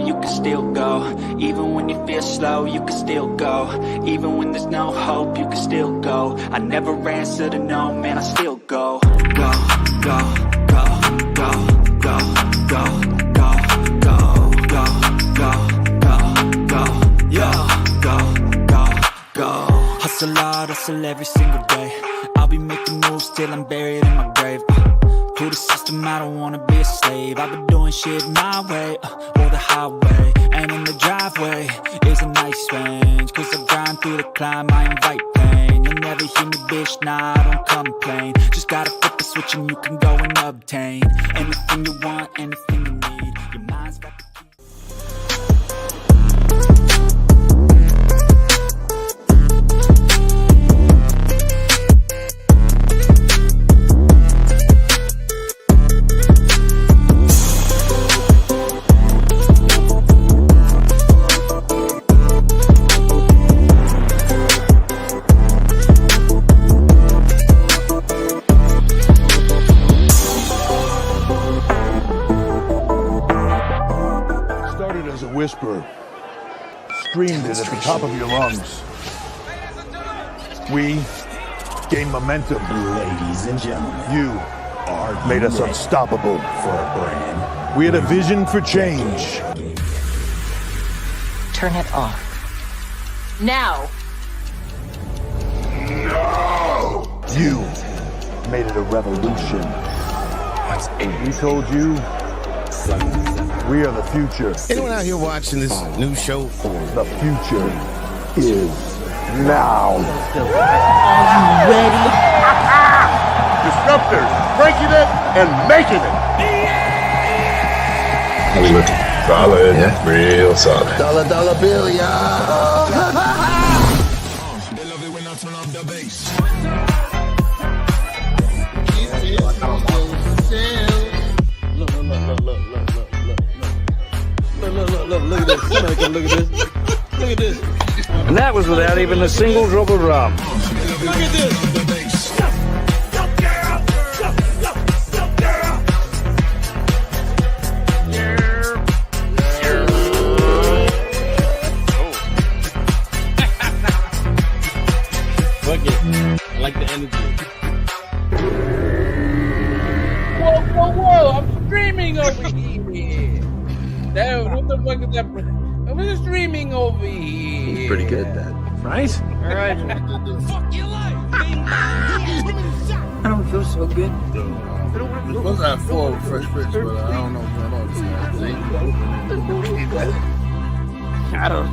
you can still go. Even when you feel slow, you can still go. Even when there's no hope, you can still go. I never answer to no, man, I still go. Go, go, go, go, go, go, go, go, go, go, go, go, yo, go, go, go. Hustle hard, hustle every single day. I'll be making moves till I'm buried in my grave. To the system, I don't wanna be a slave. I've been doing shit my way, or the highway. And in the driveway is a nice range. Cause I grind through the climb, I invite pain. You'll never hear me, bitch, nah, I don't complain. Just gotta flip the switch and you can go and obtain anything you want, anything you need. Your mind's got the key. Whisper, screamed it at the top of your lungs. We gained momentum. Ladies and gentlemen, You made us unstoppable. for a brand. We had a vision for change. Turn it off. Now! You made it a revolution. We told you we are the future. Anyone out here watching this new show? The future is now. Disruptors, breaking it and making it. How we looking? Solid. Yeah. Real solid. Dollar bill, y'all. They love it when I turn off the bass. Look at this. Look at this. And that was without even a single drop of rum. Look at this. Fuck it. I like the energy. Whoa. I'm streaming over here. Damn, what the fuck is that? I'm just streaming over here. It's pretty good, that. Right? All right. Fuck your life. I don't feel so good. We're supposed to have 4 Fresh Prince, but I don't know what's going on this night. I don't.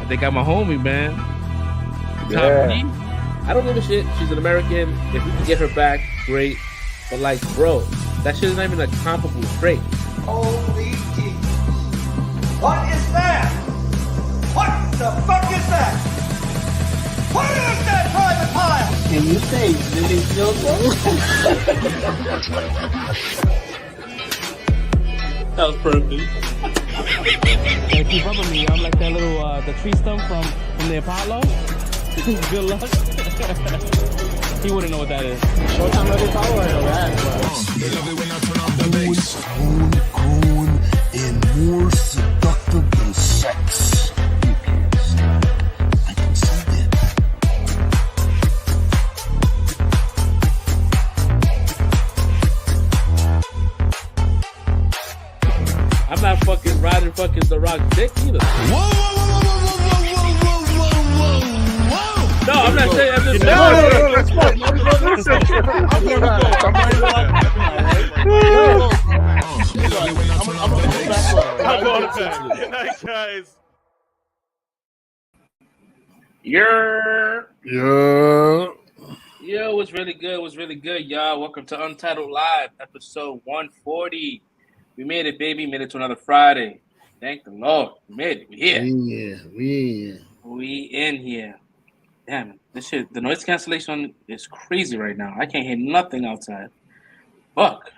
They got my homie, man. Yeah. Top G. I don't give a shit. She's an American. If we can get her back, great. But like, bro, that shit is not even a comparable trait. Holy Jesus. What is that? What the fuck is that? What is that private pile? Can you say living That was perfect. Hey, keep up with me. I'm like that little the tree stump from the Apollo. Good luck. He wouldn't know what that is. What time of the Apollo? I know that. They love it when I turn off the bass. Grown and more seductive than sex. You can't stop. I can see that. I'm not fucking riding fucking The Rock dick either. Whoa. No, I'm not saying. I'm just I'm going to bed. Good night, guys. Yeah. Yeah. It was really good. It was really good, y'all. Welcome to Untitled Live, episode 140. We made it, baby. Made it to another Friday. Thank the Lord. We made it. We here. We in here. Damn, this shit, the noise cancellation is crazy right now. I can't hear nothing outside. Fuck.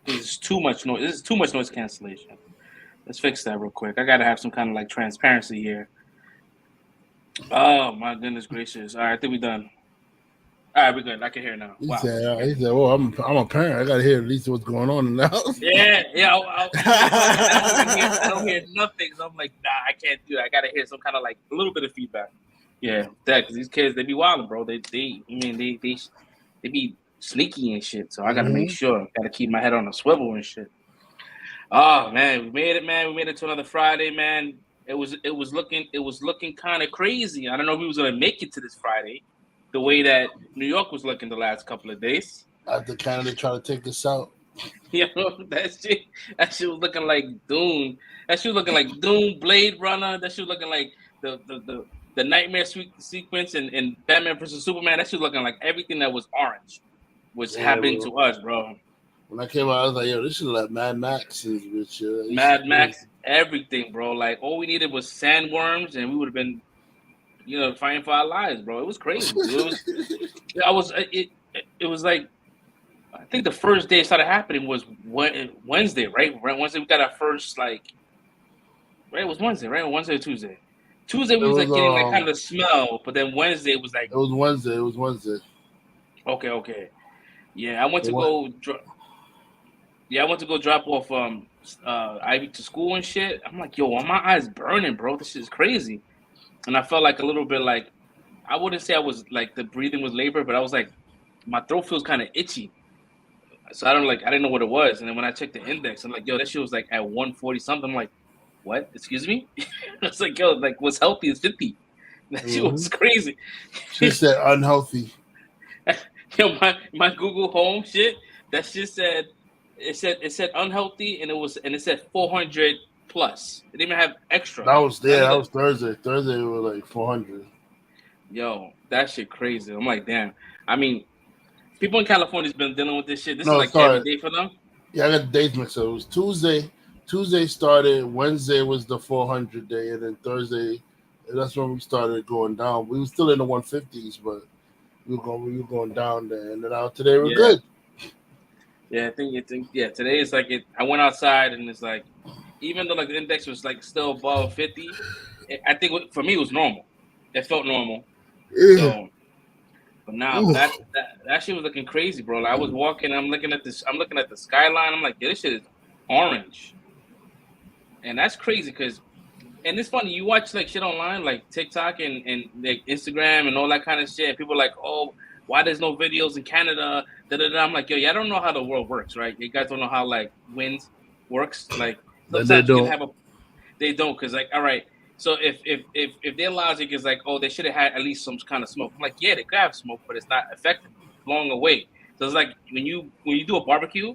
This is too much noise. This is too much noise cancellation. Let's fix that real quick. I gotta have some kind of like transparency here. Oh my goodness gracious. All right, I think we're done. All right, we're good. I can hear now. He Wow. said, "Well, I'm a parent. I gotta hear at least what's going on in the house." Yeah. I don't hear nothing. So I'm like, nah, I can't do it. I gotta hear some kind of like a little bit of feedback. Yeah, because these kids, they be wilding, bro. They be sneaky and shit. So I gotta make sure. Gotta keep my head on a swivel and shit. Oh man, we made it, man. We made it to another Friday, man. It was looking kind of crazy. I don't know if we was gonna make it to this Friday, the way that New York was looking the last couple of days. After Canada try to take us out. You know, that shit was looking like Doom. That shit was looking like Doom, Blade Runner. That shit was looking like the nightmare sequence in Batman vs Superman. That shit was looking like everything that was orange was happening to us, bro. When I came out, I was like, yo, this should like Mad Max. Mad Max, everything, bro. Like all we needed was sandworms, and we would have been, fighting for our lives, bro. It was crazy. It was like, I think the first day it started happening was Wednesday, right? Wednesday we got our first right? It was Wednesday, right? Wednesday or Tuesday? Tuesday we was like getting like kind of the smell, but then Wednesday it was like. It was Wednesday. Okay. Yeah, I went to go. I went to go drop off Ivy to school and shit. I'm like, yo, my eyes burning, bro. This shit is crazy. And I felt like a little bit like, I wouldn't say I was like the breathing was labor, but I was like, my throat feels kind of itchy. So I didn't know what it was. And then when I checked the index, I'm like, yo, that shit was like at 140 something. I'm like, what? Excuse me? It's like, yo, like what's healthy is 50. That shit was crazy. She said unhealthy. Yo, my Google Home shit, that shit said, it said unhealthy, and it said 400 plus. It didn't even have extra. That was Thursday. Thursday it was like 400. Yo, that shit crazy. I'm like, damn. I mean, people in California's been dealing with this shit. This is like every day for them. Yeah, I got the dates mixed up. It was Tuesday. Tuesday started. Wednesday was the 400 day, and then Thursday, that's when we started going down. We were still in the 150s, but we were going down there. And then out today we're good. Yeah, I think today is like it. I went outside and it's like, even though like the index was like still above 50, I think for me it was normal. It felt normal. Yeah. So, but now that shit was looking crazy, bro. Like, I was walking, I'm looking at the skyline. I'm like, yeah, this shit is orange, and that's crazy because, and it's funny. You watch like shit online, like TikTok and like Instagram and all that kind of shit. And people are like, oh, why there's no videos in Canada? I'm like, yo, I don't know how the world works, right? You guys don't know how like wind works. Like sometimes you can have they don't, because like, all right, so if their logic is like, oh, they should have had at least some kind of smoke. I'm like, yeah, they could have smoke, but it's not effective, blowing away. So it's like when you do a barbecue,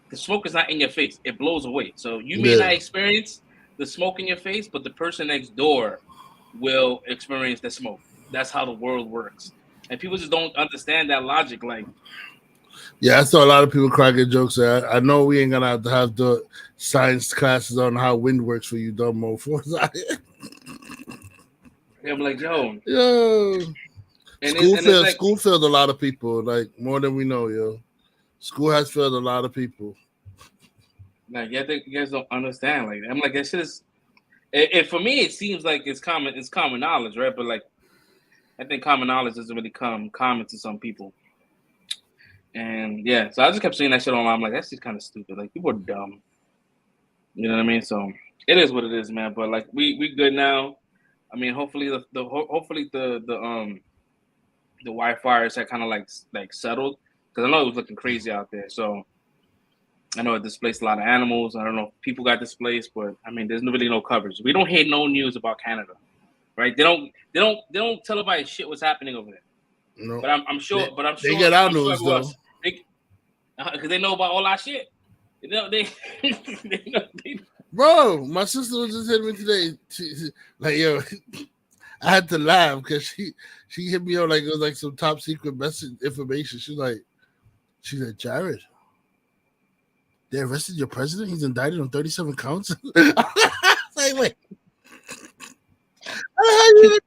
the smoke is not in your face; it blows away. So you may not experience the smoke in your face, but the person next door will experience the smoke. That's how the world works. And people just don't understand that logic. Like, yeah, I saw a lot of people cracking jokes. I know we ain't gonna have the science classes on how wind works for you, dumb mofos. I'm like, yo. And school failed a lot of people, like more than we know, yo. School has failed a lot of people. Like, yeah, you guys don't understand. Like, I'm like, that shit is. For me, it seems like it's common knowledge, right? But like, I think common knowledge doesn't really come common to some people. And yeah, so I just kept seeing that shit online. I'm like, that's just kind of stupid. Like, people are dumb. You know what I mean? So it is what it is, man. But like, we good now. I mean, hopefully the wildfires had kind of like settled, because I know it was looking crazy out there. So I know it displaced a lot of animals. I don't know if people got displaced, but I mean, there's really no coverage. We don't hear no news about Canada, right? They don't televise shit what's happening over there. No, but I'm sure. They get our news though, because they know about all our shit. You know, they Bro, my sister was just hitting me today. She, like, yo, I had to laugh because she hit me up like it was like some top secret message information. She said, Jared, they arrested your president. He's indicted on 37 counts. Like, wait. I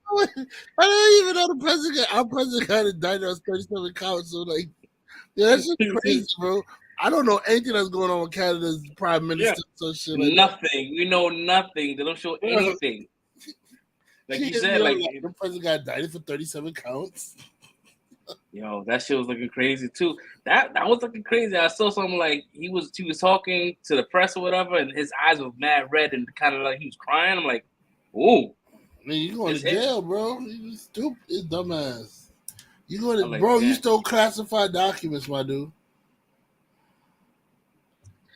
don't even know the president. Our president got indicted on 37 counts. So like, yeah, that's just crazy, bro. I don't know anything that's going on with Canada's prime minister. So shit like nothing. We know nothing. They don't show anything. Like you said, like the president got indicted for 37 counts. That shit was looking crazy too. That was looking crazy. I saw something like he was talking to the press or whatever, and his eyes were mad red and kind of like he was crying. I'm like, ooh. I mean, you going to jail, bro. You stupid, dumbass. You going to, like, bro? yeah. You stole classified documents, my dude.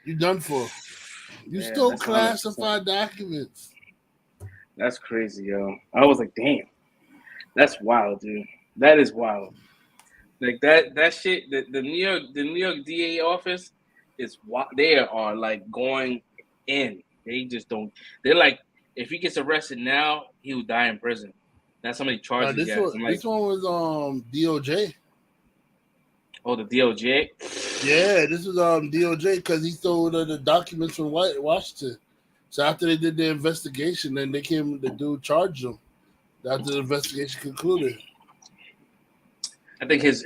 You done for. You stole classified documents. That's crazy, yo. I was like, damn, that's wild, dude. That is wild. Like that shit. The New York DA office is they are like going in. They just don't. They're like, if he gets arrested now, he will die in prison. That's how many charges he has. This one was DOJ. Oh, the DOJ. Yeah, this was DOJ because he stole the documents from Washington. So after they did the investigation, then they came. The dude charged him. After the investigation concluded. I think his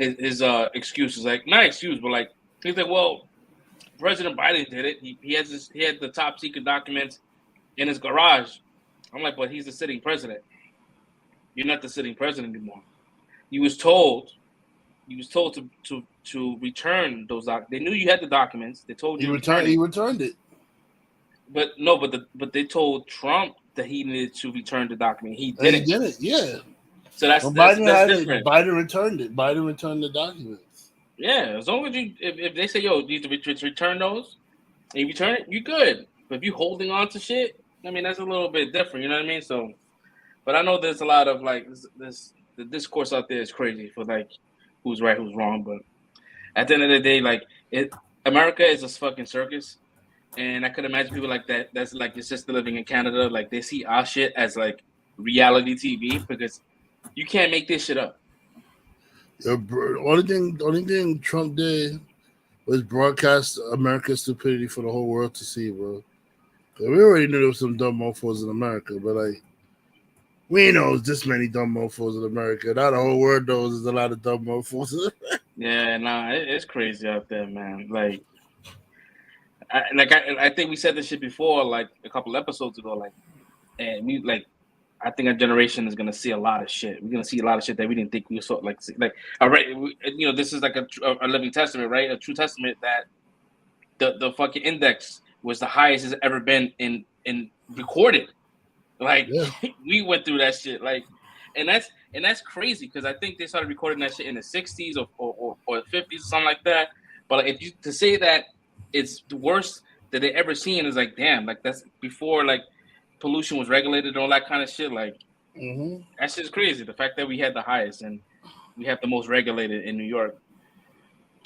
excuse is like, not excuse, but like he's like, well, President Biden did it. He had the top secret documents in his garage. I'm like, but he's the sitting president. You're not the sitting president anymore. He was told to return those documents. They knew you had the documents. They told you he returned it. But no, but they told Trump that he needed to return the document. He didn't. He did it, yeah. So that's different. Biden returned it. Biden returned the documents. Yeah, as long as if they say, yo, you need to return those, and you return it, you're good. But if you're holding on to shit, I mean, that's a little bit different. You know what I mean? So, but I know there's a lot of like the discourse out there is crazy for like who's right, who's wrong. But at the end of the day, like America is a fucking circus. And I could imagine people like that. That's like your sister living in Canada. Like they see our shit as like reality TV because you can't make this shit up. Yeah, only thing Trump did was broadcast America's stupidity for the whole world to see, bro. We already knew there was some dumb mofos in America, but like we know there's this many dumb mofos in America. Not the whole world knows there's a lot of dumb mofos. Yeah, nah, it's crazy out there, man. Like. I think we said this shit before, like a couple episodes ago, like, and we like, I think our generation is gonna see a lot of shit. We're gonna see a lot of shit that we didn't think we saw. Like, all right, this is like a living testament, right? A true testament that the fucking index was the highest it's ever been in recorded. Like, yeah. We went through that shit, like, and that's crazy because I think they started recording that shit in the 60s or 50s, something like that. But like, to say that it's the worst that they ever seen is like, damn, like that's before like pollution was regulated and all that kind of shit. Like, That's just crazy. The fact that we had the highest and we have the most regulated in New York.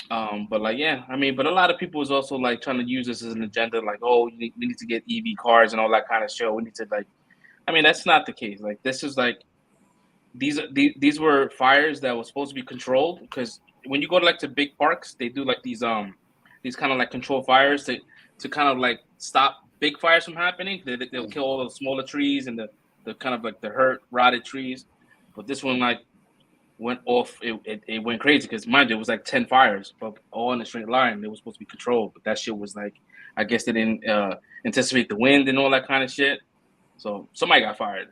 But like, yeah, I mean, but a lot of people is also like trying to use this as an agenda. Like, oh, we need to get EV cars and all that kind of shit. We need to like, I mean, that's not the case. Like, this is like, these were fires that were supposed to be controlled because when you go to like to big parks, they do like these kind of like control fires to kind of like stop big fires from happening. They'll kill all the smaller trees and the kind of like the rotted trees. But this one like went off. It went crazy because mind you, it was like 10 fires, but all in a straight line. They were supposed to be controlled, but that shit was like, I guess they didn't anticipate the wind and all that kind of shit. So somebody got fired.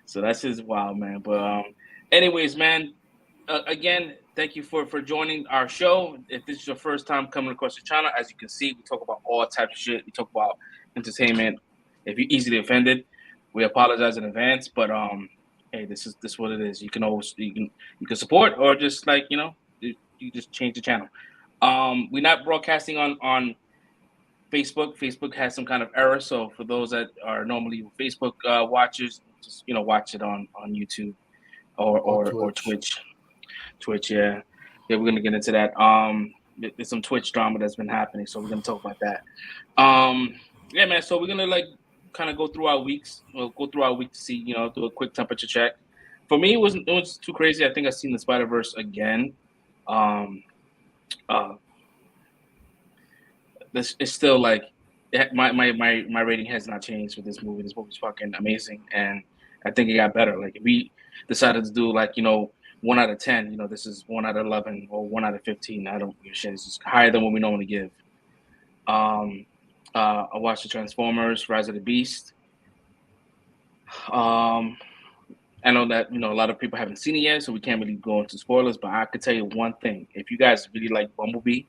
So that's just wild, man. But anyways, man, again, thank you for joining our show. If this is your first time coming across the channel, as you can see, we talk about all types of shit. We talk about entertainment. If you're easily offended, we apologize in advance. But hey, this is what it is. You can always you can support or just like you just change the channel. We're not broadcasting on Facebook. Facebook has some kind of error, so for those that are normally Facebook watchers, just watch it on YouTube or Twitch. Twitch, yeah, we're gonna get into that. There's some Twitch drama that's been happening, so we're gonna talk about that. Yeah, man. So we're gonna like kind of go through our weeks. We'll go through our week to see, do a quick temperature check. For me, it was too crazy. I think I've seen the Spider-Verse again. This is still like my rating has not changed with this movie. This movie's fucking amazing, and I think it got better. Like if we decided to do like 1 out of 10, this is 1 out of 11 or 1 out of 15. I don't give a shit. It's just higher than what we normally give. I watched the Transformers, Rise of the Beast. I know that a lot of people haven't seen it yet, so we can't really go into spoilers. But I could tell you one thing: if you guys really like Bumblebee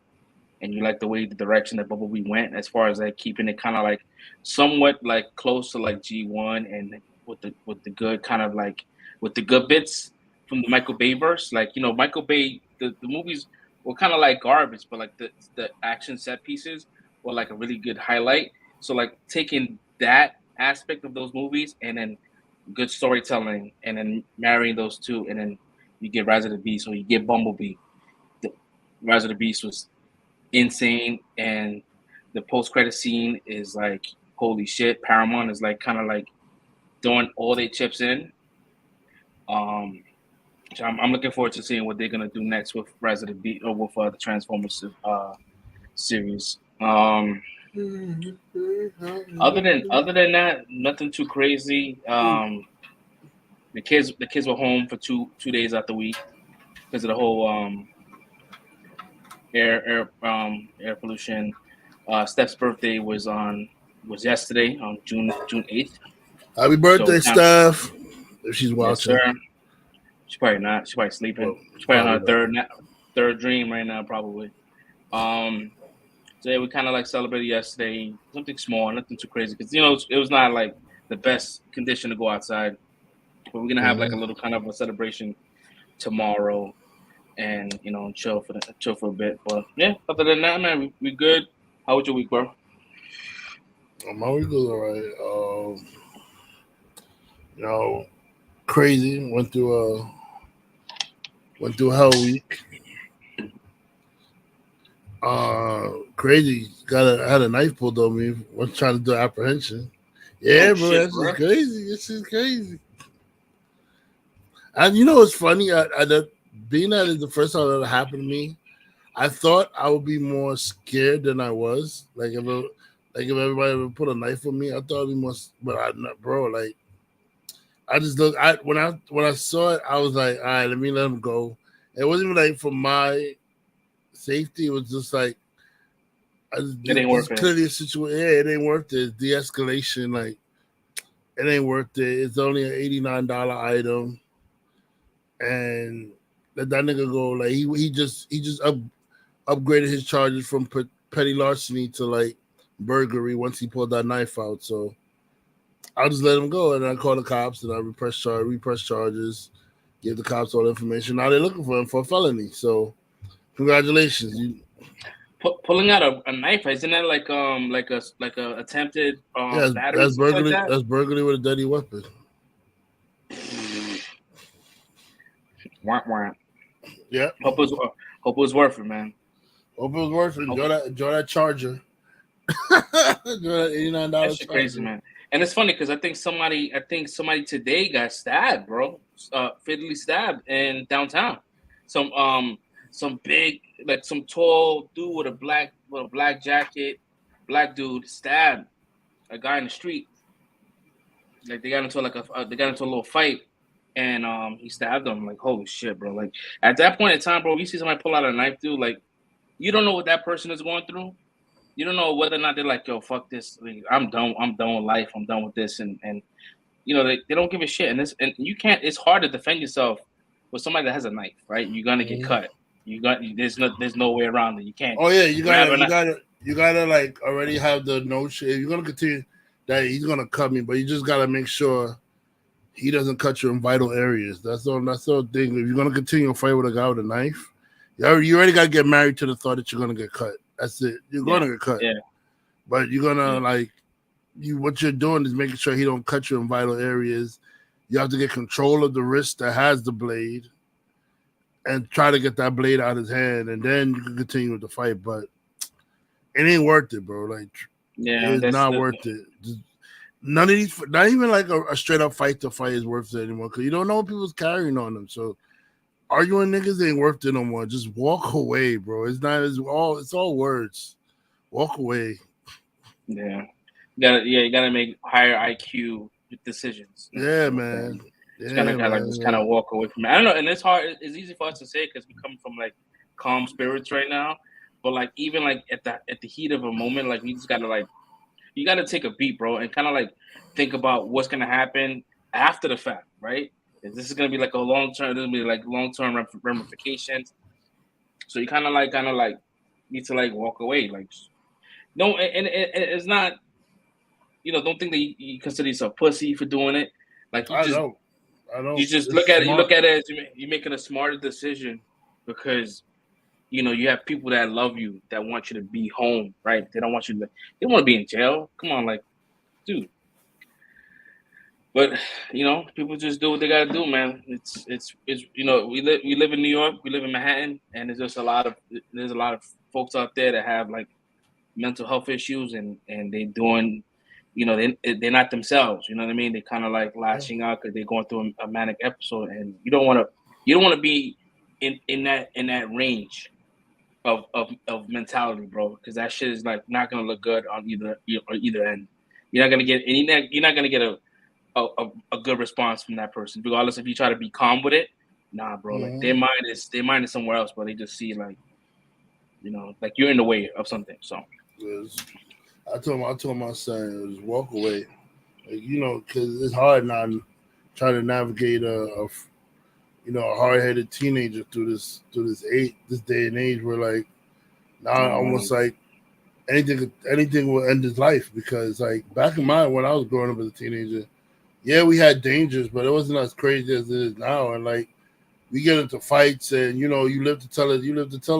and you like the direction that Bumblebee went, as far as like keeping it kind of like somewhat like close to like G1 and with the good kind of like with the good bits from the Michael Bay verse, like Michael Bay, the movies were kind of like garbage, but like the action set pieces were like a really good highlight. So like taking that aspect of those movies and then good storytelling and then marrying those two, and then you get Rise of the Beast or you get Bumblebee. The Rise of the Beast was insane, and the post-credit scene is like holy shit. Paramount is like kind of like throwing all their chips in. So I'm looking forward to seeing what they're gonna do next with Rise of the Beast or with the Transformers series. Other than that, nothing too crazy. The kids were home for two days out the week because of the whole air pollution. Steph's birthday was yesterday on June 8th. Happy birthday, Steph! If she's watching, yes, she's probably not. She's probably sleeping. She's probably on her third dream right now, probably. So yeah, we kind of like celebrated yesterday. Something small, nothing too crazy, because it was not like the best condition to go outside. But we're gonna have like a little kind of a celebration tomorrow, and chill for a bit. But yeah, other than that, man, we good. How was your week, bro? My week was alright. Crazy. Went through a hell week. Crazy. Had a knife pulled on me. Was trying to do apprehension. Yeah, bro, that's just crazy. This is crazy. And what's funny? Being that is the first time that happened to me, I thought I would be more scared than I was. Like if everybody would put a knife on me, I thought it'd be more. But I'm not, bro. Like I just looked. When I saw it, I was like, all right, let me let him go. It wasn't even like for my safety. It was just like it ain't worth it. Clearly a situation. Yeah, it ain't worth it. De-escalation, like it ain't worth it. It's only an $89 item, and let that nigga go. Like he just upgraded his charges from petty larceny to like burglary once he pulled that knife out. So I'll just let him go, and I call the cops and I repress charges, give the cops all the information. Now they're looking for him for a felony. So congratulations. Pulling out a knife, isn't that like a attempted battery? That's burglary. Like that? That's burglary with a deadly weapon. Wah. Yeah. Hope it was worth it, man. Hope it was worth it. Enjoy that charger. Enjoy that $89. That's crazy, man. And it's funny because I think somebody today got stabbed, bro. Fatally stabbed in downtown. Some big, like some tall dude with a black jacket, black dude stabbed a guy in the street. Like they got into a little fight, and he stabbed him. Like holy shit, bro. Like at that point in time, bro, you see somebody pull out a knife, dude. Like you don't know what that person is going through. You don't know whether or not they're like, yo, fuck this. Like, I'm done with life. I'm done with this, and they don't give a shit. And you can't. It's hard to defend yourself with somebody that has a knife, right? You're gonna get cut. There's no way around it. You can't. Oh yeah, you gotta like already have the notion. If you're gonna continue that he's gonna cut me, but you just gotta make sure he doesn't cut you in vital areas. That's the thing. If you're gonna continue to fight with a guy with a knife, you already gotta get married to the thought that you're gonna get cut. That's it. You're gonna get cut. Yeah. But you're gonna what you're doing is making sure he don't cut you in vital areas. You have to get control of the wrist that has the blade and try to get that blade out of his hand, and then you can continue with the fight. But it ain't worth it, bro. Like, it's not worth it. None of these, not even like a straight up fight to fight is worth it anymore, because you don't know what people's carrying on them. So arguing niggas ain't worth it no more. Just walk away, bro. It's all words. Walk away. Yeah. You gotta make higher IQ decisions. Yeah, man. Just kind of walk away from it. I don't know, and it's hard. It's easy for us to say because we come from like calm spirits right now. But like even like at the heat of a moment, like we just gotta you gotta take a beat, bro, and kind of like think about what's gonna happen after the fact, right? This is gonna be like a long term. This will be like long term ramifications. So you kind of like need to like walk away. Like, no, and it's not. Don't think that you consider yourself pussy for doing it. Like I don't. You just It's look at it. You smart. look at it as you're making a smarter decision because you have people that love you that want you to be home, right? They don't want you to. They don't want to be in jail. Come on, like, dude. But people just do what they gotta do, man. It's we live in New York, we live in Manhattan, and there's a lot of folks out there that have like mental health issues, and they doing, they're not themselves. You know what I mean? They kind of like lashing out because they're going through a manic episode, and you don't want to be in that range of mentality, bro, because that shit is like not gonna look good on either end. You're not gonna get a good response from that person, regardless if you try to be calm with it. Nah, bro. Like their mind is somewhere else, but they just see like you're in the way of something. So I told my son, just walk away, like, because it's hard now trying to navigate a hard-headed teenager through this day and age where like now almost like anything will end his life, because like back in when I was growing up as a teenager, yeah, we had dangers, but it wasn't as crazy as it is now. And like we get into fights, and you live to tell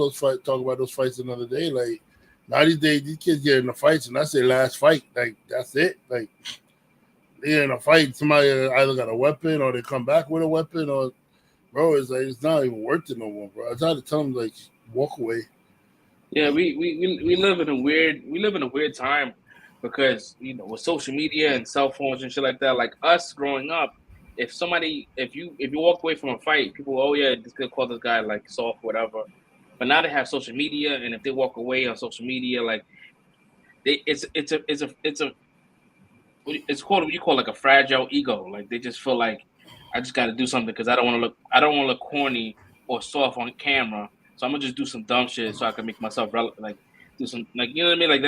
us fight, talk about those fights another day. Like now these days, these kids get into fights, and that's their last fight. Like that's it. Like they're in a fight, somebody either got a weapon or they come back with a weapon, or bro, it's like it's not even worth it no more, bro. I try to tell them like walk away. Yeah, we live in a weird time because with social media and cell phones and shit like that. Like us growing up, if you walk away from a fight, people, oh yeah, this could call this guy like soft, whatever. But now they have social media, and if they walk away on social media, like it's called what you call like a fragile ego. Like they just feel like I just got to do something because I don't want to look corny or soft on camera. So I'm gonna just do some dumb shit so I can make myself relevant. Like do some like you know what I mean? Like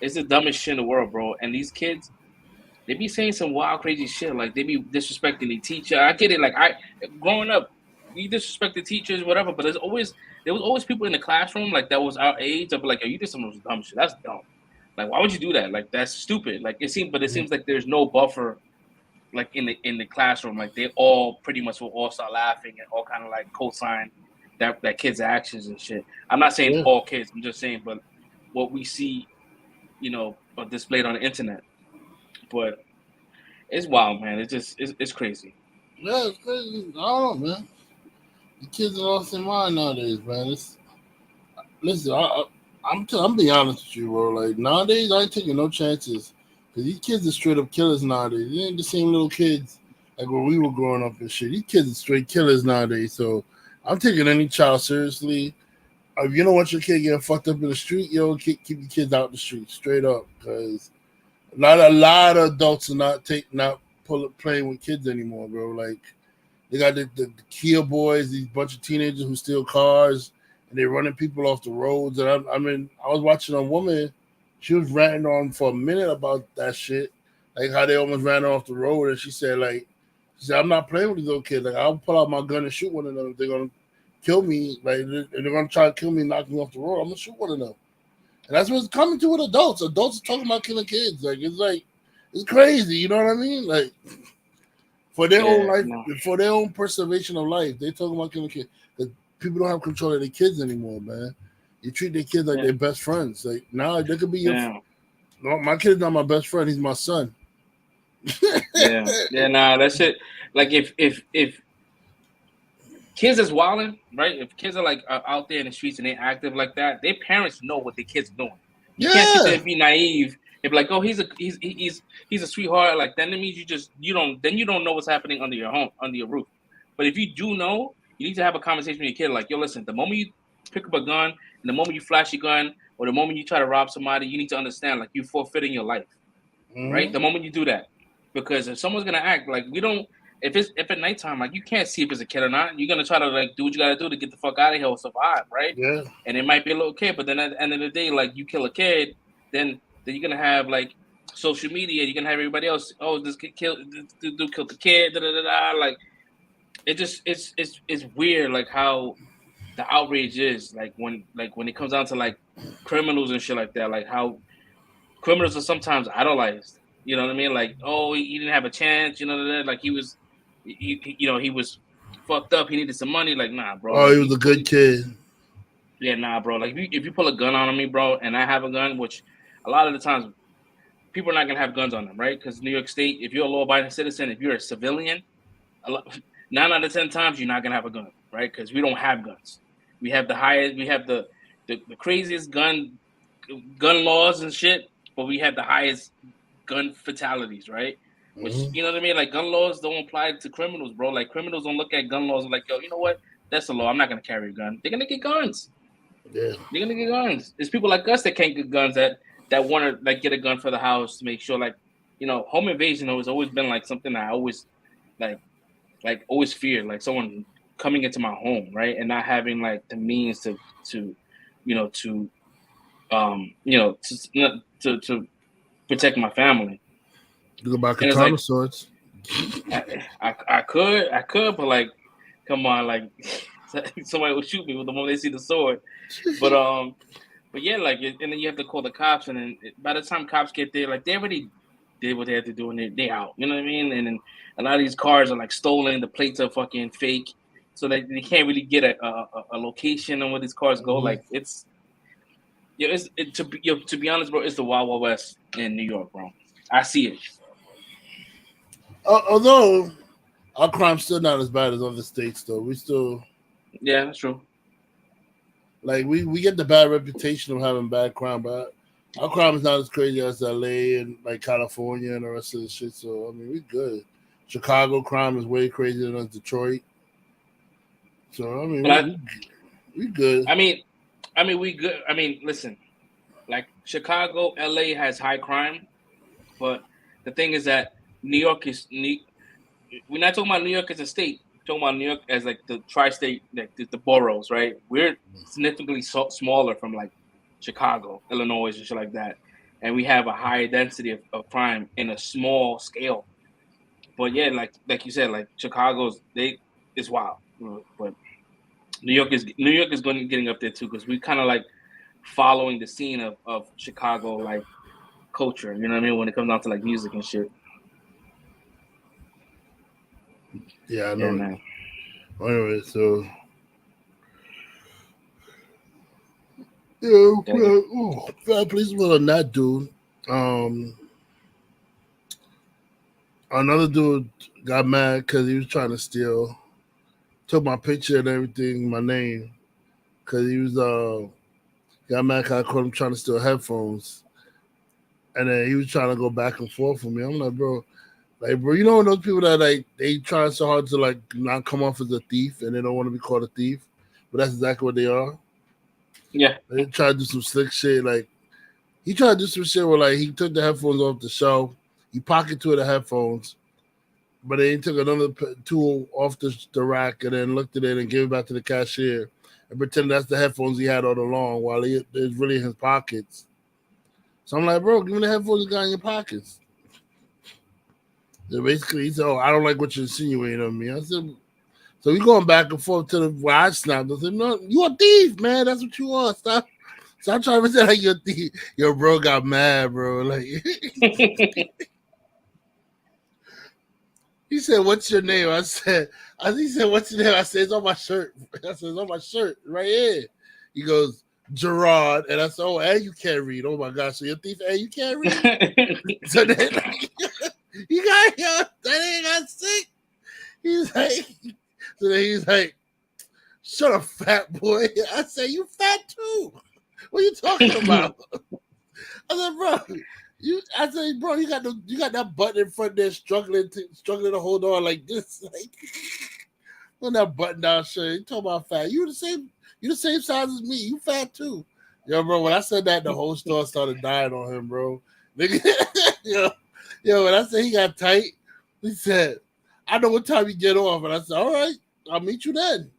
it's the dumbest shit in the world, bro. And these kids, they be saying some wild, crazy shit. Like they be disrespecting the teacher. I get it. Like growing up, we disrespected teachers, whatever. But there was always people in the classroom like that was our age. I'd be like, yo, you did some dumb shit. That's dumb. Like why would you do that? Like that's stupid. Like it seems like there's no buffer. Like in the classroom, like they all pretty much will all start laughing and all kind of like co-sign that kid's actions and shit. I'm not saying all kids. I'm just saying, but what we see, displayed on the internet. But it's wild, man. It's crazy. Yeah, it's crazy. I don't know, man. The kids are lost their mind nowadays, man. Listen, I'm being honest with you, bro. Like nowadays, I ain't taking no chances. Because these kids are straight up killers nowadays. They ain't the same little kids like when we were growing up and shit. These kids are straight killers nowadays. So I'm taking any child seriously. If you don't want your kid getting fucked up in the street, keep your kids out the street, straight up. Because a lot of adults are not playing with kids anymore, bro. Like they got the Kia boys, these bunch of teenagers who steal cars, and they're running people off the roads. And I was watching a woman. She was ranting on for a minute about that shit, like how they almost ran her off the road. And she said, I'm not playing with these little kids. Like, I'll pull out my gun and shoot one of them. If they're going to kill me, like, if they're going to try to kill me and knock me off the road, I'm going to shoot one of them. And that's what it's coming to with adults. Adults are talking about killing kids. It's crazy. You know what I mean? Like, for their own life, for their own preservation of life, they're talking about killing kids. Because people don't have control of their kids anymore, man. You treat their kids like their best friends. Like now, they could be your. No, my kid's not my best friend. He's my son. That shit. Like if kids is wilding, right? If kids are like out there in the streets and they active like that, their parents know what their kids are doing. You can't sit there and be naive and be like, oh, he's a sweetheart. Like then it means you don't know what's happening under your roof. But if you do know, you need to have a conversation with your kid. Like, yo, listen, the moment you pick up a gun, and the moment you flash your gun, or the moment you try to rob somebody, you need to understand, like, you're forfeiting your life, right? The moment you do that, because if someone's gonna act like if at nighttime, like, you can't see if it's a kid or not, you're gonna try to like do what you gotta do to get the fuck out of here or survive, right? Yeah. And it might be a little kid, but then at the end of the day, like, you kill a kid, then you're gonna have like social media, you're gonna have everybody else. Oh, this kid killed the kid, like. it's weird like how the outrage is like when it comes down to like criminals and shit like that, like how criminals are sometimes idolized. You know what I mean? Like, oh, he didn't have a chance. You know what I mean? Like he was fucked up. He needed some money. Like, nah, bro. Oh, Like, he was a good kid. Yeah, nah, bro. Like if you pull a gun on me, bro, and I have a gun, which a lot of the times people are not gonna have guns on them, right? Because New York State, if you're a law-abiding citizen, if you're a civilian, 9 out of 10 times you're not gonna have a gun, right? Because we don't have guns. We have the highest, we have the craziest gun laws and shit, but we have the highest gun fatalities, right? Which you know what I mean? Like gun laws don't apply to criminals, bro. Like criminals don't look at gun laws and like, yo, you know what? That's the law. I'm not gonna carry a gun. They're gonna get guns. Yeah, they're gonna get guns. It's people like us that can't get guns that want to like get a gun for the house to make sure, like, you know, home invasion has always been like something that I always like always feared, like someone coming into my home, right, and not having like the means to protect my family. You go buy katana swords. I could, but like, come on, like somebody will shoot me with the moment they see the sword. But yeah, like, and then you have to call the cops, and then by the time cops get there, like they already did what they had to do, and they out. You know what I mean? And then a lot of these cars are like stolen. The plates are fucking fake, so they can't really get a location on where these cars go. Like to be honest, bro, it's the Wild Wild West in New York, bro. I see it. Although our crime's still not as bad as other states, though. We still, yeah, that's true. Like we get the bad reputation of having bad crime, but our crime is not as crazy as LA and like California and the rest of the shit. So I mean, we good. Chicago crime is way crazier than Detroit. So I mean, we good. I mean, we good. I mean, listen, like Chicago, LA has high crime, but the thing is that New York is we're not talking about New York as a state. We're talking about New York as like the tri-state, like the boroughs, right? We're significantly smaller from like Chicago, Illinois, and shit like that, and we have a higher density of crime in a small scale. But yeah, like you said, like Chicago's it's wild, but New York is getting up there too, because we kind of like following the scene of Chicago like culture. You know what I mean? When it comes down to like music and shit. Yeah, I know. Yeah, man. Anyway, so yeah, please well on that dude. Another dude got mad because he was trying to steal. Took my picture and everything, my name, because he was got mad because I caught him trying to steal headphones, and then he was trying to go back and forth with me. I'm like, bro, you know those people that like they try so hard to like not come off as a thief and they don't want to be called a thief, but that's exactly what they are. Yeah, they try to do some slick shit. Like he tried to do some shit where like he took the headphones off the shelf, he pocketed 2 of the headphones. But then he took another tool off the rack and then looked at it and gave it back to the cashier and pretended that's the headphones he had all along while it's really in his pockets. So I'm like, bro, give me the headphones you got in your pockets. So basically, he said, oh, I don't like what you're insinuating on me. I said, so we going back and forth to where I snapped. I said, no, you a thief, man. That's what you are. Stop trying to pretend like you're a thief. Your bro got mad, bro. Like he said, what's your name? He said, what's your name? I said, it's on my shirt. I said, it's on my shirt right here. He goes, Gerard. And I said, oh, and you can't read. Oh my gosh. So you're a thief and you can't read? So then he got sick. He's like, shut up, fat boy. I said, you fat too. What are you talking about? I said, bro. You got that button in front there struggling to hold on like this, like on that button down shirt. You talking about fat? You the same size as me. You fat too, yo, bro. When I said that, the whole store started dying on him, bro. Nigga, yo, when I said he got tight, he said, "I know what time you get off," and I said, "All right, I'll meet you then."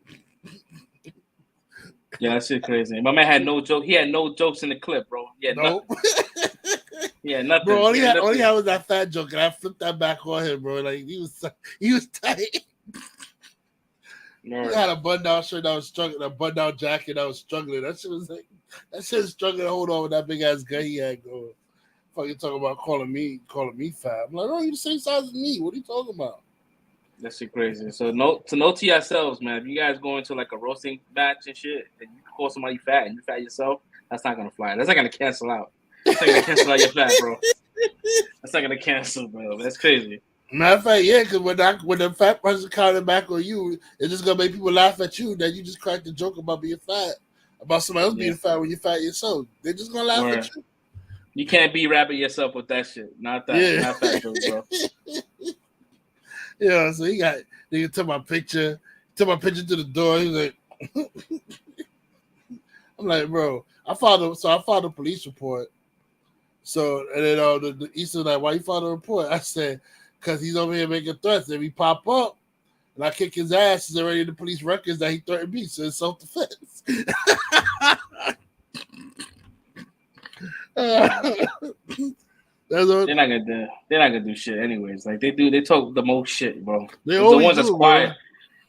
Yeah, that shit crazy. My man had no joke. He had no jokes in the clip, bro. Yeah, nope. Yeah, nothing. Bro, all he had was that fat joke, and I flipped that back on him, bro. Like he was tight. He had a button-down shirt that was struggling, a button-down jacket that was struggling. That shit was struggling to hold on with that big ass gun he had going. Fucking talking about calling me fat. I'm like, no, you the same size as me. What are you talking about? That shit crazy. So note to yourselves, man. If you guys go into like a roasting match and shit, and you call somebody fat and you fat yourself, that's not gonna fly. That's not gonna cancel out. That's not gonna cancel out your fat, bro. That's not gonna cancel, bro. That's crazy. Matter of fact, yeah, because when the fat person counting back on you, it's just gonna make people laugh at you that you just cracked the joke about being fat, about somebody else being fat when you're fat yourself. They're just gonna laugh at you. You can't be rapping yourself with that shit. Not that. Not fat joke, bro. Yeah, so they took my picture to the door. He was like, I'm like, bro, I filed a police report. So and then he said like, why you filed a report? I said, because he's over here making threats. If he pop up and I kick his ass, it's already in the police records that he threatened me. So it's self-defense. They're not gonna do shit anyways. Like they talk the most shit, bro. They it's always the one that's quiet. Bro.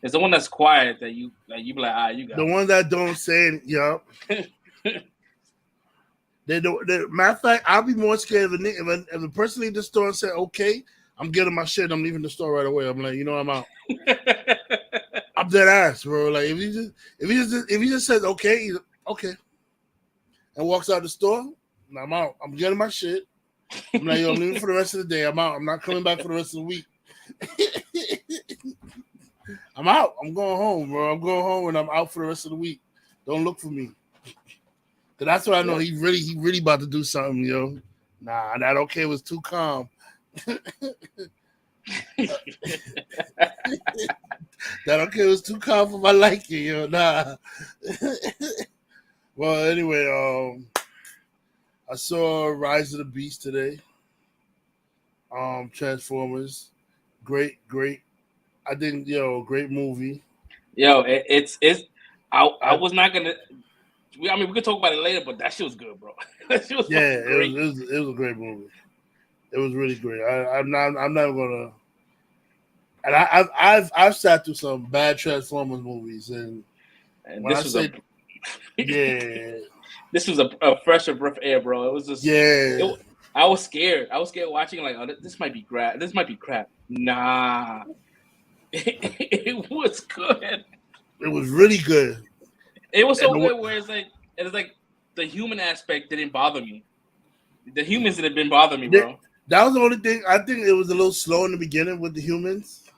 It's the one that's quiet that you be like, you got the one that don't say it, yup. They don't. Matter of fact, I'll be more scared if a person leaves the store and say, "Okay, I'm getting my shit. I'm leaving the store right away." I'm like, I'm out. I'm dead ass, bro. Like if he just says, "Okay," and walks out the store, I'm out. I'm getting my shit. I'm like, I'm leaving for the rest of the day. I'm out. I'm not coming back for the rest of the week. I'm out. I'm going home, bro. I'm going home and I'm out for the rest of the week. Don't look for me. Cause that's what I know. He really about to do something, yo. Nah, that okay was too calm. That okay was too calm for my liking, yo. Nah. Well, anyway, I saw Rise of the Beast today. Transformers, great. I think, great movie. Yo, I was not gonna. I mean, we could talk about it later, but that shit was good, bro. That shit was great. It was a great movie. It was really great. I'm not gonna. And I've sat through some bad Transformers movies, and when this I say, this was a fresher breath of air, bro. It was just I was scared. I was scared watching, like, oh, this might be crap. This might be crap. Nah, it was good. It was really good. It was so good where it's like the human aspect didn't bother me. The humans didn't bother me, bro. That was the only thing. I think it was a little slow in the beginning with the humans.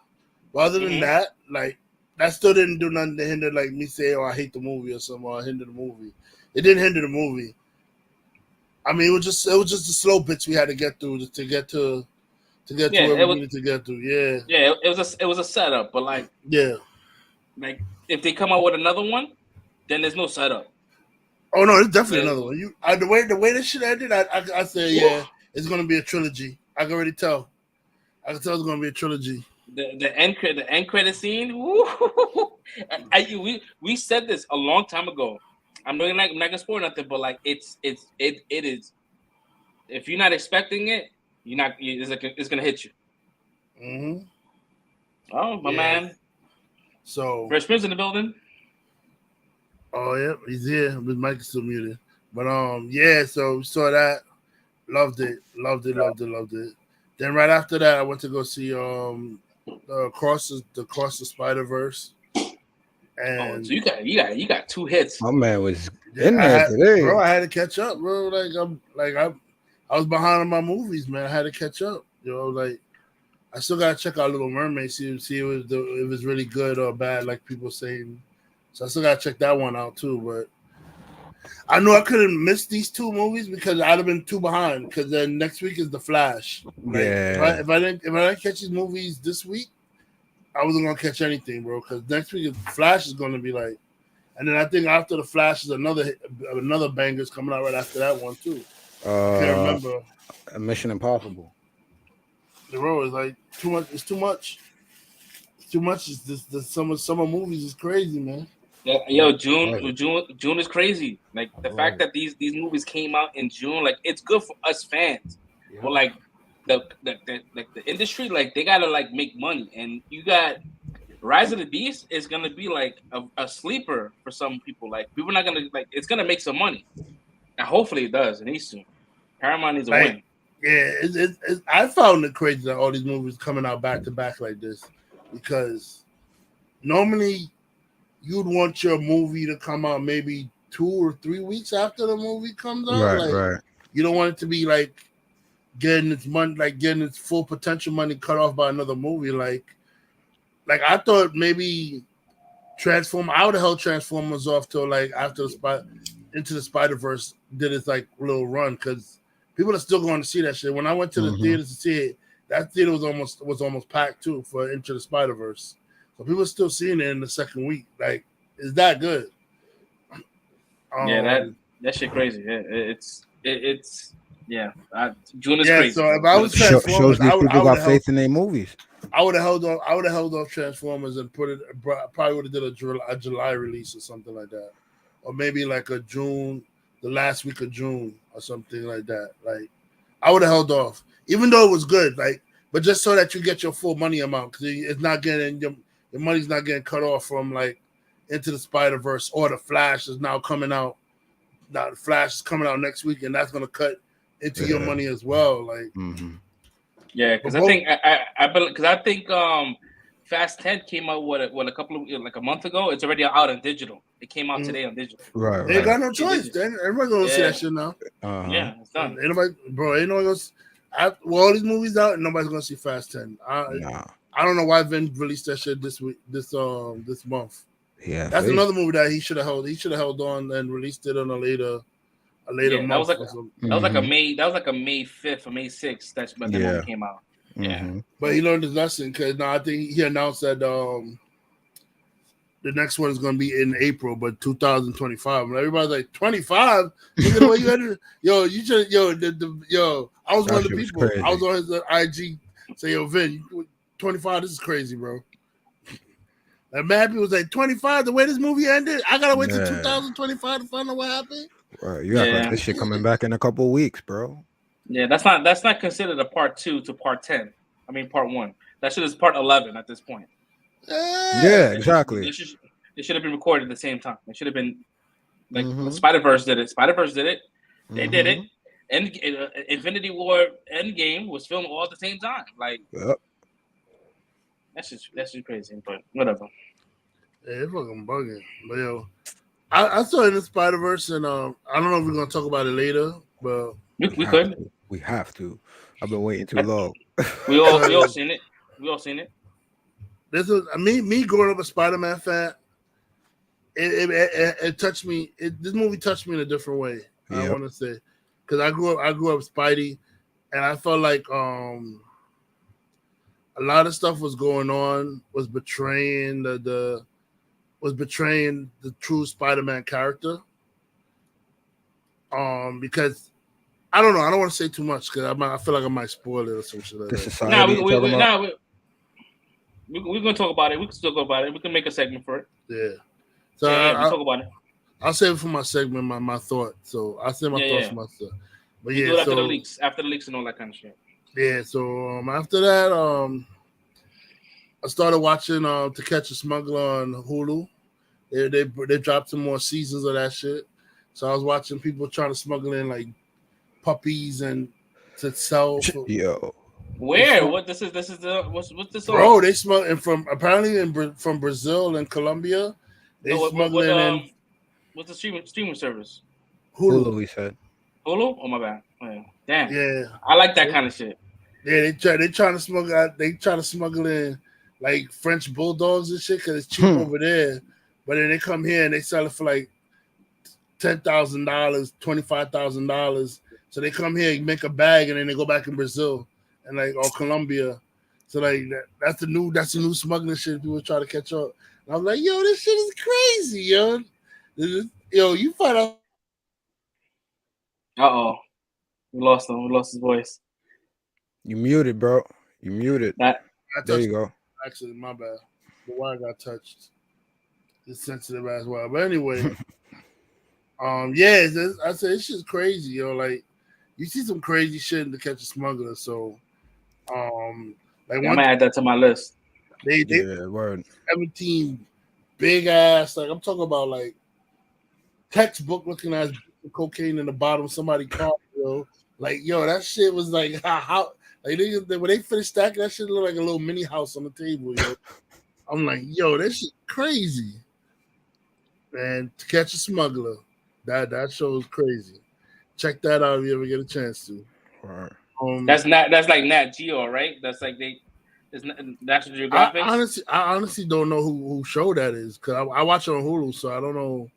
But other than that, like, that still didn't do nothing to hinder, like, me saying, "Oh, I hate the movie" or something, or hinder the movie. It didn't hinder the movie. I mean, it was just the slow bits we had to get through to get to where we needed to get to. Yeah, it was a setup, but like if they come out with another one, then there's no setup. Oh no, it's definitely another one. The way this shit ended, I say it's gonna be a trilogy. I can already tell. I can tell it's gonna be a trilogy. The end credit scene. We said this a long time ago. I'm not gonna spoil nothing, but like it is. If you're not expecting it, it's gonna hit you. Mm-hmm. Oh my man. So Fresh Prince in the building. Oh yeah, he's here. His mic is still muted. But so we saw that. Loved it. Then right after that, I went to go see Across the Spider-Verse. And so you got two hits. My man was in there today. Bro, I had to catch up, bro. I was behind on my movies, man. I had to catch up. Like I still gotta check out Little Mermaid, see if it was really good or bad, like people saying. So I still gotta check that one out too. But I knew I couldn't miss these two movies because I'd have been too behind. Because then next week is The Flash. Like, if I didn't catch these movies this week, I wasn't gonna catch anything, bro. Because next week Flash is gonna be like, and then I think after The Flash is another banger's coming out right after that one too. I can't remember. Mission Impossible. The road is like too much. It's too much. It's too much. It's this the summer movies is crazy, man. Yeah, yo, June is crazy. Like the fact that these movies came out in June, like it's good for us fans. Yeah. But like the industry, like they gotta like make money, and you got Rise of the Beast is gonna be like a sleeper for some people. Like people are not gonna like. It's gonna make some money, and hopefully it does. It needs to. Paramount needs a win. Yeah, I found it crazy that all these movies coming out back to back like this, because normally you'd want your movie to come out maybe 2 or 3 weeks after the movie comes out. Right. You don't want it to be like getting its money, like getting its full potential money cut off by another movie. Like I thought maybe I would have held Transformers off till like after Into the Spider-Verse did its like little run, because people are still going to see that shit. When I went to the theaters to see it, that theater was almost packed too for Into the Spider-Verse. So people are still seeing it in the second week. Like, it's that good. Yeah, that shit crazy. It's June is crazy. So if I was Transformers, shows these people got faith in their movies. I would have held off Transformers and probably would have did a July release or something like that, or maybe like a June, the last week of June or something like that. Like, I would have held off, even though it was good. Like, but just so that you get your full money amount, because it's not getting your money's not getting cut off from like Into the Spider-Verse, or the Flash is now coming out. Now the Flash is coming out next week, and that's gonna cut into your money as well. Like, yeah, because I think Fast 10 came out a couple of like a month ago. It's already out on digital. It came out today on digital. Right. They got no choice. Everybody's gonna see that shit now. Yeah, it's done. Ain't nobody goes. All these movies out, and nobody's gonna see Fast 10. I don't know why Vin released that shit this week, this month. Yeah, that's another movie that he should have held. He should have held on and released it on a later month. That was like a May 5th or May 6th. That's when the movie came out. Yeah, but he learned his lesson, because I think he announced that the next one is going to be in April, but 2025. And everybody's like, 25? Look at the way you had it. Yo, you just I was one of the people. I was on his IG say, yo, Vin, 25. This is crazy, bro. And mad people was like, 25. The way this movie ended, I gotta wait till 2025 to find out what happened. Right, you act like this shit coming back in a couple of weeks, bro. Yeah, that's not considered a part 2 to part 10. I mean, part 1. That shit is part 11 at this point. Yeah, exactly. It should have been recorded at the same time. It should have been like Spider-Verse did it. Spider-Verse did it. They did it. And Infinity War Endgame was filmed all at the same time. Like, that's just crazy. But whatever. Yeah, it's fucking bugging. But yo, I saw it in the Spider-Verse, and I don't know if we're gonna talk about it later, but we could. We have to. I've been waiting too long. we all seen it. We all seen it. This was me growing up a Spider-Man fan. It touched me. This movie touched me in a different way. I want to say, because I grew up Spidey, and I felt like a lot of stuff was going on, was betraying the true Spider-Man character. Because I don't know. I don't want to say too much, because I feel like I might spoil it or some shit like that. We're gonna talk about it. We can still go about it. We can make a segment for it. Yeah. So we'll talk about it. I'll save it for my segment, my thought. So I'll say my thoughts for myself. But do it after the leaks and all that kind of shit. Yeah. So after that, I started watching To Catch a Smuggler on Hulu. They dropped some more seasons of that shit. So I was watching people trying to smuggle in like puppies and to sell. Yo. Where? What this is what's this on? Bro, they smuggle apparently from Brazil and Colombia. They smuggling in. What's the streaming service? Hulu, we said. Hulu? Oh my bad. Oh, damn. Yeah. I like that kind of shit. Yeah, they trying to smuggle in like French bulldogs and shit, because it's cheap over there. But then they come here and they sell it for like $10,000, $25,000. So they come here and make a bag, and then they go back in Brazil and like or Colombia. So like that's the new smuggling shit people try to catch up. And I'm like, yo, this shit is crazy, yo. Yo, you find out. We lost him. We lost his voice. You muted, bro. You muted. There you go. Actually, my bad. The wire got touched. It's sensitive as well. But anyway, I said it's just crazy, yo. Like, you see some crazy shit in To Catch a Smuggler. So, like, I might add that to my list. They word. 17 big ass, like I'm talking about like textbook looking ass cocaine in the bottom of somebody's car, yo. Like, yo, that shit was like how like when they finished stacking, that shit looked like a little mini house on the table, yo. I'm like, yo, that shit crazy. And To Catch a Smuggler, that show is crazy. Check that out if you ever get a chance to. Right. That's like Nat Geo, right? That's like it's National Geographic. I honestly don't know who show that is because I watch it on Hulu, so I don't know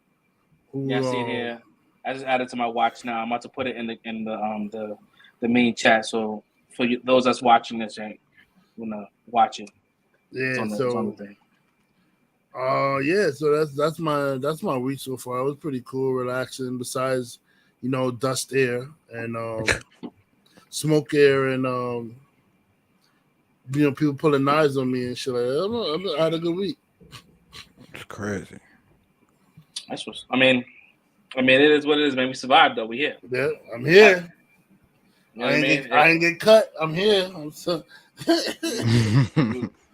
who. Yeah, I see it here. I just added to my watch now. I'm about to put it in the main chat. So for those that's watching this, ain't gonna watch it. Yeah, it's on the thing. Yeah, so that's my week so far. It was pretty cool, relaxing. Besides, dust air and smoke air and people pulling knives on me and shit like that. I had a good week. It's crazy. That's what I mean, it is what it is, man. We survived though. We here. Yeah, I'm here. You know I ain't get cut. I'm here.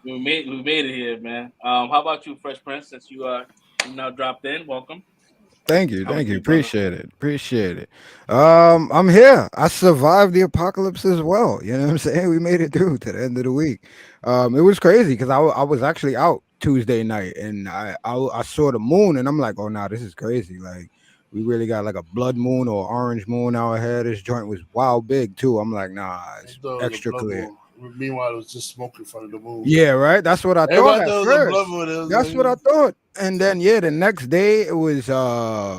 We made it here, man. How about you, Fresh Prince? Since you now dropped in, welcome. Thank you. Appreciate it. I'm here. I survived the apocalypse as well. You know what I'm saying? We made it through to the end of the week. It was crazy because I was actually out Tuesday night and I saw the moon and I'm like, oh no, this is crazy. Like we really got like a blood moon or orange moon out here. This joint was wild big too. I'm like, nah, it's extra clear. Moon. Meanwhile, it was just smoke in front of the moon. Yeah, right. That's what I thought at first. That's what I thought. And then the next day it was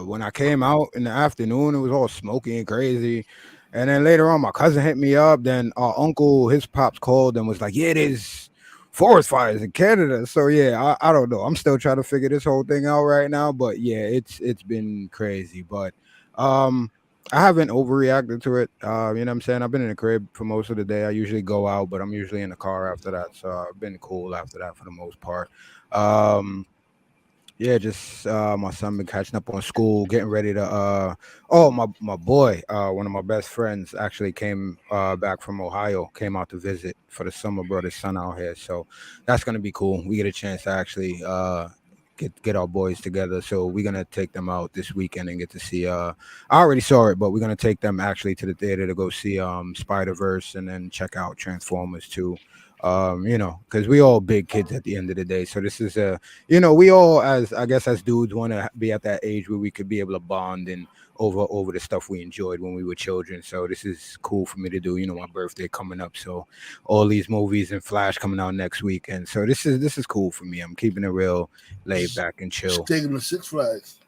when I came out in the afternoon, it was all smoky and crazy. And then later on, my cousin hit me up. Then our uncle, his pops called and was like, yeah, there's forest fires in Canada. So yeah, I don't know. I'm still trying to figure this whole thing out right now. But yeah, it's been crazy. But I haven't overreacted to it. You know what I'm saying? I've been in the crib for most of the day. I usually go out, but I'm usually in the car after that. So I've been cool after that for the most part. Yeah, just my son been catching up on school, getting ready to my boy, one of my best friends actually came back from Ohio, came out to visit for the summer, brought his son out here. So that's gonna be cool. We get a chance to actually get our boys together. So we're gonna take them out this weekend and get to see I already saw it, but we're gonna take them actually to the theater to go see Spider-Verse and then check out Transformers too. Because we all big kids at the end of the day. So this is we all as dudes want to be at that age where we could be able to bond and over the stuff we enjoyed when we were children. So this is cool for me to do. My birthday coming up, so all these movies and Flash coming out next week, and so this is cool for me. I'm keeping it real laid back and chill. Taking the Six Flags.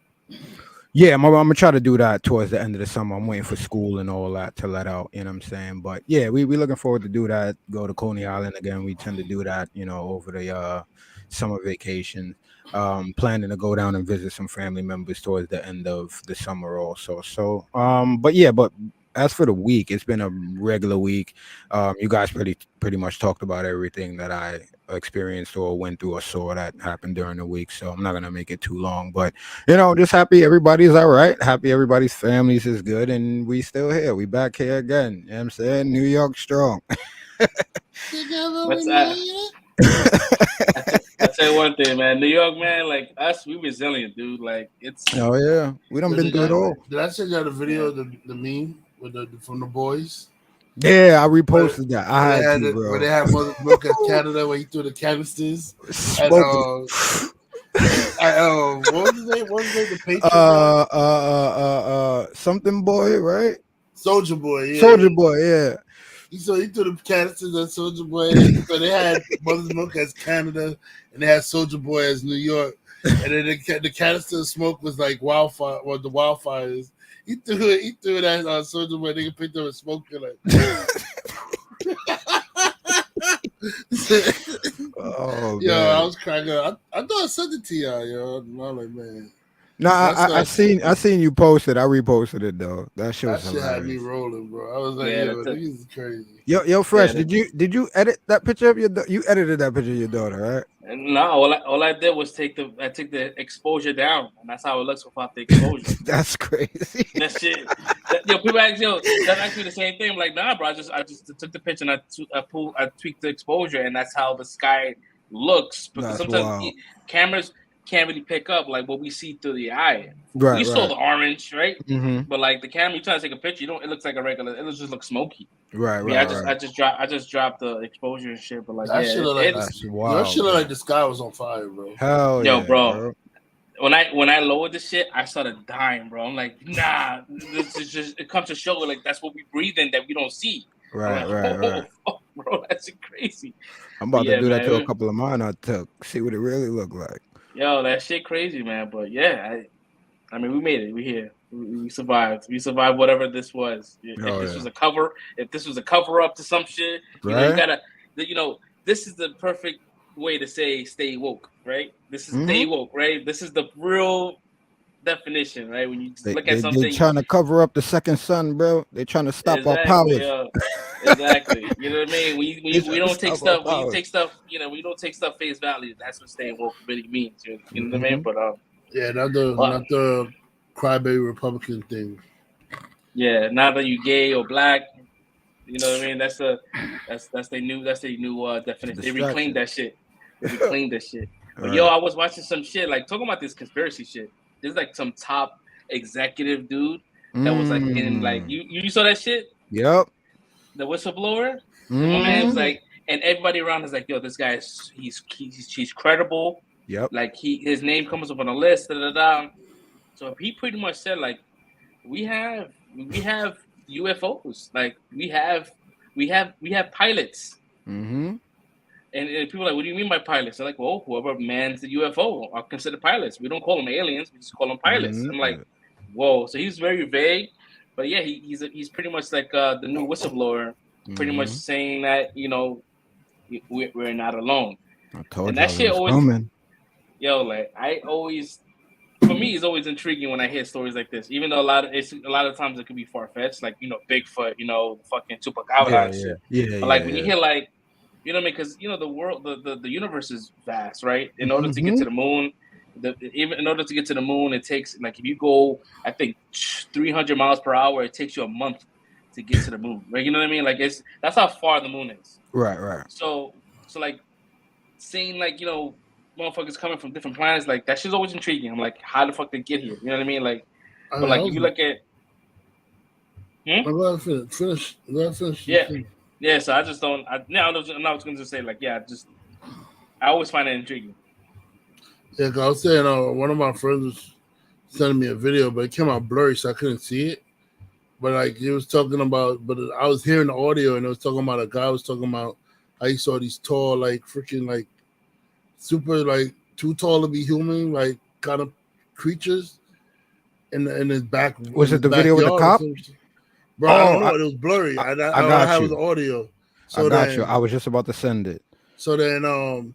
Yeah, I'm gonna try to do that towards the end of the summer. I'm waiting for school and all that to let out, you know what I'm saying? But yeah, we looking forward to do that. Go to Coney Island again. We tend to do that, over the summer vacation. Planning to go down and visit some family members towards the end of the summer also. So but as for the week, it's been a regular week. You guys pretty much talked about everything that I experienced or went through or saw that happened during the week. So I'm not gonna make it too long, but just happy everybody's all right. Happy everybody's families is good, and we still here. We back here again. You know what I'm saying? New York strong. I tell you one thing, man. New York, man, like us, we resilient, dude. Like it's. Oh yeah, we done been through it all. Did I send you the video, the meme with from the boys? Yeah, I reposted that. I had to, bro. Where they had Milk as Canada, where he threw the canisters. And, what was his name? The Patriot? Something boy, right? Soldier Boy. Yeah. Soldier Boy, yeah. So he threw the canisters at Soldier Boy. So they had Mother's Milk as Canada, and they had Soldier Boy as New York. And then the canister of smoke was like wildfire, or the wildfires. He threw it at Soldier Boy. Nigga picked up and smoked it like. Oh, yo, man. I was cracking up. I thought I sent it to y'all, yo. I'm like, man. No, I seen you post it. I reposted it though. That shit was hilarious. Had me rolling, bro. I was like, yo, this is crazy. Yo, Fresh, did you edit that picture of you edited that picture of your daughter, right? No, all I did was take the exposure down, and that's how it looks without the exposure. That's crazy. That shit. People ask that's actually the same thing. I'm like, nah, bro. I just took the picture and I tweaked the exposure, and that's how the sky looks because That's sometimes wild. cameras can't really pick up like what we see through the eye. Right, We saw right. the orange, right? Mm-hmm. But like the camera, you try to take a picture, you don't. It looks like a regular. It just looks smoky. Right, I mean, right, I just dropped the exposure and shit. But like, That yeah, shit look like That's your wild. shit look like the sky was on fire, bro. Hell yo, yeah, bro. When I lowered the shit, I started dying, bro. I'm like, nah, this is just. It comes to show like that's what we breathe in that we don't see. Right, I'm like, right. fuck, bro, that's crazy. I'm about Yeah, to do that man, to a couple of mine I took. See what it really look like. Yo, that shit crazy, man. But yeah, I mean, we made it. We here. We survived. We survived whatever this was. If this was a cover up to some shit, you know, you gotta, you know, this is the perfect way to say stay woke, right? This is stay woke, right? This is the real definition, right? When you look at something, they trying to cover up the second sun, bro. They trying to stop our powers. Exactly. You know what I mean? We don't take stuff. We take stuff. You know, we don't take stuff face value. That's what staying woke really means. You know what I mean? But yeah, not the crybaby Republican thing. Yeah, not that you gay or black. You know what I mean? That's their new definition. They reclaimed that shit. But yo, I was watching some shit like talking about this conspiracy shit. There's like some top executive dude that was like in like you saw that shit? Yep. The whistleblower. My man's like, and everybody around is like, yo, this guy is he's credible. Yep. Like his name comes up on a list. So he pretty much said like, we have UFOs. Like we have pilots. Mm-hmm. And people are like, what do you mean by pilots? They're like, well, whoever mans the UFO are considered pilots. We don't call them aliens. We just call them pilots. I'm like, whoa. So he's very vague. But yeah, he's pretty much like the new whistleblower, pretty much saying that, you know, we're not alone. I told and you that shit always, coming. Yo, like for me, it's always intriguing when I hear stories like this. Even though a lot of times it could be far fetched, like, you know, Bigfoot, you know, fucking Chupacabra and shit. Yeah. But like when you hear like, you know what I mean? Because you know the world, the universe is vast, right? In order to get to the moon. Even in order to get to the moon, it takes like if you go, I think 300 miles per hour, it takes you a month to get to the moon. Right? You know what I mean? Like that's how far the moon is. Right. So like seeing like, you know, motherfuckers coming from different planets, like that shit's always intriguing. I'm like, how the fuck they get here? You know what I mean? Like, but like if you look at, finish. Yeah. So I just don't. I was going to say like, yeah, I always find it intriguing. Yeah, cause I was saying one of my friends was sending me a video, but it came out blurry, so I couldn't see it. But like he was talking about, but I was hearing the audio, and it was talking about a guy was talking about how he saw these tall, like freaking, like super, like too tall to be human, like kind of creatures in his back. Was it the video with the cop? Bro, I don't know. It was blurry. I got you. The audio. So I got you. I was just about to send it. So then,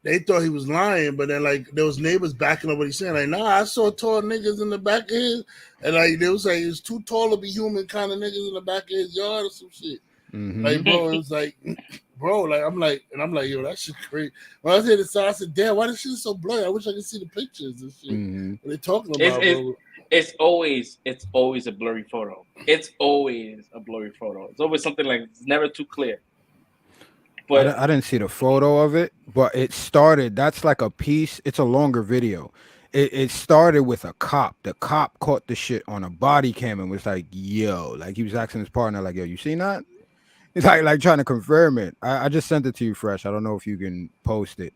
they thought he was lying, but then like there was neighbors backing up what he's saying. Like, nah, I saw tall niggas in the back of his, and like they was like it's too tall to be human kind of niggas in the back of his yard or some shit. Like, bro, it was like, bro, like I'm like, yo, that shit crazy. When I was here, I said, damn, why this shit so blurry? I wish I could see the pictures and shit. What they talking about, bro? It's always a blurry photo. It's always a blurry photo. It's always something like it's never too clear. But I didn't see the photo of it, but it started. That's like a piece. It's a longer video. It started with a cop. The cop caught the shit on a body cam and was like, yo, like he was asking his partner, like, yo, you seen that? He's like trying to confirm it. I just sent it to you fresh. I don't know if you can post it.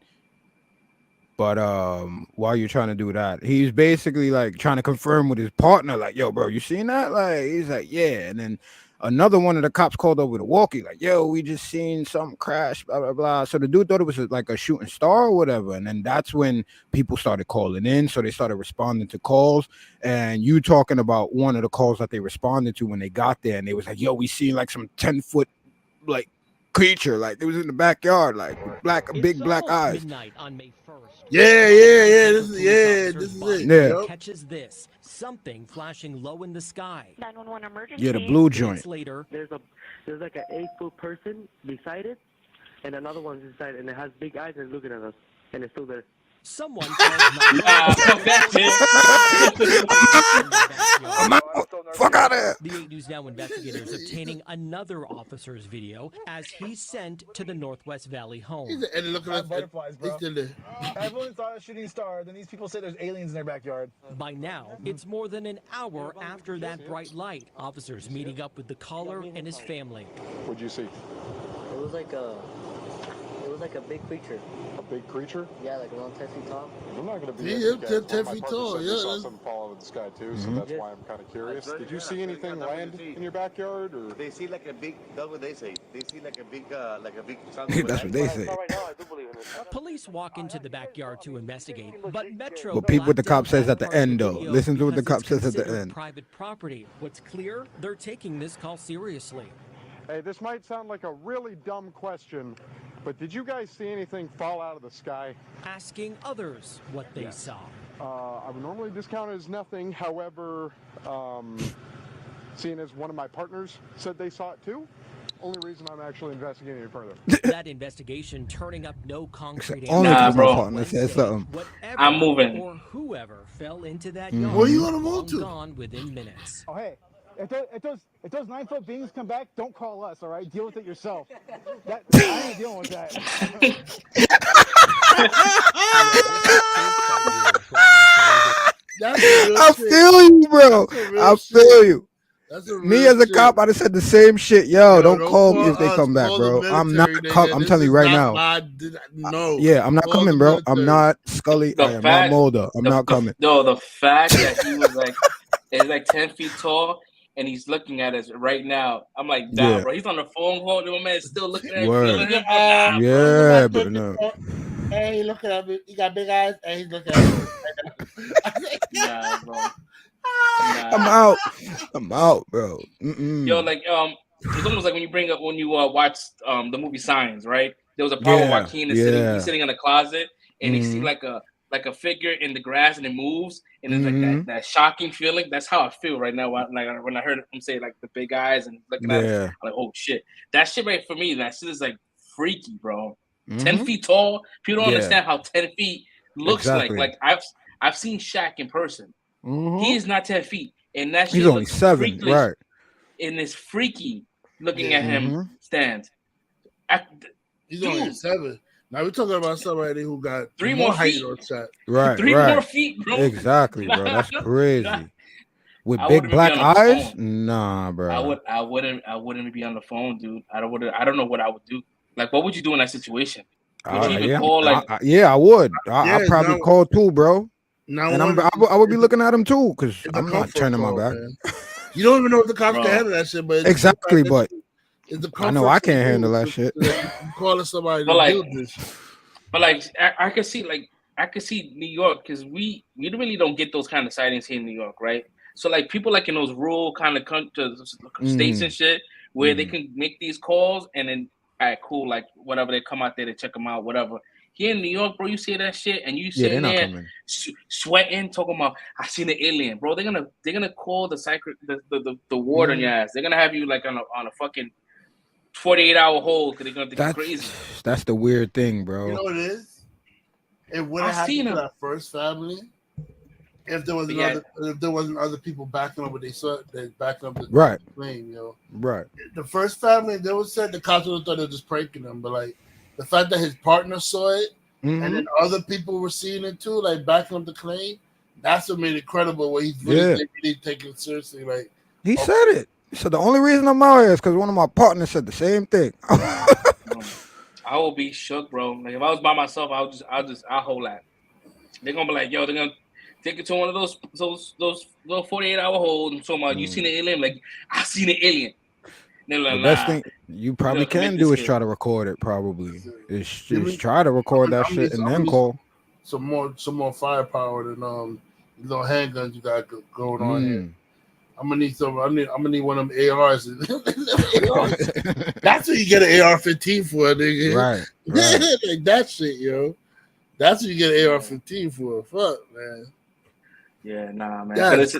But while you're trying to do that, he's basically like trying to confirm with his partner, like, yo, bro, you seen that? Like, he's like, yeah. And then another one of the cops called over the walkie, like, yo, we just seen something crash, blah, blah, blah. So the dude thought it was like a shooting star or whatever. And then that's when people started calling in. So they started responding to calls. And you talking about one of the calls that they responded to when they got there. And they was like, yo, we seen like some 10-foot like creature. Like it was in the backyard, like big black eyes. On May 1st. Yeah. This is it. Yeah. Catches this. Something flashing low in the sky. 911 emergency. Yeah, the blue joint. Later, there's like an 8-foot person beside it, and another one's inside, and it has big eyes and looking at us, and it's still there. Someone Nah, fuck that shit. I'm out. Fuck out of here. The 8 News Now investigators obtaining another officer's video as he's sent to the Northwest Valley home. And looking at butterflies, bro. he's still there. Everyone saw a shooting star. Then these people say there's aliens in their backyard. By now, it's more than an hour after that bright light. Officers meeting up with the caller and his family. What'd you see? It was like a big creature. A big creature? Yeah, like around 10 feet tall. I'm not going to be Yeah, able to 10 feet tall, They yeah. saw something fall out of the sky too, so that's why I'm kind of curious. Did you see anything land in your backyard, or? They see like a big. That's what they say. They see like a big. That's what they say. Police walk into the backyard to investigate, but Metro. But peep what the cop says at the end, though. Listen to what the cop says at the end. Private property. What's clear? They're taking this call seriously. Hey, this might sound like a really dumb question, but did you guys see anything fall out of the sky? Asking others what they saw. I would normally discount it as nothing. However, seeing as one of my partners said they saw it too, only reason I'm actually investigating it further. That investigation turning up no concrete Only answers. because my partner said something. Whatever I'm moving. Or whoever fell into that yard. Where you gonna move to? Gone within minutes. Oh, hey. If those 9-foot beings come back, don't call us, all right? Deal with it yourself. I ain't dealing with that. I feel you, bro. I feel you. Me as a cop, I'd have said the same shit. Yo, don't call me if they come back, bro. I'm not. I'm telling you right now. No. Yeah, I'm not coming, bro. I'm not Scully. I am not Mulder. I'm not coming. No, the fact that he was like, is like 10 feet tall. And he's looking at us right now. I'm like, nah, bro. He's on the phone call. The man is still looking at Word. him. Yeah, but no. Hey, he looking at me. He got big eyes, and he's looking at me. Nah, bro. Nah. I'm out, bro. Yo, like, it's almost like when you watch the movie Signs, right? There was a part where Joaquin is sitting in a closet, and he see like a figure in the grass, and it moves, and it's like that shocking feeling. That's how I feel right now. When I heard him say like the big eyes and looking at it, I'm like, oh shit, that shit right for me. That shit is like freaky, bro. 10 feet tall. People don't understand how 10 feet looks like. I've seen Shaq in person. He is not 10 feet, and that shit he's only 7, right? And this freaky looking at him stands. He's only 7. Now we're talking about somebody who got 3 more feet. Right, 3 more feet, bro. Exactly, bro. That's crazy. With big black eyes? Nah, bro. I wouldn't be on the phone, dude. I don't know what I would do. Like, what would you do in that situation? Would you even call? Like, I would. I'd probably call too, bro. And I would be looking at him too, because I'm not turning my back. You don't even know if the cops can handle that shit, but exactly, but I know I can't handle that shit. Calling somebody but to like, build this. But like, I could see New York, because we really don't get those kind of sightings here in New York, right? So like people like in those rural kind of states and shit, where they can make these calls and then, all right, cool, like whatever, they come out there to check them out, whatever. Here in New York, bro, you see that shit and you sitting there sweating, talking about, I seen an alien, bro. They're gonna call the ward on your ass. They're gonna have you like on a fucking 48-hour hold because they're gonna think you're crazy. That's the weird thing, bro. You know what it is? It would have happened to that first family if there wasn't other people backing up what they saw, backing up the claim, yo. Right. The first family, they was said the cops would have thought they were just pranking them, but like the fact that his partner saw it and then other people were seeing it too, like backing up the claim, that's what made it credible. Where he's really taking it seriously. Like he said it. So the only reason I'm out here is because one of my partners said the same thing. I will be shook, bro. Like if I was by myself, I'll hold that. They're gonna be like, yo, they're gonna take it to one of those little 48-hour holds and talking about you seen an alien. Like I seen an alien. Like, the best thing you probably can do is try to record it. Probably is try to record that shit and then call. Some more firepower than little handguns you got going on here. I'm gonna need one of them ARs. That's what you get an AR-15 for, nigga. Right. Like that shit, yo. That's what you get an AR-15 for. Fuck, man. Yeah, nah, man. But it's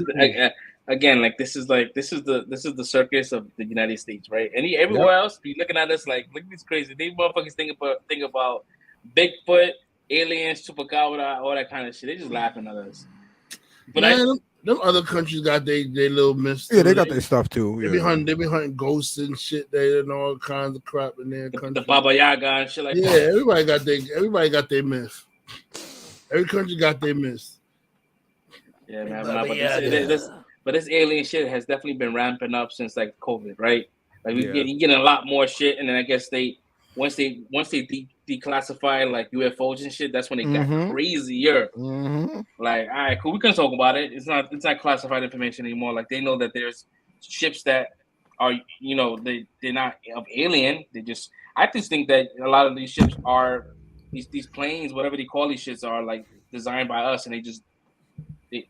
again, like this is the circus of the United States, right? And everywhere else be looking at us like, look at these crazy. They motherfuckers think about Bigfoot, aliens, chupacabra, all that kind of shit. They just laughing at us. But Man, them other countries got they little myths. Yeah, they got their stuff too. They be hunting ghosts and shit there and all kinds of crap in their country. The Baba Yaga and shit like that. that. Everybody got their myth. Every country got their myth. Yeah, man. But this alien shit has definitely been ramping up since like COVID, right? Like you're getting a lot more shit, and then I guess once they declassify like UFOs and shit, that's when it got crazier. Like, all right, cool, we can talk about it. It's not classified information anymore. Like they know that there's ships that are, they're not of alien. I just think that a lot of these ships are these planes, whatever they call these shits, are like designed by us, and they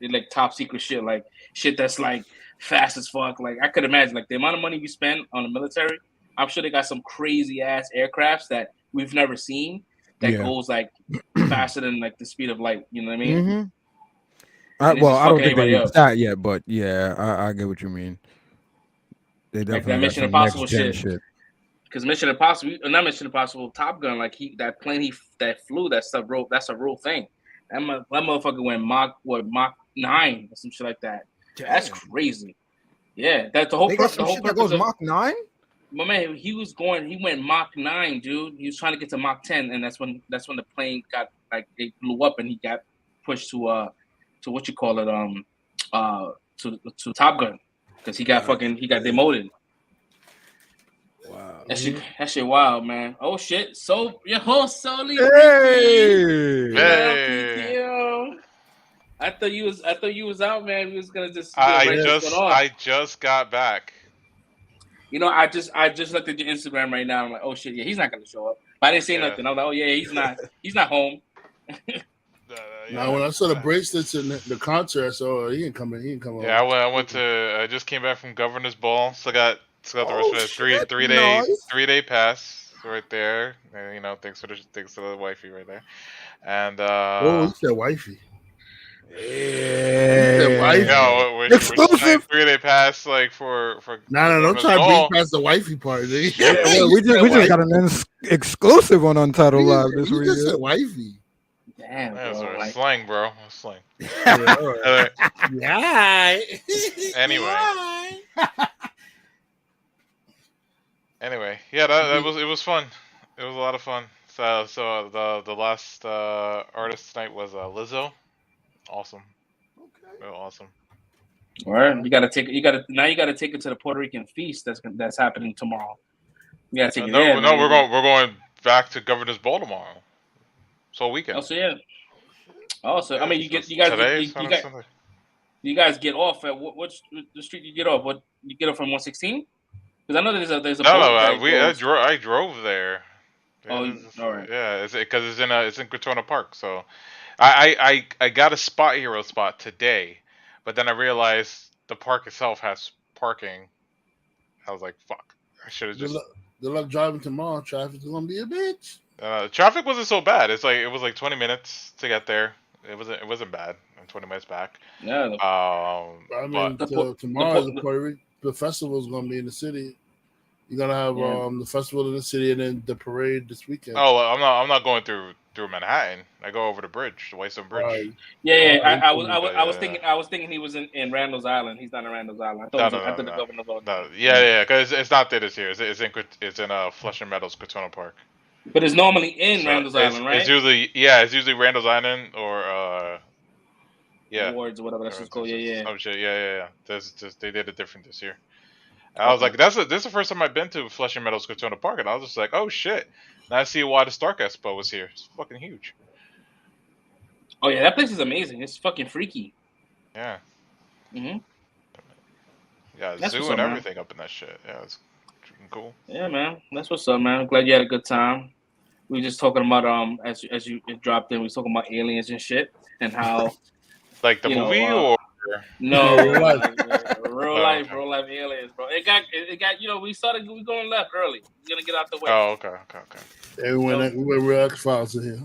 like top secret shit, like shit that's like fast as fuck. Like I could imagine like the amount of money we spend on the military. I'm sure they got some crazy ass aircrafts that we've never seen that goes like faster than like the speed of light. You know what I mean? I don't think they reached that yet, but yeah, I get what you mean. They definitely like that Mission Impossible shit. Because Mission Impossible, Top Gun, like that plane that flew, that's a real thing. That motherfucker went Mach 9 or some shit like that. Damn. That's crazy. Yeah, that's the whole purpose. That goes Mach 9. My man, he went Mach 9, dude. He was trying to get to Mach 10, and that's when the plane got like it blew up, and he got pushed to what you call it, to Top Gun, because he got demoted. Wow, that shit wild, man. Oh shit, so your host Soli. Hey. I thought you was out, man. We was gonna just. I just got back. I just looked at your Instagram right now. I'm like, oh shit, yeah, he's not gonna show up. But I didn't say nothing. I was like, oh yeah, he's not home. Now when I saw the bracelets and the concert, I saw he ain't coming. Yeah, I just came back from Governor's Ball, so got the rest of it. 3-day pass right there. And, thanks to the wifey right there. And you said wifey. Yeah, exclusive 3-day pass like for. No, don't try to beat past the wifey part. We just got an exclusive on Untitled Live this week. You just said wifey. Damn, bro. Slang, bro. Slang. Yeah. Anyway, yeah, it was fun. It was a lot of fun. So the last artist tonight was Lizzo. Awesome. Okay. Real awesome. All right, you gotta take it to the Puerto Rican feast that's happening tomorrow. You gotta take it there. No, we're going back to Governor's Ball tomorrow. So weekend. Oh, so yeah. Oh, so I mean, you guys get off at what's the street you get off? What you get off from 116? Because I know there's a I drove there. All right. Yeah, because it's in Crotona Park. So I got a hero spot today, but then I realized the park itself has parking. I was like, fuck. I should have just. Good luck driving tomorrow. Traffic's gonna be a bitch. Traffic wasn't so bad. It was like 20 minutes to get there. It wasn't bad. And 20 minutes back. Yeah. Tomorrow the festival's gonna be in the city. You're gonna have the festival in the city and then the parade this weekend. Oh, I'm not going through Manhattan. I go over the bridge, the Whitestone Bridge. I was thinking he was in Randall's Island. He's not in Randall's Island. I thought the governor voted. No, yeah, because it's not there this year. It's in Flushing Meadows, Crotona Park. But it's normally in Randall's Island, right? It's usually Randall's Island or Awards or whatever that's called. Yeah. Oh shit, yeah. They did it different this year. I was like, this is the first time I've been to Flushing Meadows, Crotona Park, and I was just like, oh shit. Now I see why the Stark Expo was here. It's fucking huge. Oh yeah, that place is amazing. It's fucking freaky. Yeah. Mhm. Yeah, zoo and everything up in that shit. Yeah, it's cool. Yeah, man. That's what's up, man. I'm glad you had a good time. We were just talking about as you dropped in, we were talking about aliens and shit and how like the movie or no real life aliens, bro. It got we going left early. We're gonna get out the way. Oh, okay. We went real X-Files in here.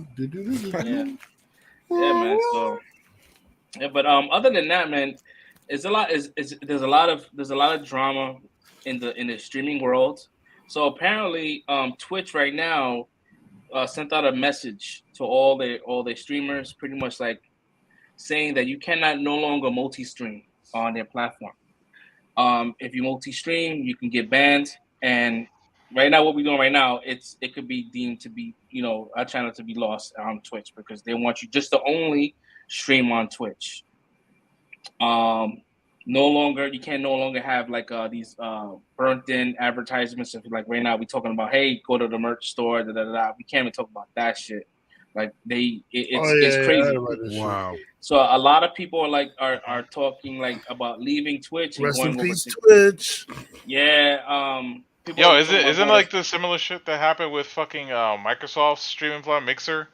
Yeah, man. So but other than that, man, there's a lot of drama in the streaming world. So apparently Twitch right now sent out a message to all their streamers, pretty much like saying that you cannot no longer multi-stream on their platform. If you multi-stream, you can get banned. And right now, what we're doing right now, it could be deemed to be, our channel to be lost on Twitch because they want you just to only stream on Twitch. You can't no longer have like these burnt in advertisements. If like right now we're talking about, hey, go to the merch store, We can't even talk about that shit. Like it's crazy. Wow. So a lot of people are talking like about leaving Twitch and Rest going in over peace, to Twitch. Yeah. Yo, isn't like the similar shit that happened with fucking Microsoft's streaming platform Mixer?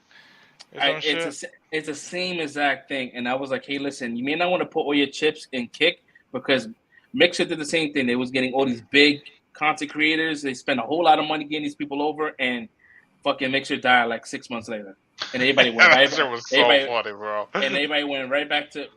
It's the same exact thing. And I was like, hey, listen, you may not want to put all your chips in Kick because Mixer did the same thing. They was getting all these big content creators. They spent a whole lot of money getting these people over, and fucking Mixer died like 6 months later. And everybody went right back. Was so funny, bro. And everybody went right back to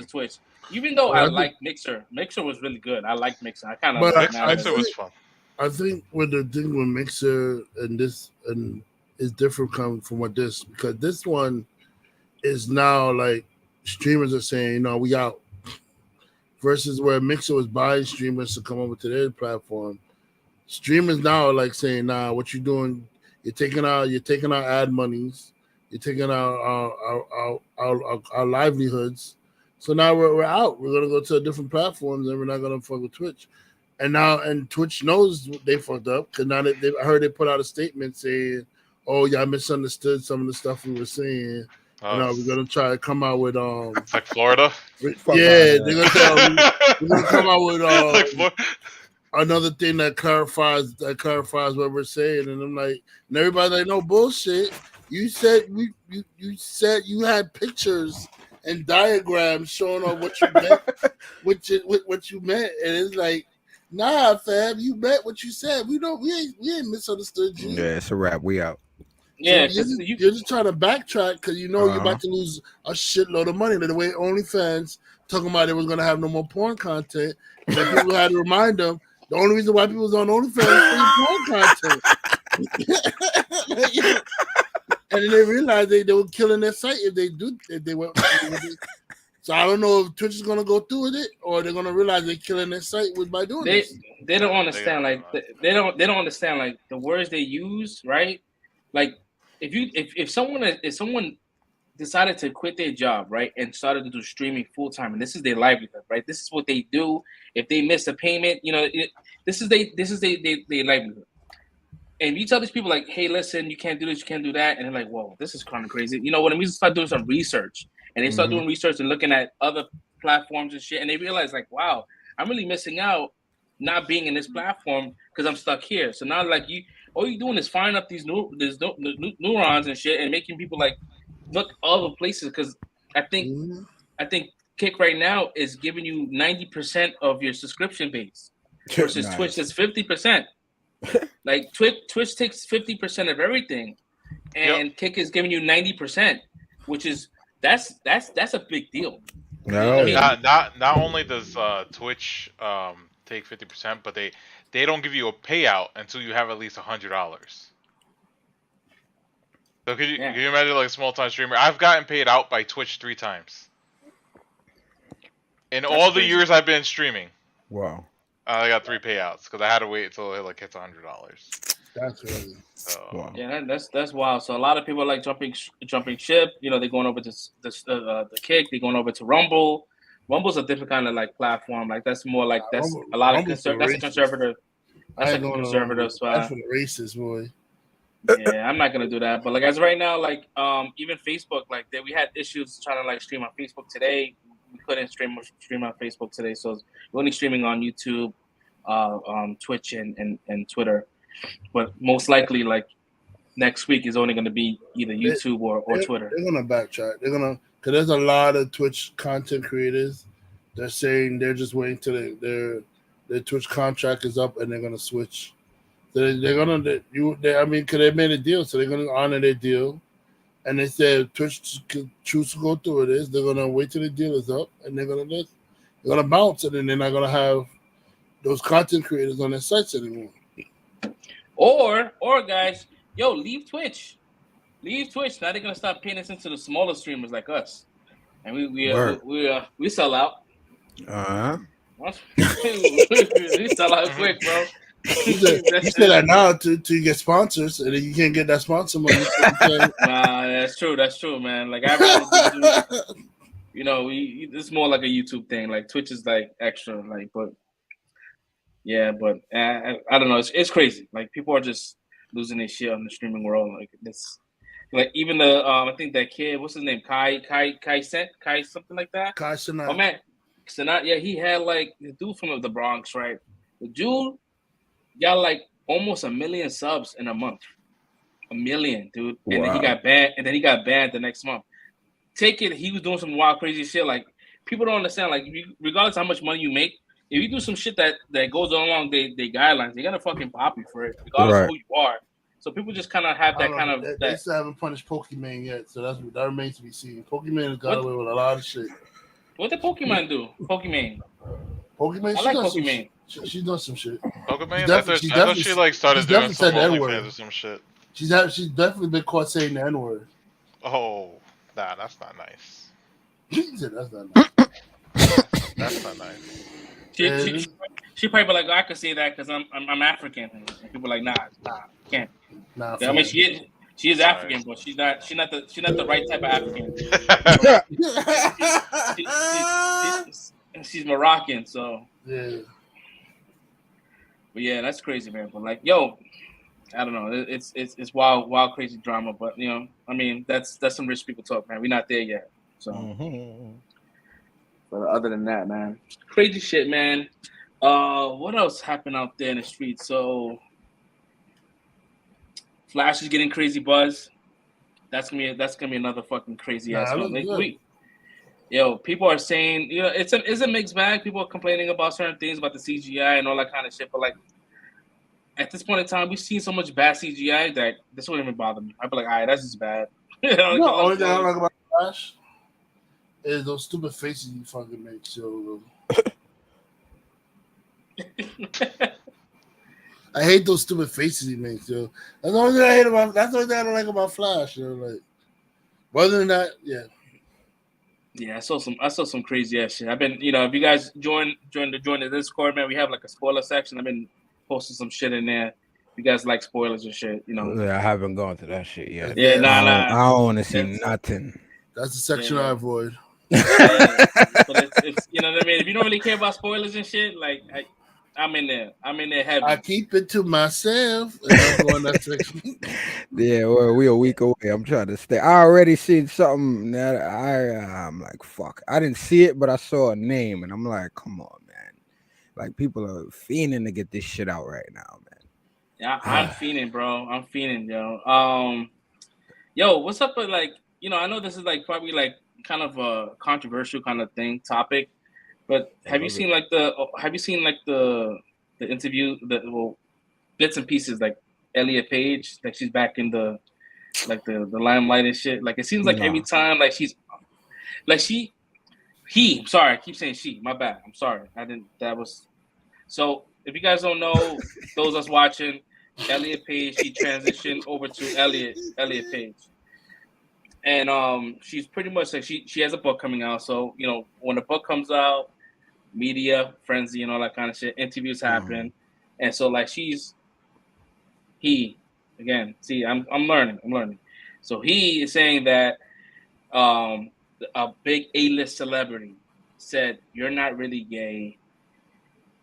Twitch. Even though I like Mixer was really good. I like Mixer. I kind of Mixer was fun. I think with the thing with Mixer and this and is different coming from because this one is now like streamers are saying, we out. Versus where Mixer was buying streamers to come over to their platform. Streamers now are like saying, nah, what you doing? You're taking our ad monies, you're taking our livelihoods. So now we're out. We're gonna go to a different platforms and we're not gonna fuck with Twitch. And Twitch knows they fucked up because now I heard they put out a statement saying, "Oh, y'all misunderstood some of the stuff we were saying. We're gonna try to come out with It's like Florida. They're gonna come out with another thing that clarifies what we're saying." And I'm like, and everybody like, no bullshit. You said you said you had pictures and diagrams showing on what you meant, what you meant, and it's like, nah, fam, you meant what you said. We ain't misunderstood you. Yeah, it's a wrap. We out. Yeah, so you're just trying to backtrack because you're about to lose a shitload of money. The way OnlyFans talking about it was going to have no more porn content, and people had to remind them the only reason why people was on OnlyFans is porn content. And then they realized they were killing their site if they went. So I don't know if Twitch is going to go through with it or they're going to realize they're killing their site by doing this. They don't understand they don't understand like the words they use, right? Like if someone decided to quit their job, right, and started to do streaming full time, and this is their livelihood, right? This is what they do. If they miss a payment, this is their livelihood. And you tell these people like, hey, listen, you can't do this, you can't do that, and they're like, whoa, this is kind of crazy. When we start doing some research, and they start doing research and looking at other platforms and shit, and they realize like, wow, I'm really missing out not being in this platform because I'm stuck here. So now like all you're doing is firing up these neurons and shit and making people like look other places because I think Kick right now is giving you 90% of your subscription base versus Nice. Twitch is 50%. Like Twitch takes 50% of everything, and Kick is giving you 90%, which is that's a big deal. No, not only does Twitch take 50%, but they don't give you a payout until you have at least $100. So can you imagine like a small time streamer? I've gotten paid out by Twitch 3 times in all the years I've been streaming. Wow. I got 3 payouts because I had to wait until it like hits $100. That's crazy. So, wow. Yeah, that's wild. So a lot of people are like jumping ship. They're going over to the Kick. They're going over to Rumble. Rumble's a different kind of like platform. Like that's more like that's Rumble, a lot of Rumble's that's a conservative. That's a conservative spot. That's for the racist boy. Yeah, I'm not gonna do that. But like as right now, like even Facebook, like we had issues trying to like stream on Facebook today. We couldn't stream on Facebook today, so we're only streaming on YouTube, Twitch, and Twitter. But most likely, like next week is only going to be either YouTube or Twitter. They're gonna backtrack. Because there's a lot of Twitch content creators. They're saying they're just waiting till their Twitch contract is up and they're gonna switch. They're gonna because they made a deal, so they're gonna honor their deal. And they said Twitch choose to go through with this. They're gonna wait till the deal is up, and they're gonna bounce, and then they're not gonna have those content creators on their sites anymore. Or guys, yo, leave Twitch. Leave Twitch. Now they're gonna start paying us into the smaller streamers like us, and we sell out. We sell out quick, bro. You said that now to get sponsors, and then you can't get that sponsor money. Nah, that's true, man. Like I rather do, you know, it's more like a YouTube thing. Like Twitch is like extra, like, but yeah, but I don't know. It's crazy. Like people are just losing their shit on the streaming world. Like this, like even the I think that kid, what's his name, Kai something like that. Kai Cenat. Oh man, Cenat. Yeah, he had like the dude from the Bronx, right? The dude got like almost 1 million subs in a month. 1 million, dude. And then he got banned. And then he got banned the next month. He was doing some wild, crazy shit. Like people don't understand. Like regardless of how much money you make, if you do some shit that goes along their guidelines, they're gonna fucking pop you for it, regardless of who you are. So people just kind of have that kind of. They still haven't punished Pokemon yet, so that remains to be seen. Pokemon has got away with a lot of shit. What did Pokemon do? Pokemon. I like Pokemon. She's done some shit. Pokemon? I thought she like started doing some OnlyFans or some shit. She's definitely been caught saying the N-word. Oh, nah, that's not nice. He said that's not nice. That's not nice. She probably be like, I could say that because I'm African. And people are like, nah, can't. Nah, I mean, she is African, but she's not the right type of African. She's Moroccan, so yeah. But yeah, that's crazy, man. But like, yo, I don't know. It's wild, crazy drama. But you know, I mean, that's some rich people talk, man. We're not there yet. So, but other than that, man, crazy shit, man. What else happened out there in the street? So, Flash is getting crazy buzz. That's gonna be another fucking crazy ass one. Yo, people are saying, you know, it's a mixed bag. People are complaining about certain things about the CGI and all that kind of shit. But like, at this point in time, we've seen so much bad CGI that this wouldn't even bother me. I'd be like, all right, that's just bad. Only thing I don't like about Flash is those stupid faces you fucking make. So I hate those stupid faces he makes. Yo, that's the only thing I hate about. That's the only thing I don't like about Flash. Yo, like, other than that, yeah. Yeah, I saw some crazy ass shit. I've been, you know, if you guys join the Discord, man, we have like a spoiler section. I've been posting some shit in there. If you guys like spoilers and shit, you know. Yeah, I haven't gone to that shit yet. Yeah, I don't want to see nothing. That's the section I avoid. But it's you know what I mean. If you don't really care about spoilers and shit, like I'm in there heavy. I keep it to myself. And I'm going that section. Yeah, well, we a week away. I'm trying to stay. I already seen something that I'm like, fuck. I didn't see it, but I saw a name, and I'm like, come on, man. Like people are fiending to get this shit out right now, man. Yeah, I'm fiending, bro. I'm fiending, yo. Yo, what's up with like, you know, I know this is like probably like kind of a controversial kind of topic. But have you seen like the interview, bits and pieces, like Elliot Page, like she's back in the limelight and shit. Like it seems like every time like she's like sorry, I keep saying she, my bad. I'm sorry. So if you guys don't know, those us watching, Elliot Page, she transitioned over to Elliot Page. And she's pretty much like she has a book coming out. So, you know, when the book comes out, media frenzy and all that kind of shit, interviews happen. And so like I'm learning. So he is saying that a big A-list celebrity said, "You're not really gay.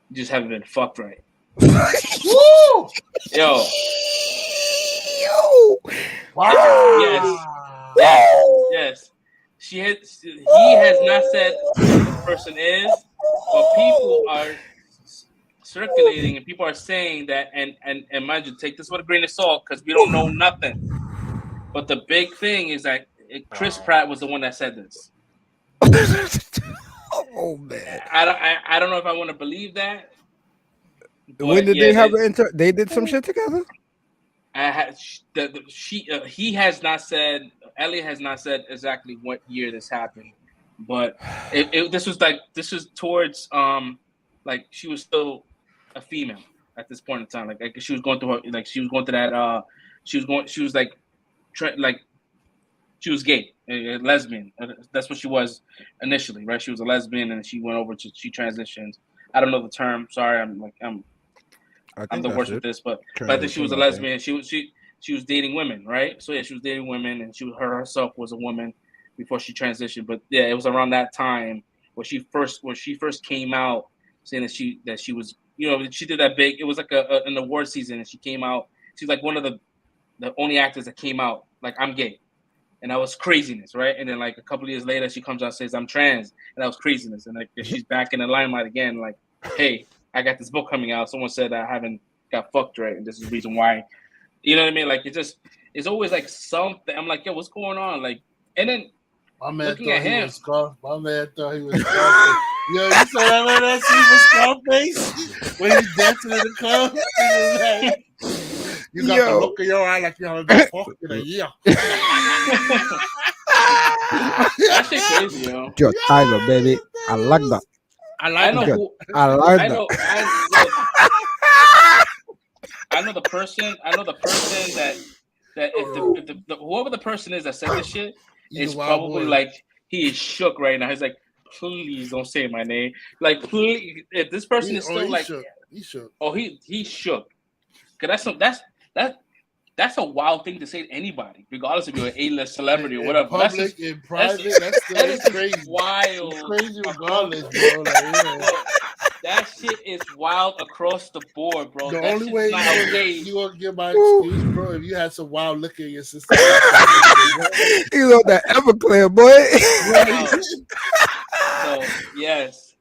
You just haven't been fucked right." Woo! Yo. Wow. Yes. He has not said who the person is, but people are circulating and people are saying that, and mind you, take this with a grain of salt because we don't know nothing. But the big thing is that Chris Pratt was the one that said this. Oh man! I don't know if I want to believe that. When did they have they did some shit together? He has not said. Elliot has not said exactly what year this happened, but this was towards like she was still a female at this point in time. Like she was going through that she was like she was gay, a lesbian. That's what she was initially, right? She was a lesbian, and she went over to she transitioned. I don't know the term. Sorry, I'm the worst with this, but I think she was a lesbian. She was dating women, right? So yeah, she was dating women, and her herself was a woman before she transitioned. But yeah, it was around that time when she first came out saying that she was, you know, she did that big. It was like an award season, and she came out. She's like one of the only actors that came out like, I'm gay. And that was craziness, right? And then like a couple of years later, she comes out and says, I'm trans. And that was craziness. And like she's back in the limelight again, like, hey, I got this book coming out. Someone said I haven't got fucked right, and this is the reason why. You know what I mean? Like it's always like something. I'm like, yo, what's going on? Like, and then my man looking at him, my man thought he was Scarface. Yo, you saw that scene with Scarface when he's dancing in the club? Like, you got the look in your eye like you haven't been fucked in a year. That shit crazy, yo. You're a tiger, baby. I like that. I like that. I know the person that if the whoever the person is that said this shit is probably like, he is shook right now. He's like, please don't say my name. Like, please, if this person is still like, he's shook. Oh, he's shook. Cause that's a wild thing to say to anybody, regardless if you're an A-list celebrity or whatever. In public, in private, that's crazy. Wild. It's crazy regardless, bro. Like, yeah. That shit is wild across the board, bro. The that only way you gonna get my excuse, bro, if you had some wild liquor in your system. You know that Everclear, boy. So yes.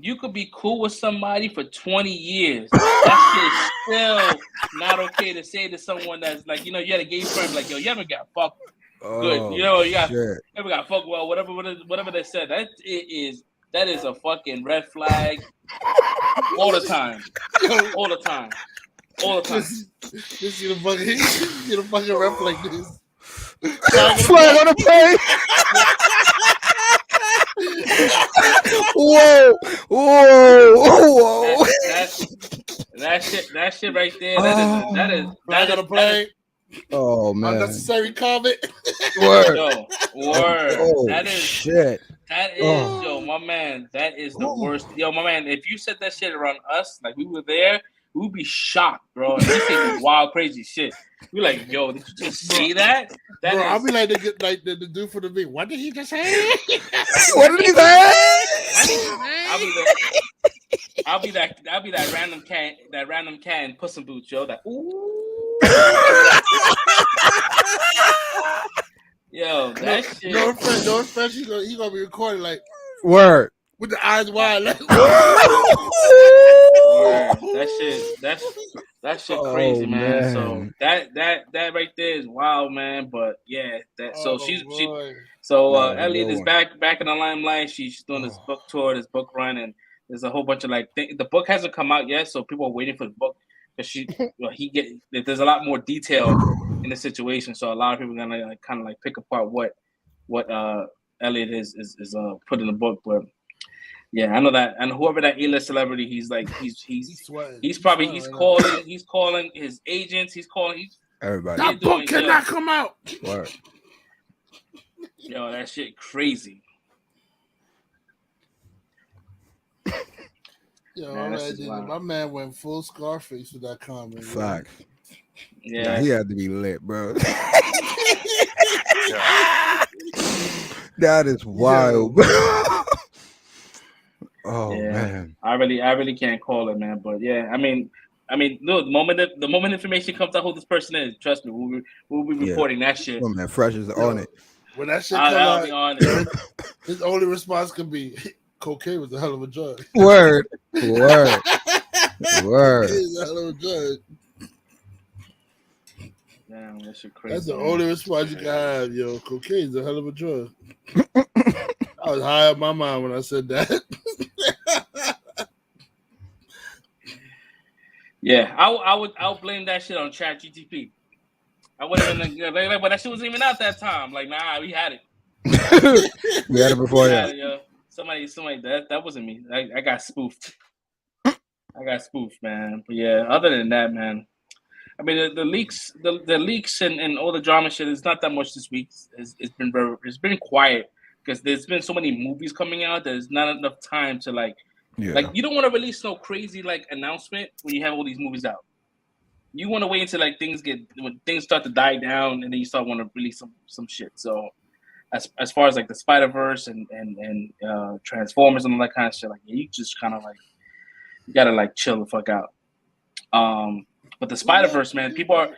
You could be cool with somebody for 20 years. That shit is still not okay to say to someone that's like, you know, you had a gay friend, like, yo, you haven't got fucked good. You know, you never got fucked well, whatever they said. That is a fucking red flag all the time. All the time. This is a fucking rep like this. Flag on the plane. Whoa. That shit right there. That is flag on the plane. Oh man. Unnecessary comment. Word. Word. Oh, that is shit. That is yo, my man. That is the worst. Yo, my man. If you said that shit around us, like we were there, we would be shocked, bro. And we say wild, crazy shit. We're like, yo, did you just say that? Bro, I'll be like the dude for the beat. What did he just say? What did he say? I'll be that random cat in Puss in Boots, yo. That ooh. Yo, that shit. No offense, he gonna be recording like word with the eyes wide. Like, that shit crazy, man. So that right there is wild, man. But yeah, Elliot is back in the limelight. She's doing this book tour, this book run, and there's a whole bunch of the book hasn't come out yet, so people are waiting for the book because there's a lot more detail in the situation, so a lot of people are gonna kind of pick apart what Elliot is put in the book, but. Yeah, I know that, and whoever that A-list celebrity, he's calling his agents, he's calling everybody. That book cannot come out. Word. Yo, that shit crazy. Yo, my man went full Scarface with that comment. Facts. Yeah, he had to be lit, bro. That is wild, bro. Oh yeah, man, I really can't call it, man. But yeah, I mean, look, the moment information comes out who this person is, trust me, we'll be reporting that shit. Oh man, Fresh is on it. When that shit comes out, his only response could be, "Cocaine was a hell of a drug." Word. He's a hell of a drug. Damn, that shit crazy. That's the only response you can have, yo. Cocaine's a hell of a drug. I was high up my mind when I said that. Yeah, I would blame that shit on ChatGPT. I wouldn't even but that shit wasn't even out that time. Like, nah, we had it. We had it before, Somebody that wasn't me. I got spoofed. I got spoofed, man. But yeah, other than that, man. I mean, the leaks, the leaks and all the drama shit is not that much this week. It's been quiet because there's been so many movies coming out. There's not enough time to like you don't want to release no crazy like announcement when you have all these movies out. You want to wait until like when things start to die down, and then you start want to release some shit. So as far as like the Spider-Verse and Transformers and all that kind of shit, like you just kind of like you gotta like chill the fuck out. But the Spider-Verse, man, people are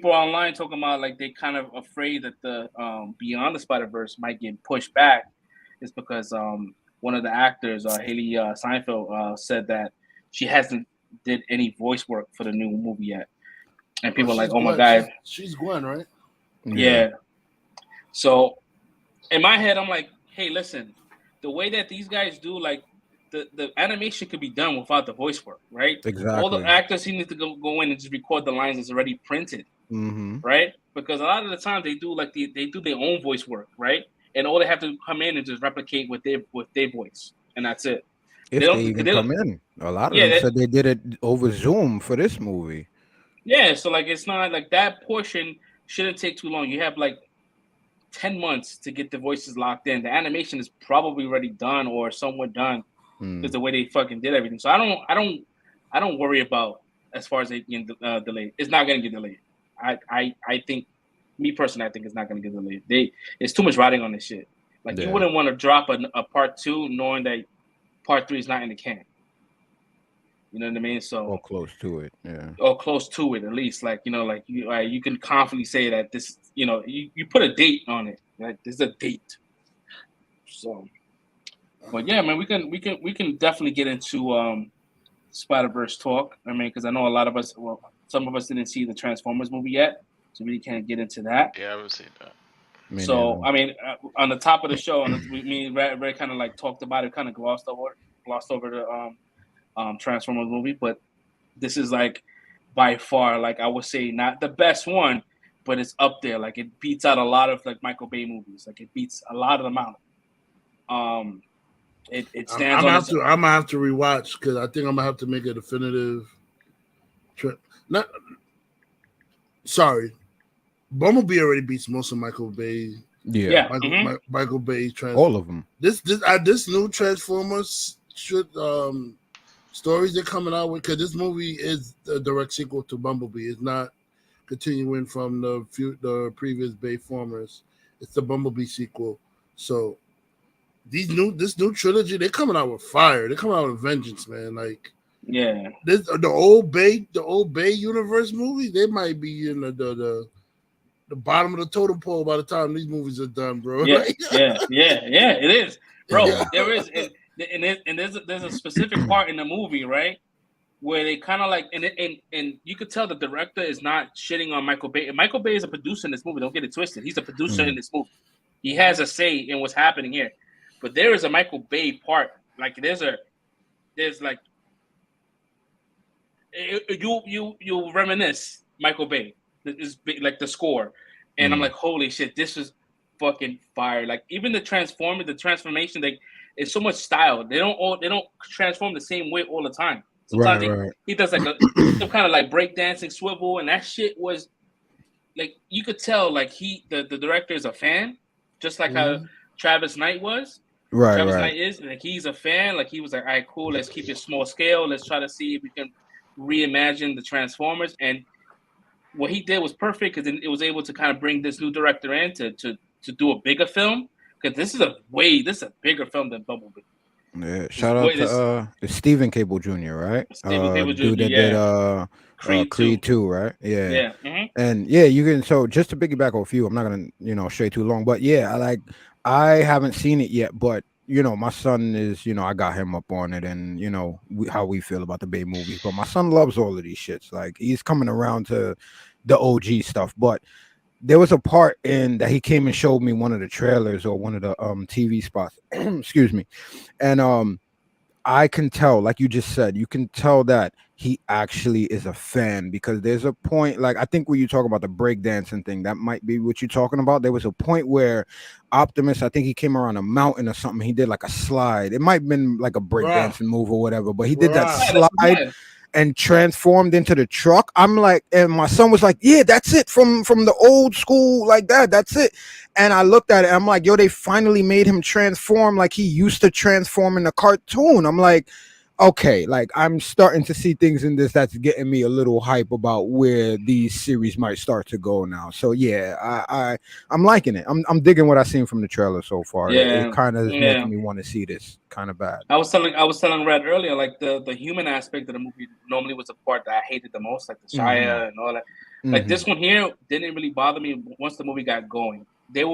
online talking about like they kind of afraid that the Beyond the Spider-Verse might get pushed back. It's because one of the actors, Haley Seinfeld, said that she hasn't did any voice work for the new movie yet, and people are like, "Oh my god, she's Gwen, right?" Yeah. So in my head, I'm like, "Hey, listen, the way that these guys do like." The animation could be done without the voice work, right? Exactly. All the actors he needs to go in and just record the lines that's already printed, right? Because a lot of the time they do like they do their own voice work, right? And all they have to come in and just replicate with their voice, and that's it. If they even come in, a lot of them said they did it over Zoom for this movie. Yeah, so like it's not like that portion shouldn't take too long. You have like 10 months to get the voices locked in. The animation is probably already done or somewhat done. Because the way they fucking did everything, so I don't worry about as far as it getting delayed. It's not gonna get delayed. I think, me personally, I think it's not gonna get delayed. It's too much writing on this shit. Like you wouldn't want to drop a part 2 knowing that part 3 is not in the can. You know what I mean? So or close to it, yeah. Or close to it at least. Like like you can confidently say that this. You put a date on it. Like there's a date. So. But yeah, man, we can definitely get into Spider-Verse talk. I mean, because I know a lot of us, some of us didn't see the Transformers movie yet, so we can't get into that. Yeah, I haven't seen that. I mean, on the top of the show, me and Red kind of like talked about it, kind of glossed over the Transformers movie, but this is like by far, like I would say, not the best one, but it's up there. Like it beats out a lot of like Michael Bay movies. Like it beats a lot of them out. It stands. I'm gonna have to rewatch because I think I'm gonna have to make a definitive. Sorry, Bumblebee already beats most of Michael Bay. Yeah, Michael Bay. All of them. This new Transformers stories they're coming out with, because this movie is a direct sequel to Bumblebee. It's not continuing from the previous Bay formers. It's the Bumblebee sequel. So. This new trilogy, they're coming out with fire. They're coming out with vengeance, man. Like, yeah, the old Bay universe movie, they might be in the bottom of the totem pole by the time these movies are done, bro. Yeah, it is, bro. Yeah. There is, and there's a specific part in the movie, right, where they kind of like, and you could tell the director is not shitting on Michael Bay. And Michael Bay is a producer in this movie. Don't get it twisted. He's a producer in this movie. He has a say in what's happening here. But there is a Michael Bay part. Like there's like you reminisce Michael Bay. Is like the score, and I'm like, holy shit, this is fucking fire. Like even the transformation, like it's so much style. They don't transform the same way all the time. Sometimes he does like some kind of like breakdancing swivel, and that shit was like you could tell like the director is a fan, just like how Travis Knight was. Travis Knight is, like he's a fan. Like he was like, all right, cool. Let's keep it small scale. Let's try to see if we can reimagine the Transformers. And what he did was perfect because it was able to kind of bring this new director in to do a bigger film. Because this is a bigger film than Bumblebee. Yeah, shout out to Stephen Cable Jr., right? Stephen Cable Jr. Dude that did Creed 2, right? Yeah. And yeah, you can. So just to piggyback off you, I'm not gonna stray too long, but yeah, I haven't seen it yet, but my son is, I got him up on it, and how we feel about the Bay movies. But my son loves all of these shits. Like he's coming around to the OG stuff. But there was a part in that he came and showed me one of the trailers or one of the TV spots. Excuse me, and I can tell, like you just said, you can tell that he actually is a fan, because there's a point, like I think when you talk about the breakdancing thing, that might be what you're talking about. There was a point where Optimus, I think he came around a mountain or something. He did like a slide. It might have been like a breakdancing move or whatever, but he did that slide and transformed into the truck. I'm like, and my son was like, yeah, that's it from the old school, like that's it. And I looked at it, I'm like, yo, they finally made him transform like he used to transform in the cartoon. I'm like, okay, like I'm starting to see things in this that's getting me a little hype about where these series might start to go now. So yeah, I'm liking it. I'm digging what I've seen from the trailer so far. It kind of is making me want to see this kind of bad. I was telling Red earlier, like the human aspect of the movie normally was the part that I hated the most, like the Shia and all that. Like this one here didn't really bother me once the movie got going. It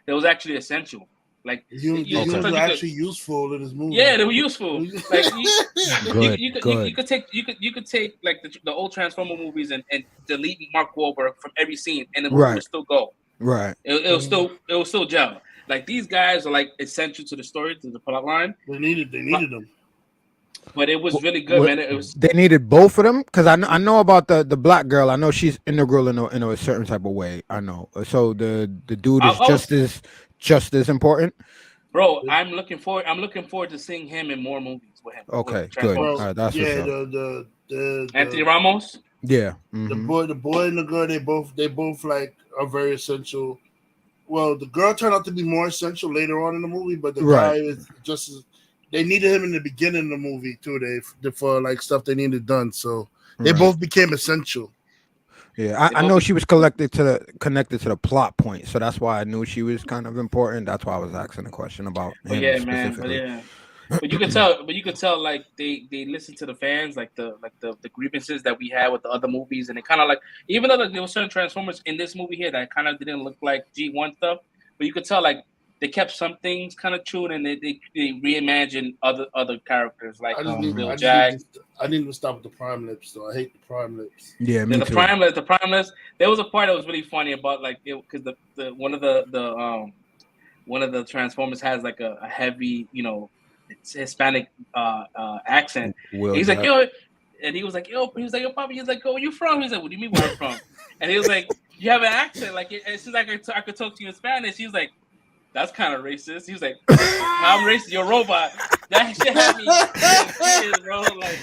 was actually essential. Like humans were actually useful in this movie. Yeah, they were useful. Like you could take like the old Transformer movies and delete Mark Wahlberg from every scene, and the movie would still go. Right. It will still gel. Like these guys are like essential to the story, to the plot line. They needed them. But it was really good, man. It was. They needed both of them, because I know about the black girl. I know she's integral in a certain type of way. I know. So the dude is just as important. Bro, I'm looking forward to seeing him in more movies with him. Okay, good. All right, that's the Anthony Ramos. Yeah, the boy and the girl, they both like are very essential. Well, the girl turned out to be more essential later on in the movie, but the guy is just as. They needed him in the beginning of the movie too. They for like stuff they needed done, so they both became essential. Yeah, I know she was connected to the plot point, so that's why I knew she was kind of important. That's why I was asking a question about him specifically. But you could tell like they listened to the fans, like the grievances that we had with the other movies, and it kind of like, even though there were certain Transformers in this movie here that kind of didn't look like G1 stuff, but you could tell like they kept some things kind of true, and they reimagined other characters like Bill Jag. I didn't even stop with the Prime Lips, though. I hate the Prime Lips. Yeah, me too. The Prime Lips. There was a part that was really funny about like because the one of the Transformers has like a heavy, Hispanic accent. He's like, yo, and he was like, yo, Papa, he's like, oh, where you from? He's like, what do you mean where I'm from? And he was like, you have an accent, like it seems like I could talk to you in Spanish. He was like, that's kind of racist. He was like, I'm racist, you're a robot. That shit had me, bro. Like,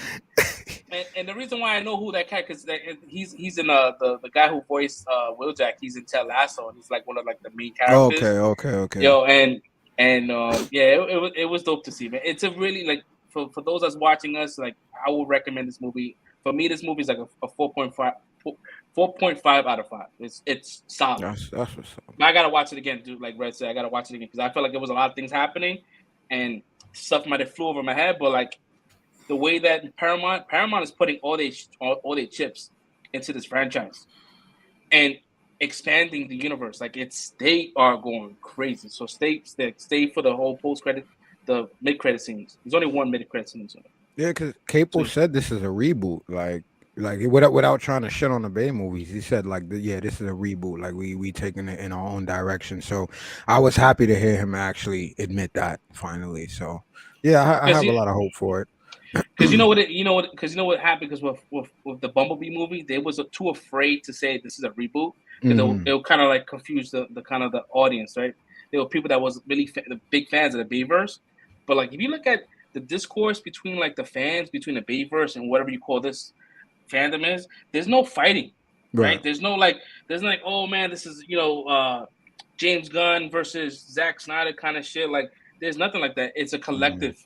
and the reason why I know who that cat, because he's in the guy who voiced Wheeljack. He's in Ted Lasso, and he's like one of like the main characters. Okay. Yo, and it was dope to see, man. It's a really like for those that's watching us, like I would recommend this movie. For me, this movie is like a 4.5 out of 5. It's solid. That's what's up. I gotta watch it again, dude. Like Red said, I gotta watch it again because I felt like there was a lot of things happening, and stuff might have flew over my head. But like the way that Paramount is putting all their chips into this franchise and expanding the universe, like they are going crazy. So stay for the whole the mid credit scenes. There's only one mid credit scene. Yeah, because Capo said this is a reboot, like without trying to shit on the Bay movies, he said like, this is a reboot, like we taking it in our own direction. So I was happy to hear him actually admit that finally. So yeah, I have a lot of hope for it. Because you know what happened? Because with the Bumblebee movie, they was too afraid to say this is a reboot because it'll kind of like confuse the kind of the audience, right? There were people that was really the big fans of the Bayverse, but like if you look at the discourse between like the fans between the Bayverse and whatever you call this fandom is, there's no fighting, right? There's no like oh man, this is James Gunn versus Zack Snyder kind of shit. Like there's nothing like that. It's a collective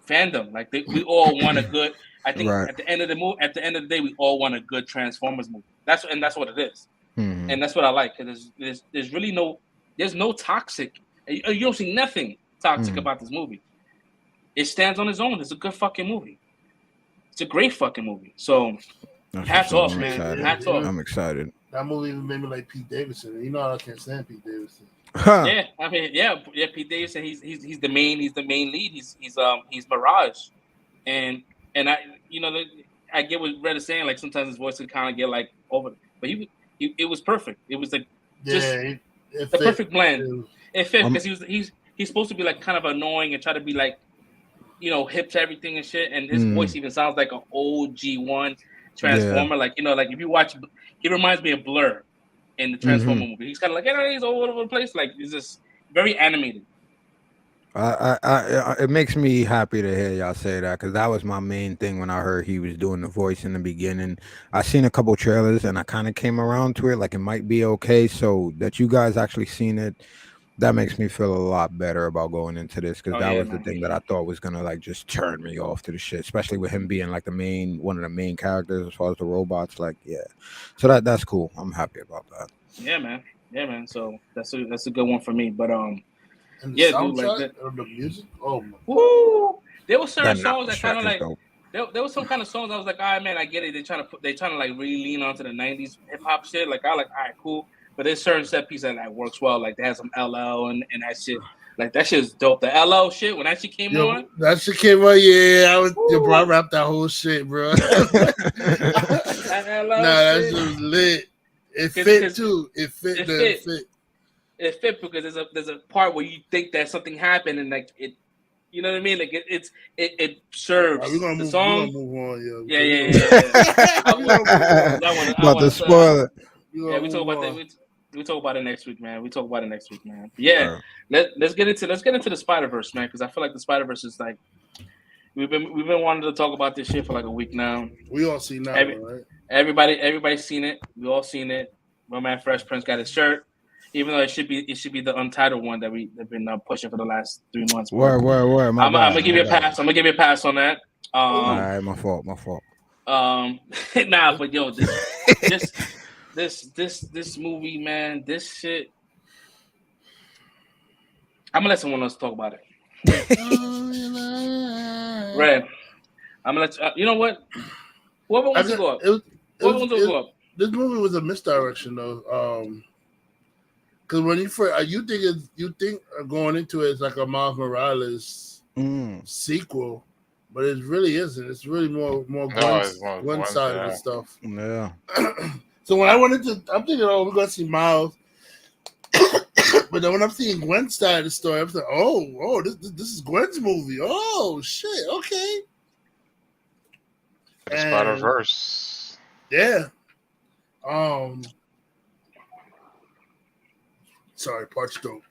fandom. Like we all want a good. I think at the end of the day, we all want a good Transformers movie. That's what it is, and that's what I like. Cause there's really no toxic. You don't see nothing toxic about this movie. It stands on its own. It's a good fucking movie. It's a great fucking movie. So, hats off, man. Hats off. I'm excited. That movie even made me like Pete Davidson. You know I can't stand Pete Davidson. Yeah, I mean, yeah. Pete Davidson. He's the main lead. He's Mirage, and I get what Red is saying. Like sometimes his voice would kind of get like over, but it was perfect. It was like the perfect blend. It fit because he's supposed to be like kind of annoying and try to be like hip to everything and shit. And his voice even sounds like an old G1 Transformer. Like if you watch, he reminds me of Blur in the Transformer movie. He's kind of like he's all over the place. Like he's just very animated. It makes me happy to hear y'all say that, because that was my main thing when I heard he was doing the voice in the beginning. I seen a couple trailers and I kind of came around to it, like it might be okay. So that you guys actually seen it, that makes me feel a lot better about going into this, because that was the thing that I thought was gonna like just turn me off to the shit, especially with him being like one of the main characters as far as the robots. Like, yeah, so that's cool. I'm happy about that. Yeah, man. So that's a good one for me. But and the soundtrack or the music. Oh my. Woo! There were certain songs that kind of like dope. there was some kind of songs I was like, all right, man, I get it. They trying to like really lean onto the '90s hip hop shit. Like all right, cool. But there's certain set pieces that works well. Like they had some LL and that shit. Like that shit's dope. The LL shit when that shit came on. That shit came on. Yeah, bro, I rapped that whole shit, bro. That shit was lit. It fit too. It fit. It fit because there's a part where you think that something happened and like it, you know what I mean? Like it serves the song. We're gonna move on, yeah. About to spoil it. Yeah, we talk about that. We talk about it next week, man. Yeah, let's get into the Spider-Verse, man, because I feel like the Spider-Verse is like we've been wanting to talk about this shit for like a week now. We all seen that, right? Everybody's seen it. We all seen it. My man Fresh Prince got his shirt. Even though it should be the untitled one that we've been pushing for the last 3 months. Word. I'm gonna give you a pass. I'm gonna give you a pass on that. All right, my fault. Nah, but yo, this movie, man, this shit. I'm gonna let someone else talk about it. Right. I'm gonna let you know what. Whoever wants to go up. This movie was a misdirection, though. Because when you think going into it, it's like a Miles Morales sequel, but it really isn't. It's really more one side of the stuff. Yeah. So when I went into, I'm thinking, we're gonna see Miles, but then when I'm seeing Gwen's side of the story, I'm like, oh, this is Gwen's movie. Oh shit, okay. The Spider-Verse. Yeah. Sorry, parts dope.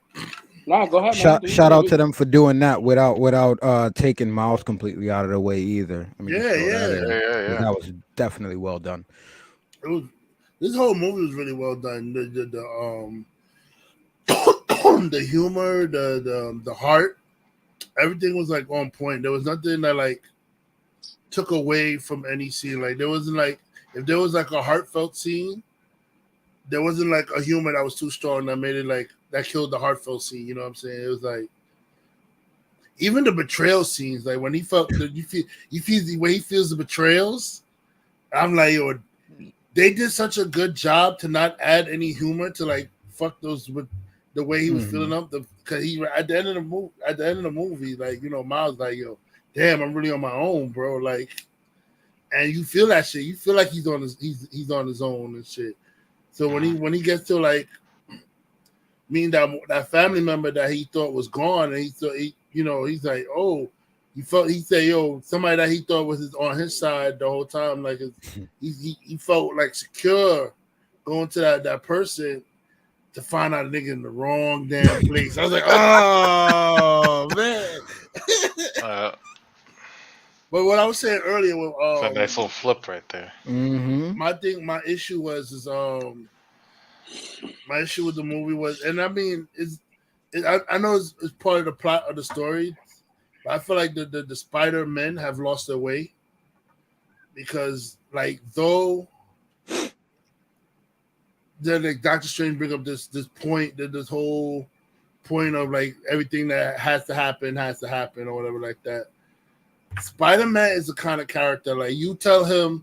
No, go ahead. Shout out to them for doing that without taking Miles completely out of the way either. I mean, yeah. That was definitely well done. This whole movie was really well done. The humor, the heart, everything was like on point. There was nothing that like took away from any scene. Like there wasn't like, if there was like a heartfelt scene, there wasn't like a humor that was too strong that made it like that killed the heartfelt scene. You know what I'm saying? It was like even the betrayal scenes, like when he felt you feel the way he feels the betrayals. I'm like, yo, they did such a good job to not add any humor to like fuck those with the way he was feeling up. Because he at the end of the movie, like, you know, Miles like, yo, damn, I'm really on my own, bro. Like, and you feel that shit. You feel like he's on his own and shit. So when he gets to like meeting that family member that he thought was gone, and he's like, oh, he said, yo, somebody that he thought was on his side the whole time, like he felt like secure going to that person to find out a nigga in the wrong damn place. I was like, oh man. But what I was saying earlier was it's a nice little flip right there. My issue was my issue with the movie was, and I mean, I know it's part of the plot of the story, but I feel like the Spider-Men have lost their way because, like, though then like Doctor Strange bring up this point, this whole point of like everything that has to happen or whatever like that. Spider-Man is the kind of character like you tell him,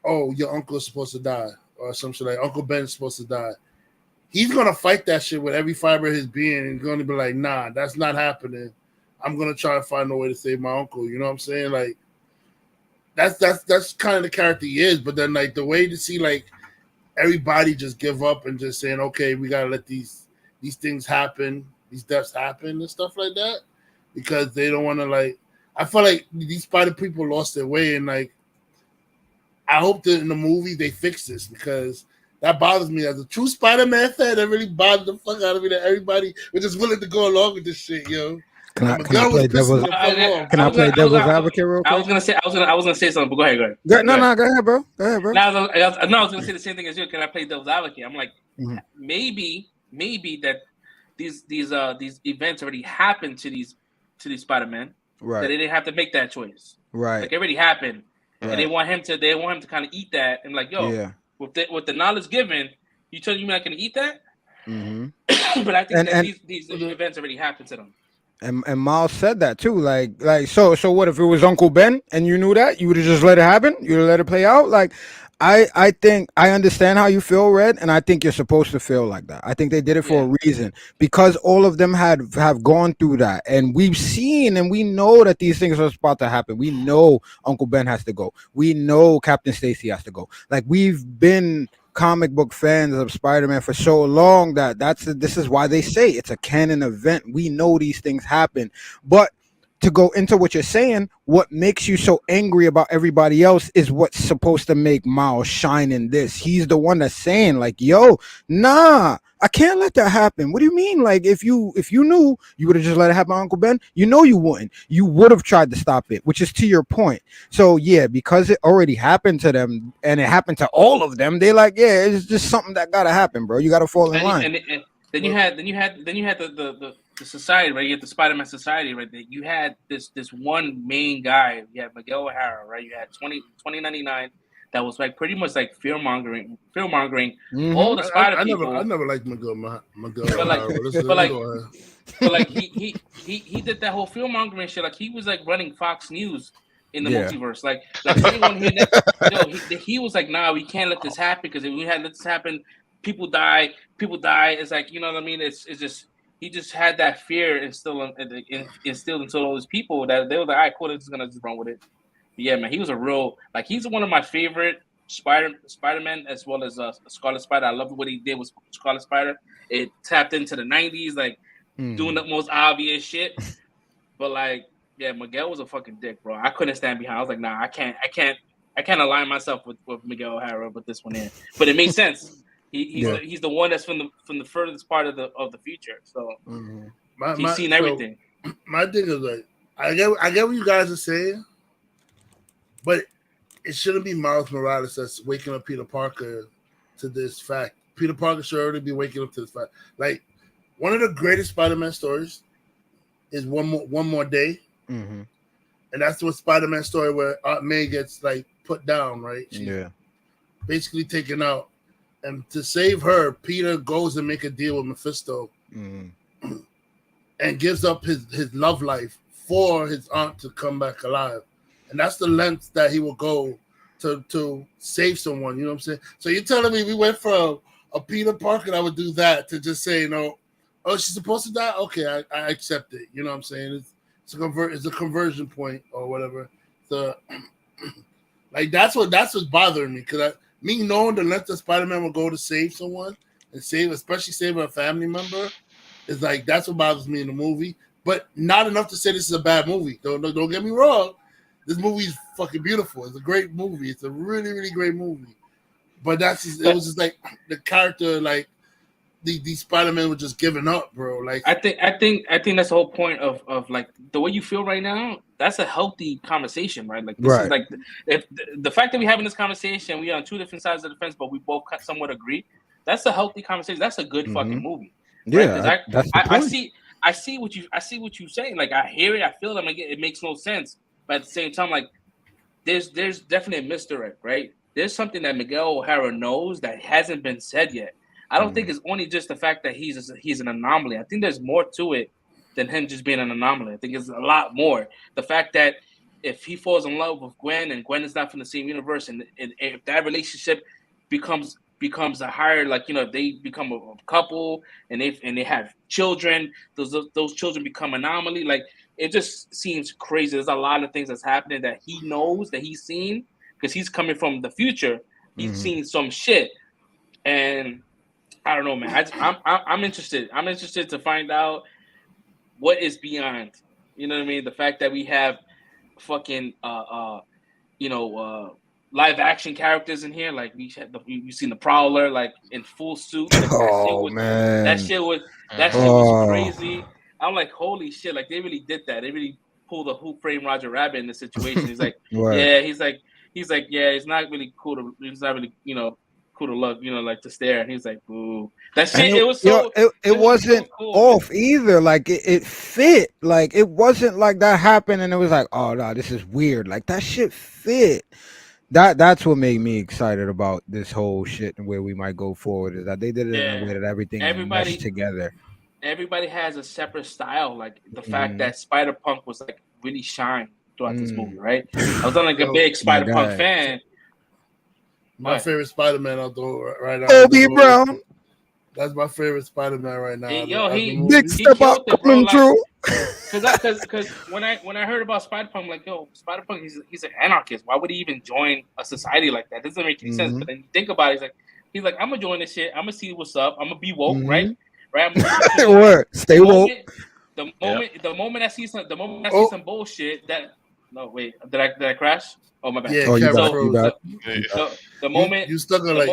oh, your uncle is supposed to die, or some shit like Uncle Ben's supposed to die. He's gonna fight that shit with every fiber of his being and gonna be like, nah, that's not happening. I'm gonna try to find a way to save my uncle. You know what I'm saying? Like that's kind of the character he is. But then like the way to see like everybody just give up and just saying, okay, we gotta let these things happen, these deaths happen and stuff like that, because they don't want to like. I feel like these Spider people lost their way, and like I hope that in the movie they fix this because that bothers me as a true Spider-Man fan. That really bothers the fuck out of me that everybody was just willing to go along with this shit, yo. Can I play devil's advocate real quick? I was gonna say something, but go ahead. Go ahead, go ahead, bro. I was gonna say the same thing as you. Can I play devil's advocate? I'm like, maybe that these events already happened to these Spider-Men, right? That they didn't have to make that choice, right? Like it already happened, right. And they want him to kind of eat that, and like, yo, with the knowledge given, you tell me you're not gonna eat that, but I think that these events already happened to them. And Miles said that too. Like so what if it was Uncle Ben and you knew that? You would have just let it happen? You would have let it play out? Like I think I understand how you feel, Red, and I think you're supposed to feel like that. I think they did it for a reason because all of them have gone through that, and we've seen and we know that these things are about to happen. We know Uncle Ben has to go. We know Captain Stacy has to go. Like we've been comic book fans of Spider-Man for so long that this is why they say it's a canon event. We know these things happen, but to go into what you're saying, what makes you so angry about everybody else is what's supposed to make Miles shine in this. He's the one that's saying like, yo, nah, I can't let that happen. What do you mean? Like if you knew, you would have just let it happen, Uncle Ben? You know you wouldn't. You would have tried to stop it, which is to your point. So yeah, because it already happened to them and it happened to all of them, they like, yeah, it's just something that gotta happen, bro. You gotta fall in line. And then you had the society, right? You had the Spider-Man society, right? You had this one main guy. You had Miguel O'Hara, right? You had 2099 that was like pretty much like fear mongering. All the Spider people. I never liked Miguel O'Hara. But like he did that whole fear mongering shit. Like he was like running Fox News in the multiverse. Like anyone here, he was like, nah, we can't let this happen because if we had let this happen, people die. It's like, you know what I mean? It's just. He just had that fear instilled into all those people that they were like, all right, cool, they're just gonna just run with it. But yeah, man, he was a real he's one of my favorite Spider-Man as well as Scarlet Spider. I love what he did with Scarlet Spider. It tapped into the 90s, like doing the most obvious shit. But like, yeah, Miguel was a fucking dick, bro. I couldn't stand behind. I was like, nah, I can't align myself with Miguel O'Hara with this one in. But it made sense. He's the one that's from the furthest part of the future, so he's seen everything. My thing is like I get what you guys are saying, but it shouldn't be Miles Morales that's waking up Peter Parker to this fact. Peter Parker should already be waking up to this fact. Like one of the greatest Spider-Man stories is One More Day, and that's the Spider-Man story where Aunt May gets like put down, right? She's basically taken out. And to save her, Peter goes and make a deal with Mephisto and gives up his love life for his aunt to come back alive. And that's the length that he will go to save someone. You know what I'm saying? So you're telling me we went from a Peter Parker that would do that to just say, oh, she's supposed to die? Okay, I accept it. You know what I'm saying? It's a conversion point or whatever. So like that's what's bothering me because me knowing the length that Spider-Man will go to save someone and especially save a family member, is like that's what bothers me in the movie. But not enough to say this is a bad movie. Don't get me wrong. This movie is fucking beautiful. It's a great movie. It's a really, really great movie. But it was just like the character, like these Spider-Man were just giving up, bro. Like I think that's the whole point of like the way you feel right now. That's a healthy conversation, right? Like this is like if the fact that we're having this conversation, we are on two different sides of the fence, but we both somewhat agree. That's a healthy conversation. That's a good fucking movie. Right? Yeah, I see what you're saying. Like I hear it, I feel it. It makes no sense, but at the same time, like there's definitely a misdirect, right? There's something that Miguel O'Hara knows that hasn't been said yet. I don't think it's only just the fact that he's an anomaly. I think there's more to it than him just being an anomaly. I think it's a lot more. The fact that if he falls in love with Gwen and Gwen is not from the same universe, and if that relationship becomes a higher, like, you know, if they become a couple and they have children, those children become anomaly. Like it just seems crazy. There's a lot of things that's happening that he knows, that he's seen, because he's coming from the future. He's seen some shit, and I don't know, man. I'm interested. I'm interested to find out what is beyond. You know what I mean? The fact that we have fucking live action characters in here. Like we've seen the Prowler like in full suit. Like, man, that shit was crazy. I'm like, holy shit! Like they really did that. They really pulled a Who Framed Roger Rabbit in this situation. He's like, yeah, he's like, yeah, it's not really cool to. It's not really cool to look, like to stare. And he's like, boo. That shit. It was so. It wasn't so cool, off man. Either. Like it fit. Like it wasn't like that happened and it was like, oh no, this is weird. Like that shit fit. That's what made me excited about this whole shit and where we might go forward is that they did it in a way that everything meshed together. Everybody has a separate style. Like the fact that Spider-Punk was like really shine throughout this movie, right? I was like a big Spider-Punk fan. My favorite Spider-Man out there right now. Obi Brown. That's my favorite Spider-Man right now. He big step up coming through. Because when I heard about Spider-Punk, I'm like, yo, Spider-Punk, he's an anarchist. Why would he even join a society like that? It doesn't make any sense. But then you think about it, he's like, I'm gonna join this shit. I'm gonna see what's up. I'm gonna be woke, right? Right. Stay woke. The moment I see some bullshit that. No, wait. Did I crash? Oh my bad. Yeah, you got the moment you stuck on like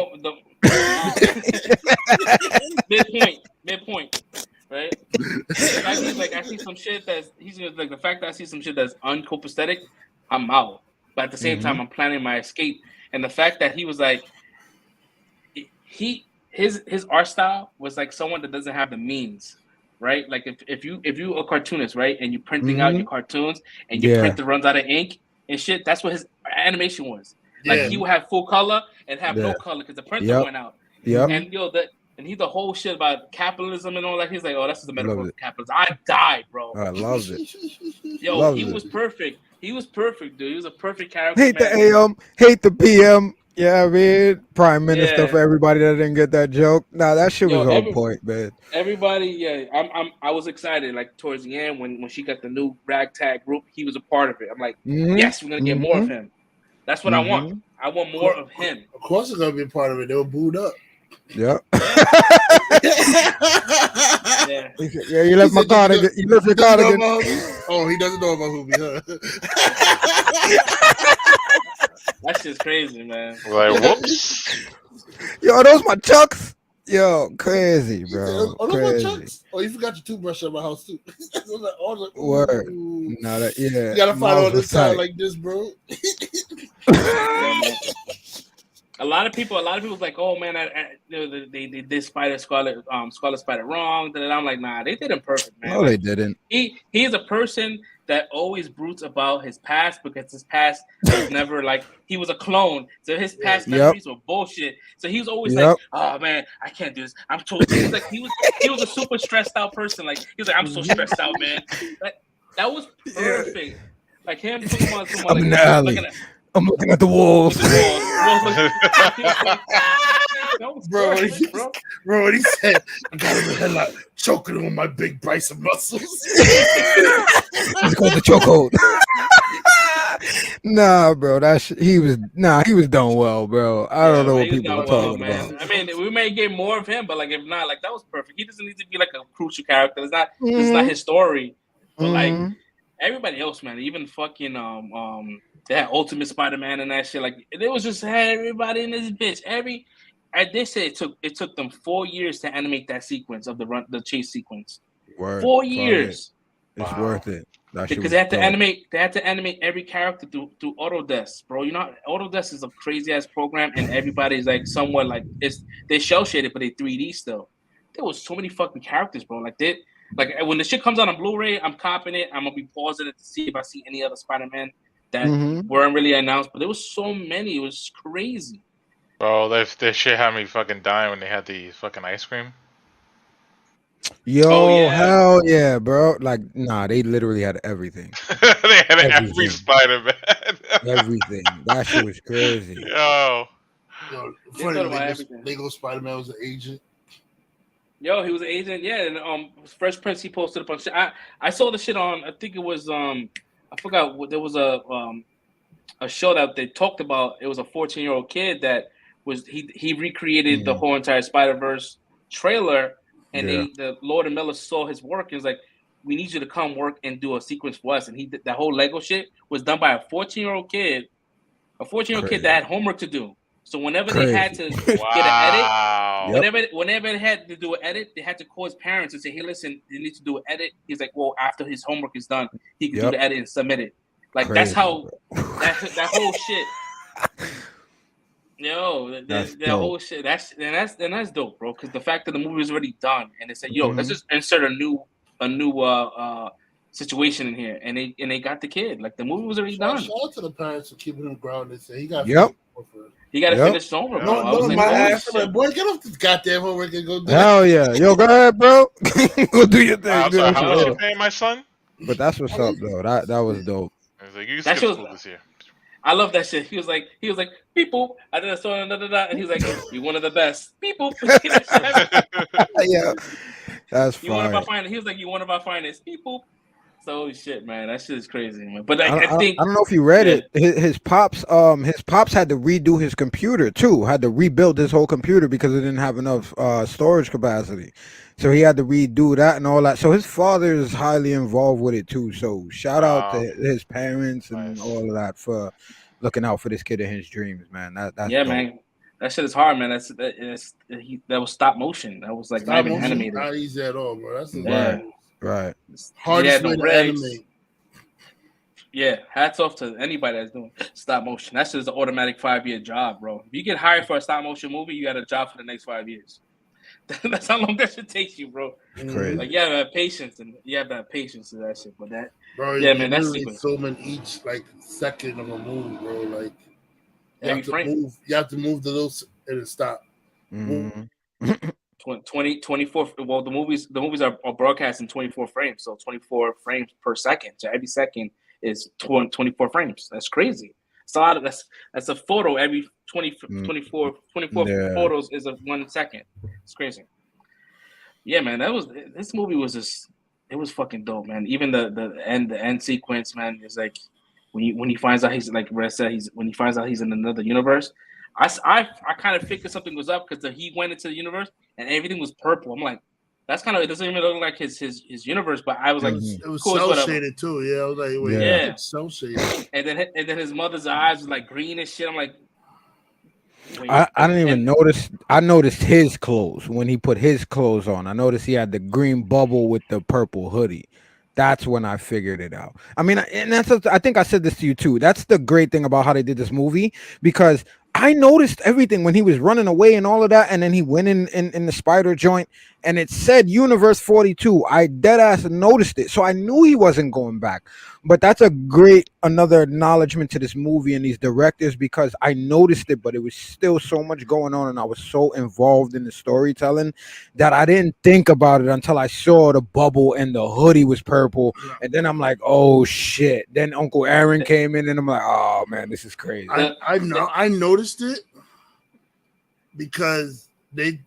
midpoint, right? I see some shit that's the fact that I see some shit that's uncopacetic, I'm out. But at the same time, I'm planning my escape. And the fact that he was like, his art style was like someone that doesn't have the means. Right, like if you a cartoonist, right, and you're printing out your cartoons and your printer runs out of ink and shit, that's what his animation was. Like he would have full color and have no color because the printer went out. Yep. And he's the whole shit about capitalism and all that. He's like, oh, that's just a metaphor for capitalism. I died, bro. I love it. Yo, he was perfect. He was perfect, dude. He was a perfect character. Hate the AM, hate the PM. Yeah, I mean, Prime Minister for everybody that didn't get that joke. Nah, that shit was on point, man. Everybody, I was excited. Like towards the end, when she got the new ragtag group, he was a part of it. I'm like, yes, we're gonna get more of him. That's what I want. I want more of him. Of course, it's gonna be a part of it. They were booed up. Yep. Yeah, you left my cardigan. You left your cardigan. Oh, he doesn't know about Hoobie, huh? That's just crazy, man. Like, whoops. Yo, are those my chucks? Yo, crazy, bro. Oh, those my chucks? Oh, you forgot your toothbrush at my house, too. Word. Nah, you gotta find on this side like this, bro. A lot of people was like, "Oh man, they did Scarlet Spider wrong." And I'm like, "Nah, they did him perfect, man." No, they didn't. He is a person that always broods about his past because his past was never like he was a clone, so his past memories were bullshit. So he was always like, "Oh man, I can't do this. I'm too." He was a super stressed out person. Like he was like, "I'm so stressed out, man." That was perfect. Like him talking about I'm in the alley. I'm looking at the walls. Bro, when he said, I got him in the headlock, choking him on my big Bryson muscles. It's called the chokehold. Nah, bro, he was done well, bro. I don't know what people are talking about. I mean, we may get more of him, but like if not, like that was perfect. He doesn't need to be like a crucial character. It's not his story. But like everybody else, man, even fucking that Ultimate Spider-Man and that shit, like it was just everybody in this bitch. They said it took them 4 years to animate that sequence of the chase sequence. Word. 4 years. It's worth it. Because they had to animate every character through Autodesk, bro. You know, Autodesk is a crazy ass program, and everybody's like somewhat like they shell shaded, but they 3D still. There was so many fucking characters, bro. Like when the shit comes out on Blu-ray, I'm copping it. I'm gonna be pausing it to see if I see any other Spider-Man that weren't really announced, but there was so many. It was crazy. Bro, this shit had me fucking dying when they had the fucking ice cream. Yo, hell yeah, bro. Like, nah, they literally had everything. They had every Spider-Man. Everything. That shit was crazy. Yo, funny, Lego Spider-Man was an agent. Yo, he was an agent, yeah. And Fresh Prince, he posted up on shit. I saw the shit on, I think it was I forgot what there was a show that they talked about. It was a 14-year-old kid that was he recreated the whole entire Spider-Verse trailer, and the Lord and Miller saw his work and was like, we need you to come work and do a sequence for us. And he did that whole Lego shit was done by a 14-year-old kid, kid that had homework to do. So whenever they had to get an edit, whenever they had to do an edit, they had to call his parents and say, "Hey, listen, you need to do an edit." He's like, "Well, after his homework is done, he can do the edit and submit it." Like that's how that whole shit. Yo, that whole shit. That's dope, bro. Because the fact that the movie was already done, and they said, "Yo, let's just insert a new situation in here," and they got the kid. Like the movie was already done. Shout out to the parents for keeping him grounded. He got he got to finish his homework, bro. No, my ass. I'm like, boy, get off this goddamn homework and go do Hell yeah. Yo, go ahead, bro. Go do your thing. I'm sorry, how much you paying my son? But that's what's up, though. That was dope. I was like, you skip school this year. I love that shit. He was like, people. I did a song, and he was like, "You're one of the best people." Yeah, that's you one of fine. our finest. He was like, "You one of our finest people." So shit, man, that shit is crazy, man. But I think I don't know if you read it. His pops had to redo his computer too. Had to rebuild his whole computer because it didn't have enough storage capacity. So he had to redo that and all that. So his father is highly involved with it too. So shout out to his parents and all of that for looking out for this kid and his dreams, man. That's dope. man. That shit is hard, man. That was stop motion. That was like not even animated. Not easy at all, bro. That's right. Hardest way to animate. Yeah, hats off to anybody that's doing stop motion. That's just an automatic 5-year job, bro. If you get hired for a stop motion movie, you got a job for the next 5 years. That's how long that shit takes you, bro. Crazy. Like you have to have patience, and you have to have patience to that shit. But that, bro, man, that's filming each like second of a movie, bro. Like you have to move the little and it stop. 24. Well, the movies are broadcast in 24 frames, so 24 frames per second. So every second is 24 frames. That's crazy. It's a lot of that's a photo every 24 photos is a 1 second. It's crazy. Yeah, man, this movie was just it was fucking dope, man. Even the end sequence, man, is like when he finds out he's like Red said when he finds out he's in another universe. I kind of figured something was up because he went into the universe and everything was purple. I'm like, that's kind of, it doesn't even look like his universe, but I was like, it was cool, cell shaded too. Yeah, I was like, wait, yeah, cell shaded. And then his mother's eyes was like green and shit. I'm like, I didn't even notice. I noticed his clothes when he put his clothes on. I noticed he had the green bubble with the purple hoodie. That's when I figured it out. I mean, and I think I said this to you too. That's the great thing about how they did this movie, because I noticed everything when he was running away and all of that, and then he went in the spider joint, and it said Universe 42. I dead ass noticed it, so I knew he wasn't going back. But that's another acknowledgement to this movie and these directors, because I noticed it, but it was still so much going on, and I was so involved in the storytelling that I didn't think about it until I saw the bubble and the hoodie was purple, and then I'm like, oh shit. Then Uncle Aaron came in, and I'm like, oh man, this is crazy. I noticed it because they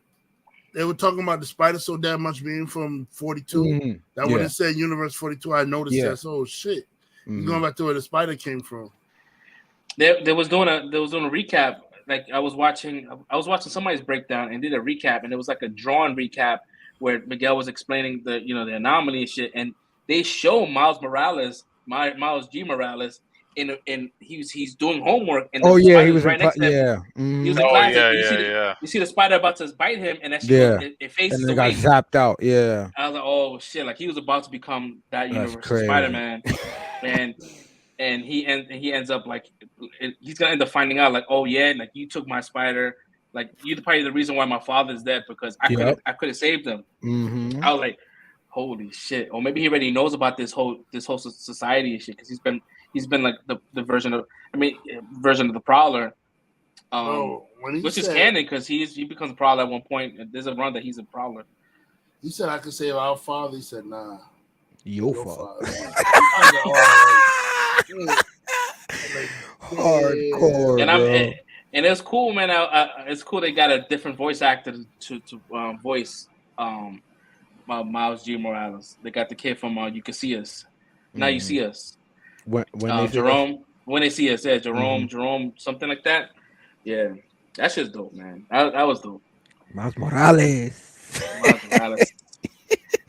were talking about the spider so damn much being from 42 that when it said Universe 42, I noticed that. So shit, going back to where the spider came from. They was doing a recap. Like I was watching somebody's breakdown and did a recap, and it was like a drawn recap where Miguel was explaining the anomaly and shit, and they show Miles G. Morales. And he's doing homework. And he was right next to him. He was in class. You see the spider about to bite him, and that shit it faces and away. Got zapped out. Yeah, I was like, oh shit! Like he was about to become that universe Spider-Man, and he ends up like he's gonna end up finding out like, oh yeah, like you took my spider. Like you're probably the reason why my father's dead, because I could have saved him. I was like, holy shit! Or maybe he already knows about this whole society and shit, because he's been like the version of the Prowler, which is canon because he becomes a Prowler at one point. And there's a run that he's a Prowler. He said I could save our father. He said, nah, your father. Hardcore. And it's cool, man. It's cool they got a different voice actor to voice Miles G. Morales. They got the kid from You Can See Us. Now You See Us. When Jerome, when they see us, Jerome, something like that. Yeah, that's just dope, man. That was dope. Miles Morales.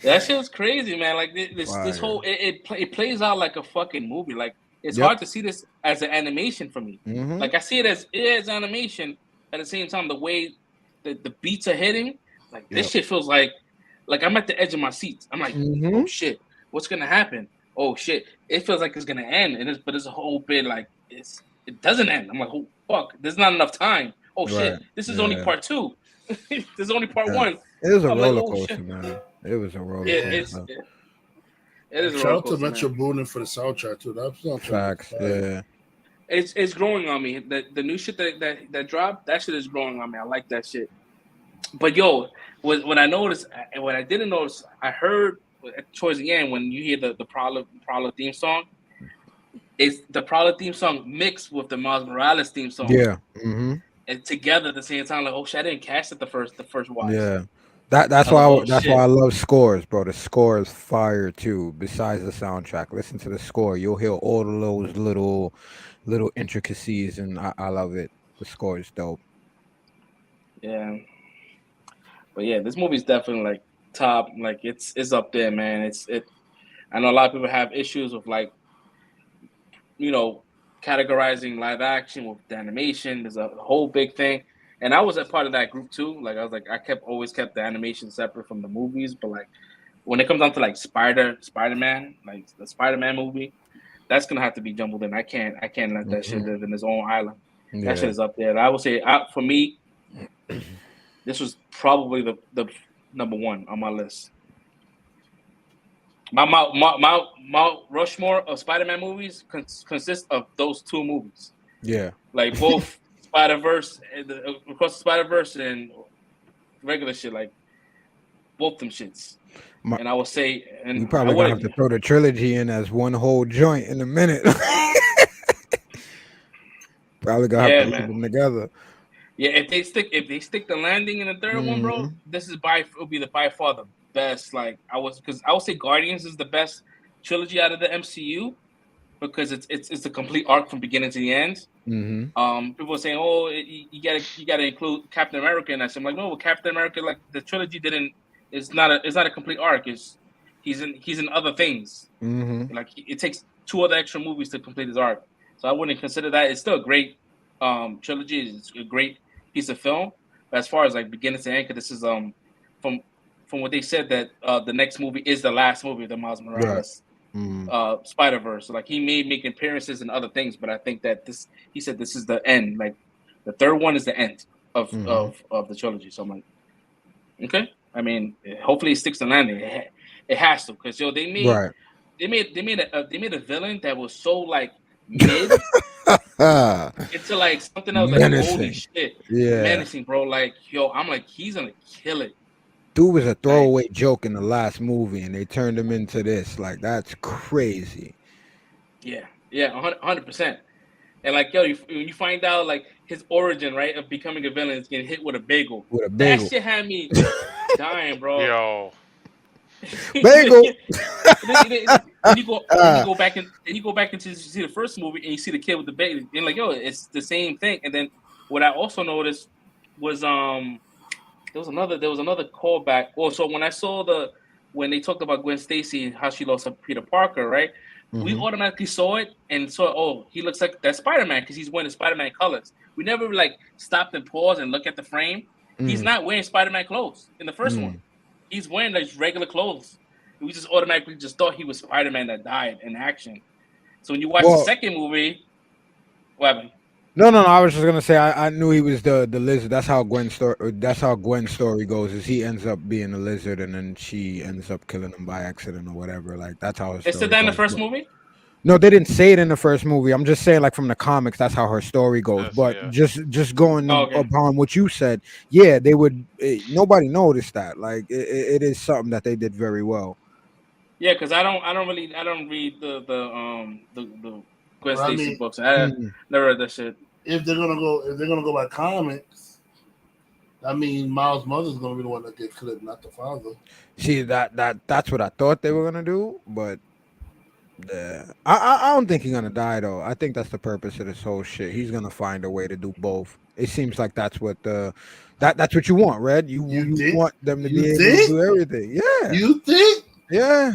That shit was crazy, man. Like this Fire. whole it plays out like a fucking movie. Like it's Yep. hard to see this as an animation for me. Mhm. Like I see it as animation. At the same time, the way the beats are hitting, like this Yep. shit feels like I'm at the edge of my seat. I'm like, oh shit, what's gonna happen? Oh shit, it feels like it's gonna end, but it's a whole bit like it doesn't end. I'm like, oh fuck, there's not enough time. Oh shit, Right. this is only Yeah. part 2. This is only part Yeah. 1. It was a I'm like, roller oh, coaster, shit. man. It was a roller Yeah, coaster. it is a Shout roller out to coaster, Metro man. Boomin for the soundtrack too. That soundtrack. Facts. Yeah. It's growing on me. The new shit that dropped, that shit is growing on me. I like that shit. But yo, when I noticed, and what I didn't notice, I heard towards the end when you hear the Prowler theme song, it's the Prowler theme song mixed with the Miles Morales theme song. Yeah. Mm-hmm. And together at the same time, like, oh shit, I didn't catch it the first watch. Yeah. That's I was why like, oh, that's shit. why I love scores, bro. The score is fire too. Besides the soundtrack, listen to the score. You'll hear all of those little intricacies, and I love it. The score is dope. Yeah. But yeah, this movie's definitely like top. Like it's up there, man. I know a lot of people have issues with like, categorizing live action with the animation. There's a whole big thing. And I was a part of that group too. Like I was like, I always kept the animation separate from the movies. But like when it comes down to like Spider-Man, like the Spider-Man movie, that's gonna have to be jumbled in. I can't let that shit live in its own island. Yeah. That shit is up there. And I would say for me, this was probably the number 1 on my list. My Mount Rushmore of Spider-Man movies consists of those 2 movies. Yeah. Like both Spider-Verse, Across the Spider-Verse and regular shit, like both them shits. And I would say, and You probably gonna have to throw the trilogy in as one whole joint in a minute. Probably gonna have to put them together. Yeah, if they stick the landing in the third one, bro, this is it'll be by far the best. Like I would say Guardians is the best trilogy out of the MCU because it's a complete arc from beginning to the end. Mm-hmm. People are saying, "Oh, you gotta include Captain America," and I'm like, "No, Captain America, like the trilogy it's not a complete arc. He's in other things. Mm-hmm. Like it takes 2 other extra movies to complete his arc. So I wouldn't consider that. It's still a great trilogy. It's a great piece of film. But as far as like beginning to end, because this is from what they said that the next movie is the last movie of the Miles Morales Spider-Verse. So like he may make appearances in other things, but I think that he said this is the end. Like the third one is the end of the trilogy. So I'm like, okay. I mean, hopefully it sticks to landing. It has to, because they made a villain that was so like mid into like something else, like holy shit, menacing, bro. Like I'm like, he's gonna kill it. Dude was a throwaway joke in the last movie, and they turned him into this. Like that's crazy. Yeah, 100%. And like, when you find out like his origin, right, of becoming a villain is getting hit with a bagel. That shit had me dying, bro. Yo. Bagel. then you go back into you see the first movie and you see the kid with the bagel, and like, it's the same thing. And then what I also noticed was there was another callback. So when I saw when they talked about Gwen Stacy and how she lost her Peter Parker, right? We automatically saw it and saw, oh, he looks like that Spider-Man because he's wearing the Spider-Man colors. We never like stopped and paused and look at the frame. He's not wearing Spider-Man clothes in the first one. He's wearing like regular clothes. We just automatically just thought he was Spider-Man that died in action. So when you watch the second movie, what happened? No. I was just gonna say I knew he was the lizard. That's how Gwen's story goes. Is he ends up being a lizard and then she ends up killing him by accident or whatever. Like that's how They said that in the first movie. No, they didn't say it in the first movie. I'm just saying, like from the comics, that's how her story goes. But just going upon what you said, they would. Nobody noticed that. Like it is something that they did very well. Yeah, because I don't read the Gwen Stacy books. I never read that shit. If they're gonna go by comics, I mean Miles' mother's gonna be the one that gets clipped, not the father. See that's what I thought they were gonna do, but Yeah. I don't think he's gonna die though. I think that's the purpose of this whole shit. He's gonna find a way to do both. It seems like that's what that's what you want, Red. You want them to be able to do everything. Yeah. You think? Yeah.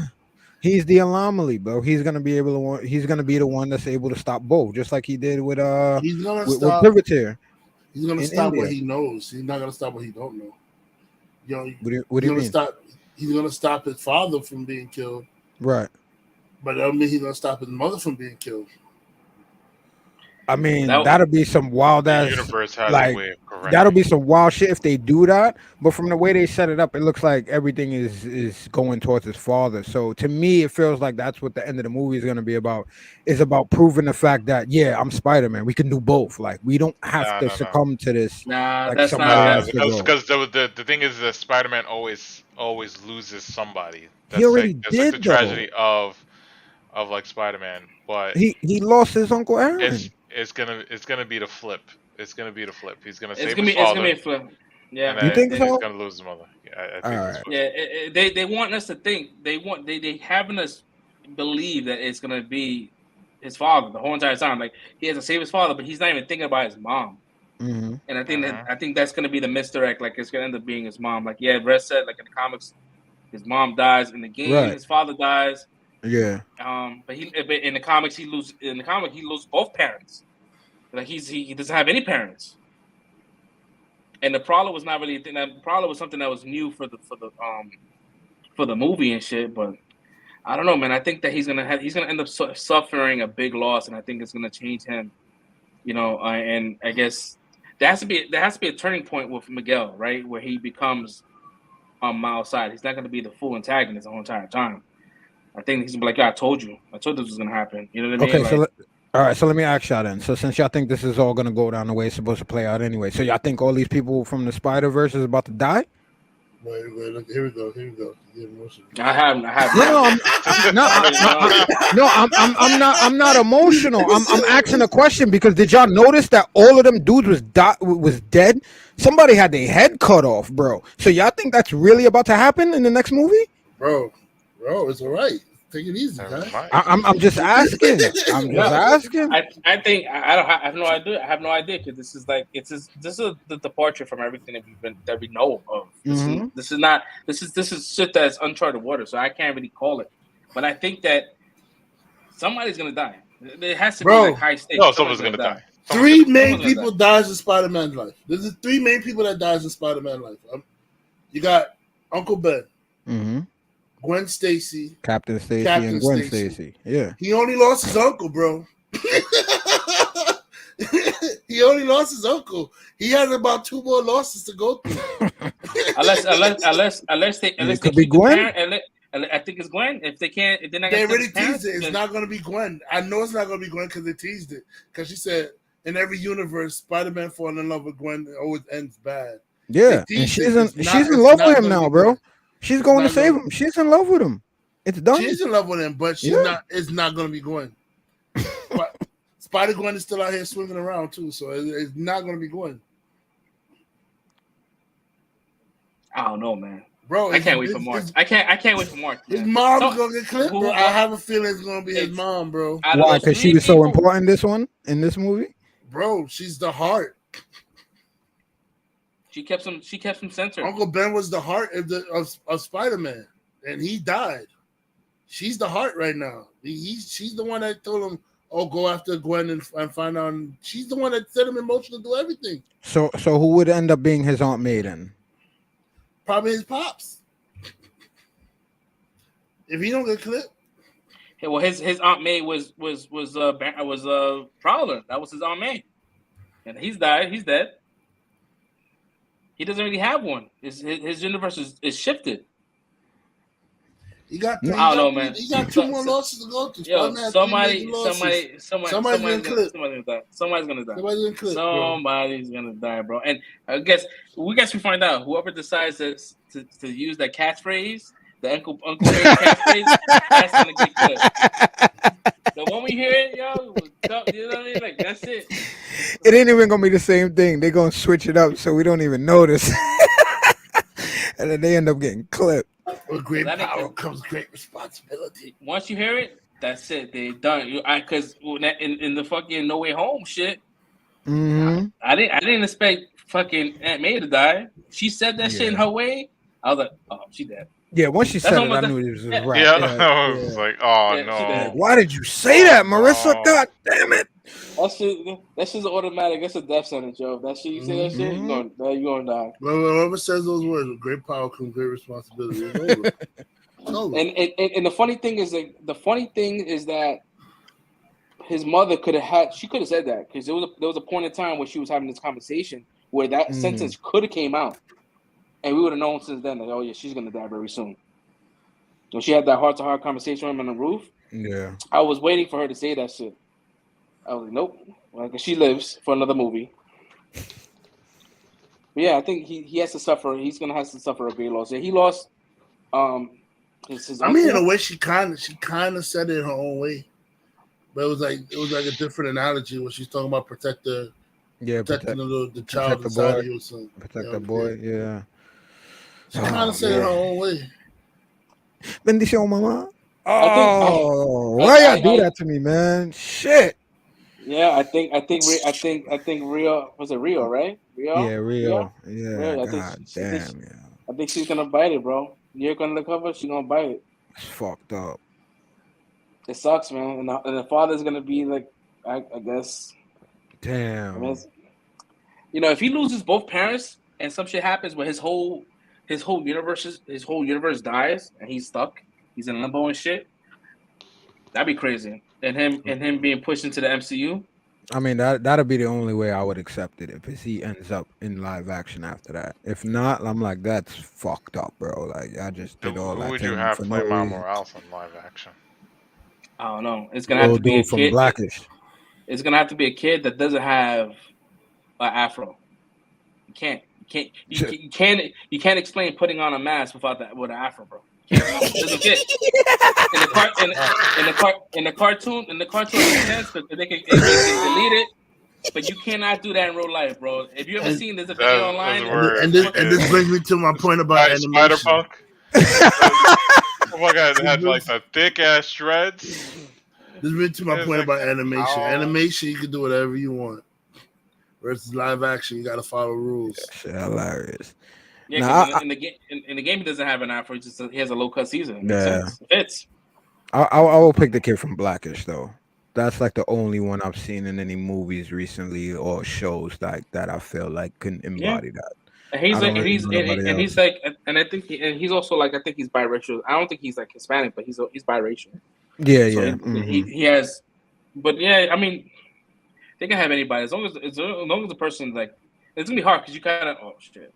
He's the anomaly, bro. He's gonna be the one that's able to stop both, just like he did with He's gonna with stop. Privateer. He's gonna in stop India. what he knows. He's not gonna stop what he don't know. You know, What do you mean? He's gonna stop his father from being killed, Right. but that don't mean he's gonna stop his mother from being killed. I mean, that'll be some wild ass. universe has a Like, way of correcting. that'll be some wild shit if they do that. But from the way they set it up, it looks like everything is going towards his father. So to me, it feels like that's what the end of the movie is going to be about. Is about proving the fact that I'm Spider-Man. We can do both. Like we don't have to succumb to this. Nah, like that's somebody not. has to go. Because the thing is that Spider-Man always loses somebody. That's already that's did, the tragedy of like Spider-Man. But He lost his Uncle Aaron. it's gonna be the flip. It's gonna be the flip. He's gonna save It's gonna his be. It's father. gonna be a flip. Yeah. And You think then so? He's gonna lose his mother. Yeah, I think that's what Yeah. They want us to think. They having us believe that it's gonna be his father the whole entire time. Like he has to save his father, but he's not even thinking about his mom. Mm-hmm. And I think that's gonna be the misdirect. Like it's gonna end up being his mom. Like Red said, like in the comics, his mom dies. In the game, Right. his father dies. Yeah. But in the comics he loses both parents. Like he doesn't have any parents. And the Prowler was not really a thing. The Prowler was something that was new for the movie and shit. But I don't know, man. I think that he's gonna end up suffering a big loss, and I think it's gonna change him. You know, and I guess there has to be a turning point with Miguel, right, where he becomes on Miles' side. He's not gonna be the full antagonist the whole entire time. I think he's gonna be like, "Yeah, I told you this was gonna happen." You know what I mean? Okay, all right, so let me ask y'all then. So since y'all think this is all gonna go down the way it's supposed to play out anyway, so y'all think all these people from the Spider-Verse is about to die? Wait, look, here we go. Get emotional. I have. I'm not emotional. I'm asking a question because did y'all notice that all of them dudes was dead? Somebody had their head cut off, bro. So y'all think that's really about to happen in the next movie? Bro, it's all right. Take it easy, guys. I'm just asking. I'm just asking. I think I have no idea. I have no idea because this is the departure from everything that we know of. This is shit that's uncharted water. So I can't really call it. But I think that somebody's gonna die. There has to be like high stakes. No, someone's gonna die. Three main people dies in Spider-Man's life. There's the three main people that dies in Spider-Man's life. You got Uncle Ben, Gwen Stacy, Captain Stacy, and Gwen Stacy. Yeah. He only lost his uncle, bro. He only lost his uncle. He has about 2 more losses to go through. unless they could be Gwen. I think it's Gwen. If they can't, if they're not They gonna already teased it. It's not going to be Gwen. I know it's not going to be Gwen because they teased it. Because she said in every universe, Spider-Man falling in love with Gwen always ends bad. Yeah, and she's in love with him now, bro. She's going to save him. She's in love with him. It's done. She's in love with him, but she's not. It's not going to be Gwen. Spider-Gwen is still out here swinging around too, so it's not going to be Gwen. I don't know, man. Bro, I can't wait for March. I can't wait for March. His mom's gonna get clipped, bro. I have a feeling it's gonna be his mom, bro. Why? Because she was so important in this movie. Bro, she's the heart. She kept him centered. Uncle Ben was the heart of Spider-Man, and he died. She's the heart right now. She's the one that told him, "Oh, go after Gwen and find out." She's the one that set him in motion to do everything. So who would end up being his Aunt May then? Probably his pops. If he don't get clipped. Yeah, well, his Aunt May was Prowler. That was his Aunt May, and he's died. He's dead. He doesn't really have one. His universe is shifted. He got. I don't know, man. He got 2 more losses to go through. Yo, somebody's gonna clip. Somebody's gonna die. Somebody's gonna die. Somebody's gonna clip. Somebody's gonna die, bro. And I guess we find out whoever decides to use that catchphrase, the Uncle Ray catchphrase, that's gonna get clipped. So when we hear it, yo, you know what I mean? Like that's it. It ain't even gonna be the same thing. They're gonna switch it up so we don't even notice, and then they end up getting clipped. With great power comes great responsibility. Once you hear it, That's it. They done. Because in the fucking No Way Home shit, Mm-hmm. I didn't expect fucking Aunt May to die. She said that shit in her way. I was like, oh, she dead. Yeah, once she That's said it, I almost knew it was a yeah. wrap. Yeah, Yeah, I was like, oh Yeah, she no. dead. Why did you say that, Marissa? no. God damn it! That's just automatic. That's a death sentence, yo. That shit, you say that shit, you gonna die. Whoever says those words, with great power comes great responsibility. It's over. It's over. And the funny thing is that his mother could have said that because there was a point in time where she was having this conversation where that sentence could have came out, and we would have known since then that oh yeah, she's gonna die very soon. When she had that heart-to-heart conversation with him on the roof, Yeah, I was waiting for her to say that shit. I was like, nope, like she lives for another movie. But yeah, I think he has to suffer. He's gonna have to suffer a great loss. Yeah, he lost. His I mean, in uncle. a way, she kind of said it in her own way, but it was like a different analogy when she's talking about protecting the child inside of you or something. Protect the boy. Yeah. She kind of said it in her own way. Bendición, mama. Oh, why y'all do that to me, man? Shit. Yeah, I think Rio was it Rio, right? Rio. Yeah, Rio. Yeah. God damn. Yeah. I think she's gonna bite it, bro. You're gonna cover. She's gonna bite it. It's fucked up. It sucks, man. And the father's gonna be like, I guess. Damn. I mean, if he loses both parents and some shit happens where his whole universe dies and he's stuck, he's in limbo and shit. That'd be crazy. And him being pushed into the MCU. I mean, that'd be the only way I would accept it if he ends up in live action after that. If not, I'm like, that's fucked up, bro. Like, I just did all that. Who would you have play Miles Morales in live action? I don't know. It's gonna have to be a from kid. Blackish. It's gonna have to be a kid that doesn't have an afro. You can't explain putting on a mask with an afro, bro. There's a kid. In the cartoon, it makes sense because they can delete it, but you cannot do that in real life, bro. If you ever seen there's a video online, and this brings me to my point about animation. Spider-Punk. Oh my god, it had like the thick ass shreds. This brings me to my point about animation. Animation, you can do whatever you want. Versus live action, you got to follow rules. Shit, hilarious. Yeah, in the game, he doesn't have an afro. He has a low cut season. Yeah, it fits. I will pick the kid from Blackish though. That's like the only one I've seen in any movies recently or shows like that. I feel like couldn't embody that. And he's also like I think he's biracial. I don't think he's like Hispanic, but he's biracial. Yeah, so yeah. He has, but yeah, I mean, they can have anybody as long as the person like it's gonna be hard because you kind of shit.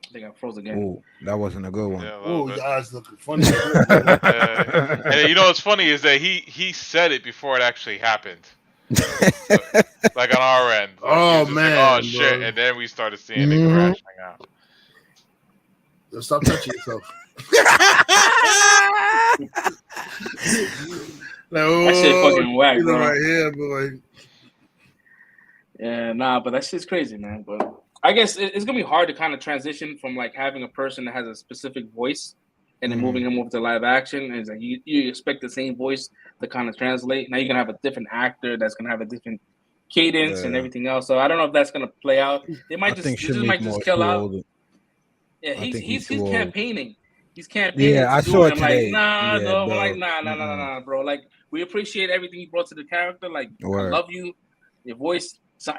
I think I froze again. Ooh, that wasn't a good one. Oh, your eyes looking funny. And you know what's funny is that he said it before it actually happened. Like on our end. Like oh man. Like, oh shit. And then we started seeing it crashing out. Stop touching yourself. That shit fucking whack, bro. Right here, boy. Yeah, nah, but that shit's crazy, man. But I guess it's gonna be hard to kind of transition from like having a person that has a specific voice and then moving them over to live action. And it's like you expect the same voice to kind of translate. Now you're gonna have a different actor that's gonna have a different cadence and everything else. So I don't know if that's gonna play out. They might just kill out. Yeah, he's campaigning. He's campaigning. Yeah, I saw it today. Like, nah, bro. Like we appreciate everything you brought to the character. Like I love you, your voice. So,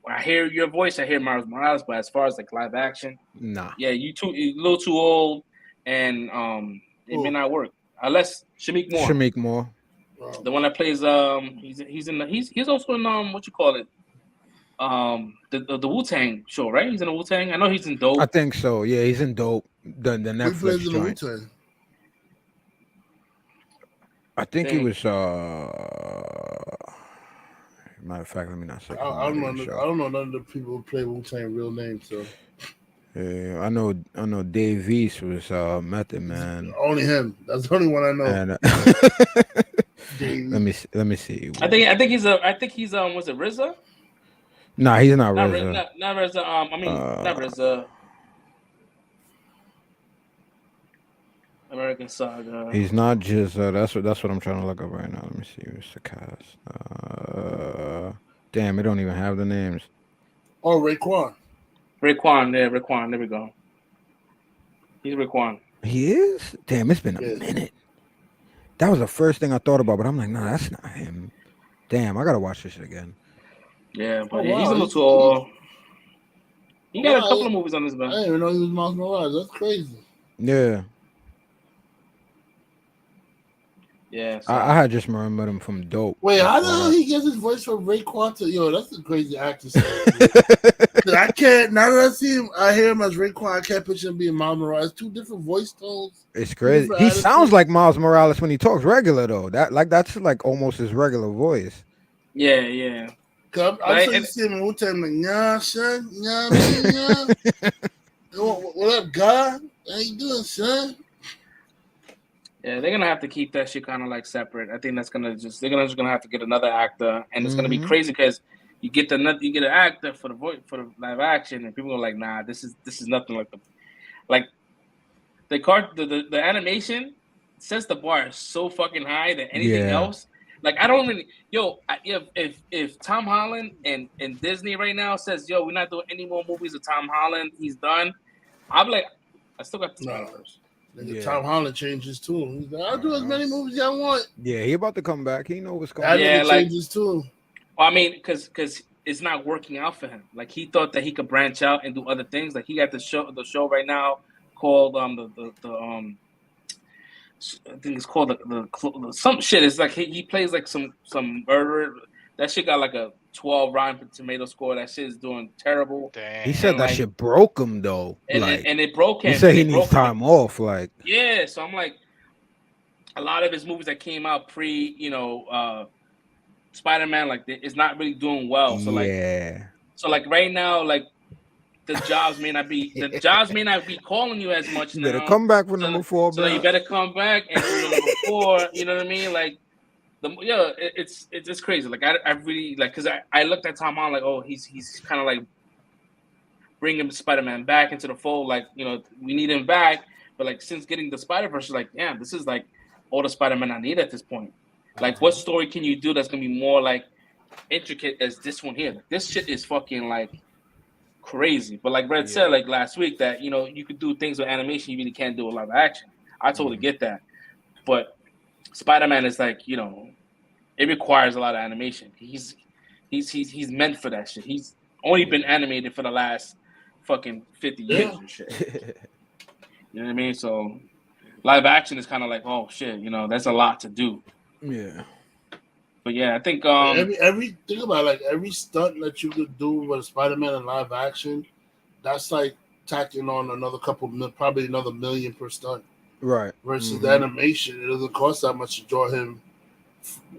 I hear your voice. I hear Miles Morales, but as far as like live action, nah. Yeah, you're a little too old, and it may not work unless Shamik Moore. The one that plays he's also in what you call it, the Wu-Tang show, right? He's in the Wu-Tang. I know he's in Dope. I think so. Yeah, he's in Dope. The Netflix joint. I think he was. Matter of fact, let me not say. I don't know none of the people who play Wu-Tang real names. So yeah, I know Dave East was Method Man. Only him. That's the only one I know. And, let me see. I think he's was it RZA? Nah, he's not RZA. Not RZA. Not RZA. American Saga. He's not just that's what I'm trying to look up right now. Let me see who's the cast. Damn, it don't even have the names. Oh, Raekwon. Raekwon, there we go. He's Raekwon. He is? Damn, it's been a minute. That was the first thing I thought about, but I'm like, nah, that's not him. Damn, I gotta watch this shit again. Yeah, but wow. he's a little too old. He got a couple of movies on his back. I didn't even know he was Miles Morales. That's crazy. Yeah. Yeah. So. I had just remembered him from Dope. Wait, how the hell he gets his voice from Raekwon to that's a crazy actor. I can't now that I see him, I hear him as Raekwon, I can't picture him being Miles Morales. Two different voice tones. It's crazy. He sounds like Miles Morales when he talks regular though. That's like almost his regular voice. Yeah. I'm so used to see him in Wu-Tang like, yeah, son, yeah, man, yeah. What up, God? How you doing, son? Yeah, they're gonna have to keep that shit kind of like separate. I think they're just gonna have to get another actor, and it's gonna be crazy because you get an actor for the live action, and people are like, nah, this is nothing like the animation sets the bar so fucking high that anything else. Like I don't really, if Tom Holland and Disney right now says, we're not doing any more movies with Tom Holland, he's done. I'm like, I still got the Spider-Verse. Tom Holland changes too. He's like, I'll do as many movies as I want. Yeah, he about to come back. He know what's going on. Yeah, like changes too. Well, I mean, because it's not working out for him. Like he thought that he could branch out and do other things. Like he got the show right now called I think it's called the some shit. It's like he plays like some murderer. That shit got like a 12 Rotten Tomato score. That shit is doing terrible. He said that shit broke him though. And it broke him. He said he needs time off. Like so I'm like, a lot of his movies that came out pre, Spider-Man, like it's not really doing well. So like right now, like the jobs may not be calling you as much. You better come back for number 4, so bro. you better come back and do number 4. You know what I mean? Like it's crazy. Like I really like because I looked at Tom Holland like, oh, he's kind of like bringing Spider-Man back into the fold. Like we need him back, but like since getting the Spider-Verse, like damn, this is like all the Spider-Man I need at this point. Like what story can you do that's gonna be more like intricate as this one here? Like, this shit is fucking like crazy. But like Red said like last week that you could do things with animation you really can't do a live action. I totally get that, but Spider-Man is like it requires a lot of animation. He's meant for that shit. He's only been animated for the last fucking 50 years and shit. You know what I mean? So live action is kind of like, oh shit, that's a lot to do. Yeah. But yeah, I think every think about it, like every stunt that you could do with a Spider-Man in live action, that's like tacking on another probably another $1 million per stunt. Right. Versus the animation, it doesn't cost that much to draw him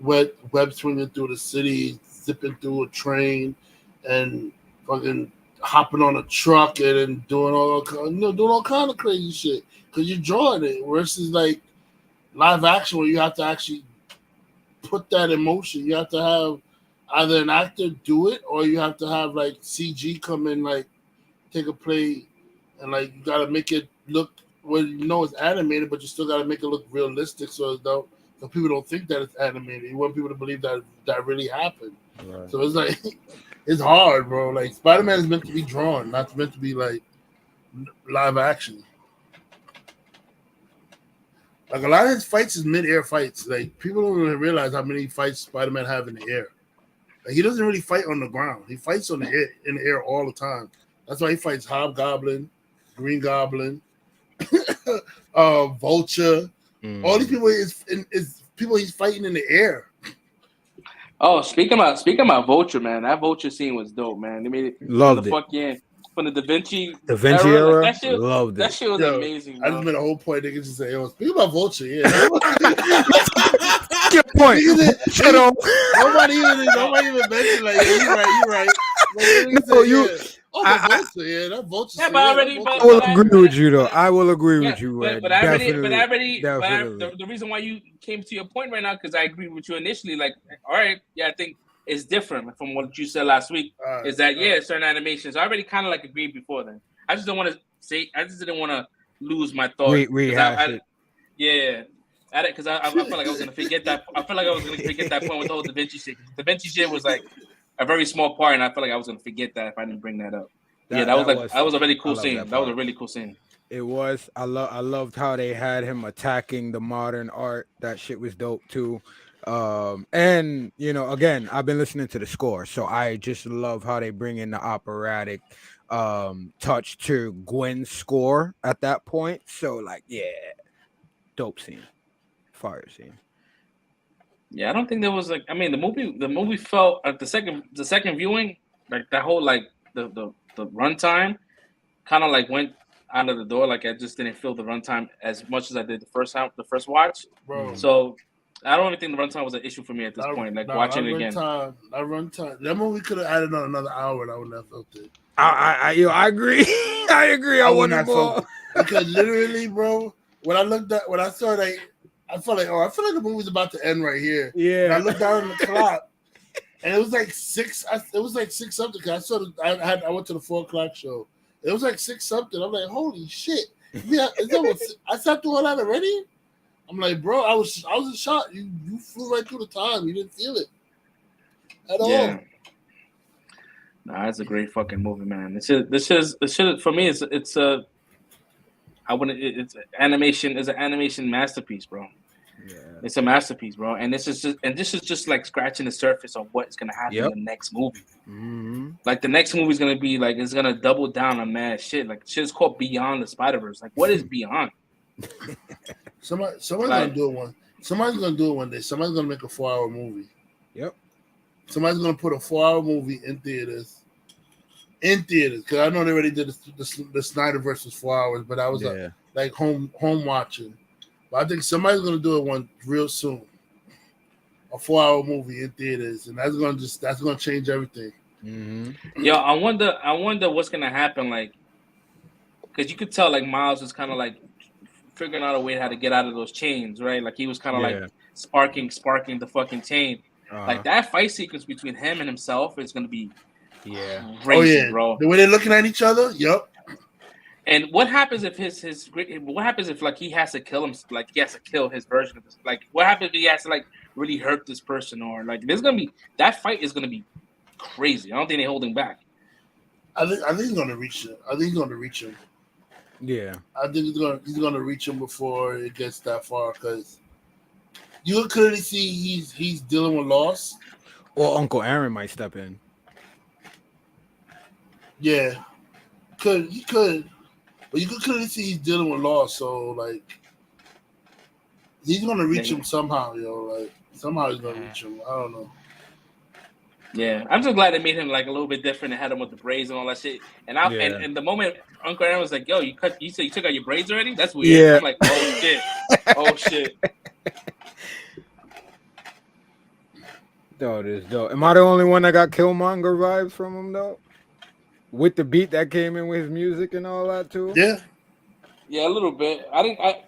web swinging through the city, zipping through a train, and fucking hopping on a truck and then doing all kind of crazy shit because you're drawing it. Versus like live action where you have to actually put that emotion. You have to have either an actor do it or you have to have like CG come in, like take a play and like you got to make it look it's animated, but you still got to make it look realistic so people don't think that it's animated. You want people to believe that really happened. Right. So it's like it's hard, bro. Like Spider-Man is meant to be drawn, not meant to be like live action. Like a lot of his fights is mid-air fights. Like people don't really realize how many fights Spider-Man have in the air. Like he doesn't really fight on the ground. He fights in the air all the time. That's why he fights Hobgoblin, Green Goblin, Vulture. All these people is people he's fighting in the air. Oh, speaking about Vulture, man, that Vulture scene was dope, man. I mean, loved it. From the Da Vinci era, like, loved it. That shit was amazing. I just made a whole point. Niggas just say, speak about Vulture, yeah. Good point. Nobody even mentioned like, you're right. That Vulture. Yeah, but I will agree with you though. I will agree with you. But the reason why you came to your point right now because I agreed with you initially. Like, all right, yeah, I think it's different from what you said last week. Is that certain animations? I already kind of like agreed before then. I just didn't want to lose my thought. Rehash it. Yeah. At it because I felt like I was gonna forget that. I felt like I was gonna forget that point with the whole Da Vinci shit. Da Vinci shit was like a very small part, and I felt like I was gonna forget that if I didn't bring that up. That was a really cool scene. That was a really cool scene. It was. I loved how they had him attacking the modern art. That shit was dope too. And you know, again, I've been listening to the score, so I just love how they bring in the operatic touch to Gwen's score at that point. So like, yeah, dope scene, fire scene. Yeah, I don't think there was like. I mean, the movie felt at the second viewing, like that whole like the runtime, kind of like went out of the door. Like I just didn't feel the runtime as much as I did the first watch. Bro. So I don't even think the runtime was an issue for me at this point. Like watching it again, that movie could have added on another hour, and I wouldn't have felt it. I agree. I agree. I wouldn't more. Because literally, bro, when I saw it, I felt like the movie's about to end right here. Yeah. And I looked down at the clock, and it was like 6. It was like 6 something. Cause I went to the 4:00 show. It was like 6 something. I'm like, holy shit! Yeah, I sat through all that already. I'm like, bro, I was in shock. You flew right through the time. You didn't feel it at all. Nah, it's a great fucking movie, man. This should for me. It's an animation masterpiece, bro. Yeah. It's a masterpiece, bro. And this is just like scratching the surface of what's gonna happen in the next movie. Mm-hmm. Like the next movie is gonna be like it's gonna double down on mad shit. Like shit's called Beyond the Spider-Verse. Like what is Beyond? Somebody's gonna do it one. Somebody's gonna do it one day. Somebody's gonna make a 4-hour movie. Yep. Somebody's gonna put a 4-hour movie in theaters. Because I know they already did the Snyder versus 4 hours, but I was like home watching. But I think somebody's gonna do it one real soon. A 4-hour movie in theaters, and that's gonna change everything. Mm-hmm. Yo, I wonder what's gonna happen, like, because you could tell like Miles was kind of like figuring out a way how to get out of those chains, right? Like he was kind of like sparking the fucking chain. Like that fight sequence between him and himself is gonna be crazy, bro. The way they're looking at each other, yep. And what happens if what happens if like he has to kill him, like he has to kill his version of this? Like what happens if he has to like really hurt this person, or like there's gonna be that fight is gonna be crazy. I don't think they're holding back. I think he's gonna reach him. I think he's gonna reach him. Yeah. I think he's gonna reach him before it gets that far, because you can clearly see he's dealing with loss. Or Uncle Aaron might step in. Yeah, he could, but you could clearly see he's dealing with loss. So like, he's gonna reach him somehow, yo. Like somehow he's gonna reach him. I don't know. Yeah, I'm just glad they made him like a little bit different and had him with the braids and all that shit. And and the moment Uncle Aaron was like, "Yo, you said you took out your braids already? That's weird." Yeah. I'm like, "Oh shit, oh shit." Though it is dope. Am I the only one that got Killmonger vibes from him though? With the beat that came in with his music and all that too. Yeah, a little bit. I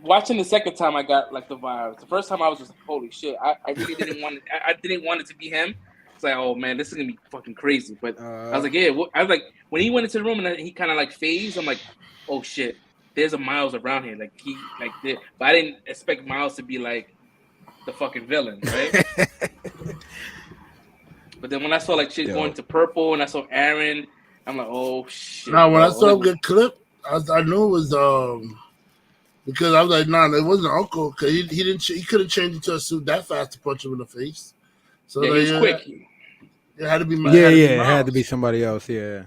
watching the second time I got like the vibes. The first time I was just like, holy shit. I really didn't want it. I didn't want it to be him. It's like, oh man, this is gonna be fucking crazy. But I was like, yeah. I was like, when he went into the room and he kind of like phased, I'm like, oh shit. There's a Miles around here. Like he like did, but I didn't expect Miles to be like the fucking villain, right? But then when I saw like shit going to purple and I saw Aaron, I'm like, oh shit. Now when I saw him get clipped, I knew it was because I was like, nah, it wasn't Uncle, because he couldn't change into a suit that fast to punch him in the face. So he was quick. It had to be. It had to be somebody else. Yeah.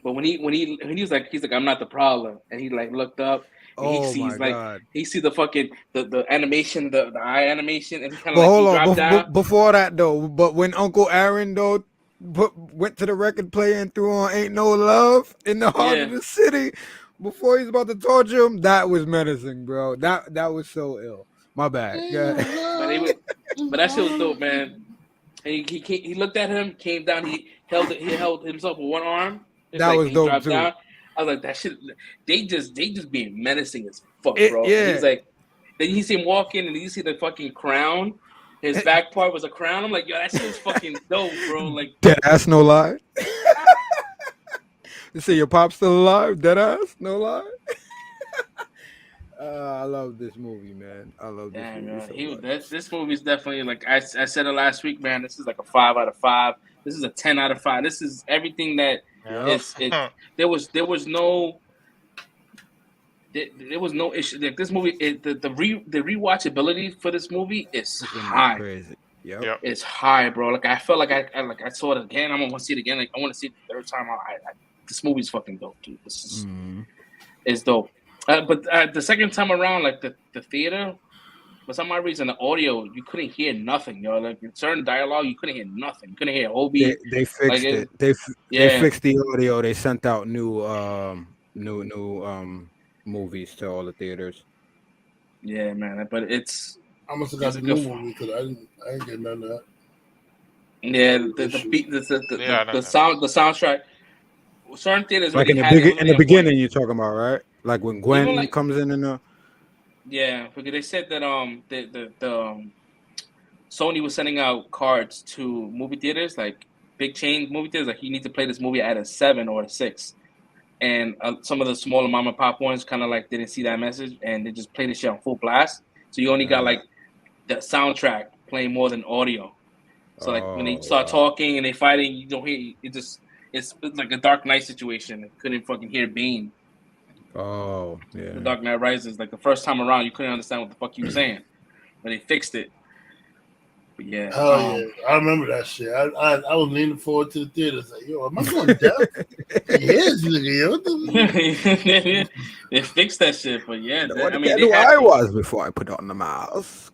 But when he was like, he's like, I'm not the problem, and he like looked up. And he sees God. He see the fucking the animation, the eye animation, and he kind of dropped down. Before that though, but when Uncle Aaron though went to the record player and threw on "Ain't No Love" in the heart of the city before he's about to torture him, that was menacing, bro. That was so ill. My bad. But that shit was dope, man. And he looked at him, came down, he held himself with one arm. That was dope too. Down. I was like, that shit. They just being menacing as fuck, bro. Yeah. He's like, then you see him walk in, and you see the fucking crown. His back part was a crown. I'm like, yo, that shit is fucking dope, bro. Like, dead ass, no lie. You say your pop's still alive? Dead ass, no lie. I love this movie, man. I love this movie man. so much. This movie is definitely like I said it last week, man. This is like a 5 out of 5. This is a 10 out of 5. This is everything that is. There was no issue. Like this movie, the rewatchability for this movie is high. Crazy. Yep. It's high, bro. Like I felt like I saw it again. I'm gonna want to see it again. Like I want to see it the third time. This movie's fucking dope, dude. This is it's dope. But the second time around, like the theater, for some odd reason, the audio you couldn't hear nothing, yo. Like in certain dialogue, you couldn't hear nothing. You couldn't hear Obi. They fixed it. They fixed the audio. They sent out new movies to all the theaters. Yeah, man. But it's I must have got the new movie because I didn't get none of that. Yeah, the beat, the soundtrack. Certain theaters like in the beginning, you're talking about, right? Like when Gwen comes in and yeah, because they said that Sony was sending out cards to movie theaters, like big chain movie theaters, like you need to play this movie at a 7 or a 6. And some of the smaller mom and pop ones kind of like didn't see that message and they just played the shit on full blast. So you only got like the soundtrack playing more than audio. So like when they start talking and they fighting, you don't hear it. It's like a Dark Knight situation. I couldn't fucking hear Bane. Oh yeah. The Dark Knight Rises. Like the first time around, you couldn't understand what the fuck you were saying, but they fixed it. But yeah. Oh yeah, I remember that shit. I was leaning forward to the theater. Like, yo, am I going deaf? Yes, nigga. They fixed that shit, but yeah. I was before I put on the mask.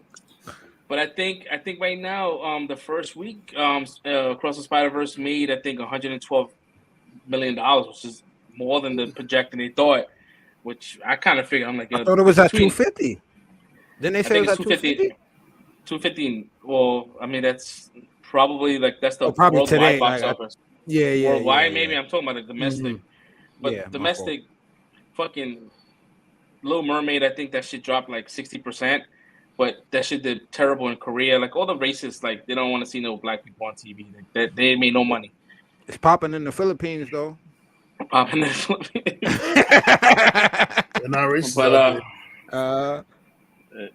But I think right now, the first week, Across the Spider-Verse made I think $112 million, which is more than the projection they thought. Which I kind of figured. I'm like, I thought it was at 250. Didn't they say it was at 250? 250. Well, I mean that's probably like that's the probably worldwide today, box like, office. Yeah. Worldwide, maybe I'm talking about the domestic. But yeah, domestic, fucking Little Mermaid. I think that shit dropped like 60%. But that shit did terrible in Korea. Like all the racists, like they don't want to see no black people on TV. Like, they made no money. It's popping in the Philippines though. Popping in the Philippines. They're not racist. But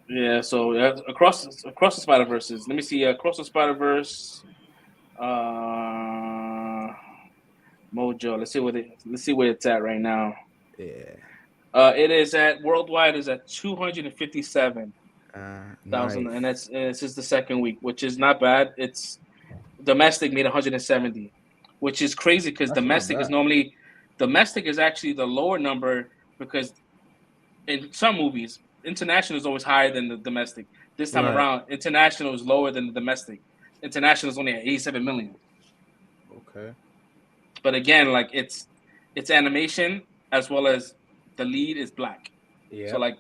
yeah. So across the Spider-Verse. Let me see. Across the Spider-Verse. Mojo. Let's see where it's at right now. Yeah. It is at worldwide is at 257. Thousand, and it's just the second week, which is not bad. It's domestic made 170, which is crazy because domestic is actually the lower number because in some movies international is always higher than the domestic. This time around, international is lower than the domestic. International is only at 87 million. Okay, but again, like it's animation as well as the lead is black. Yeah, so like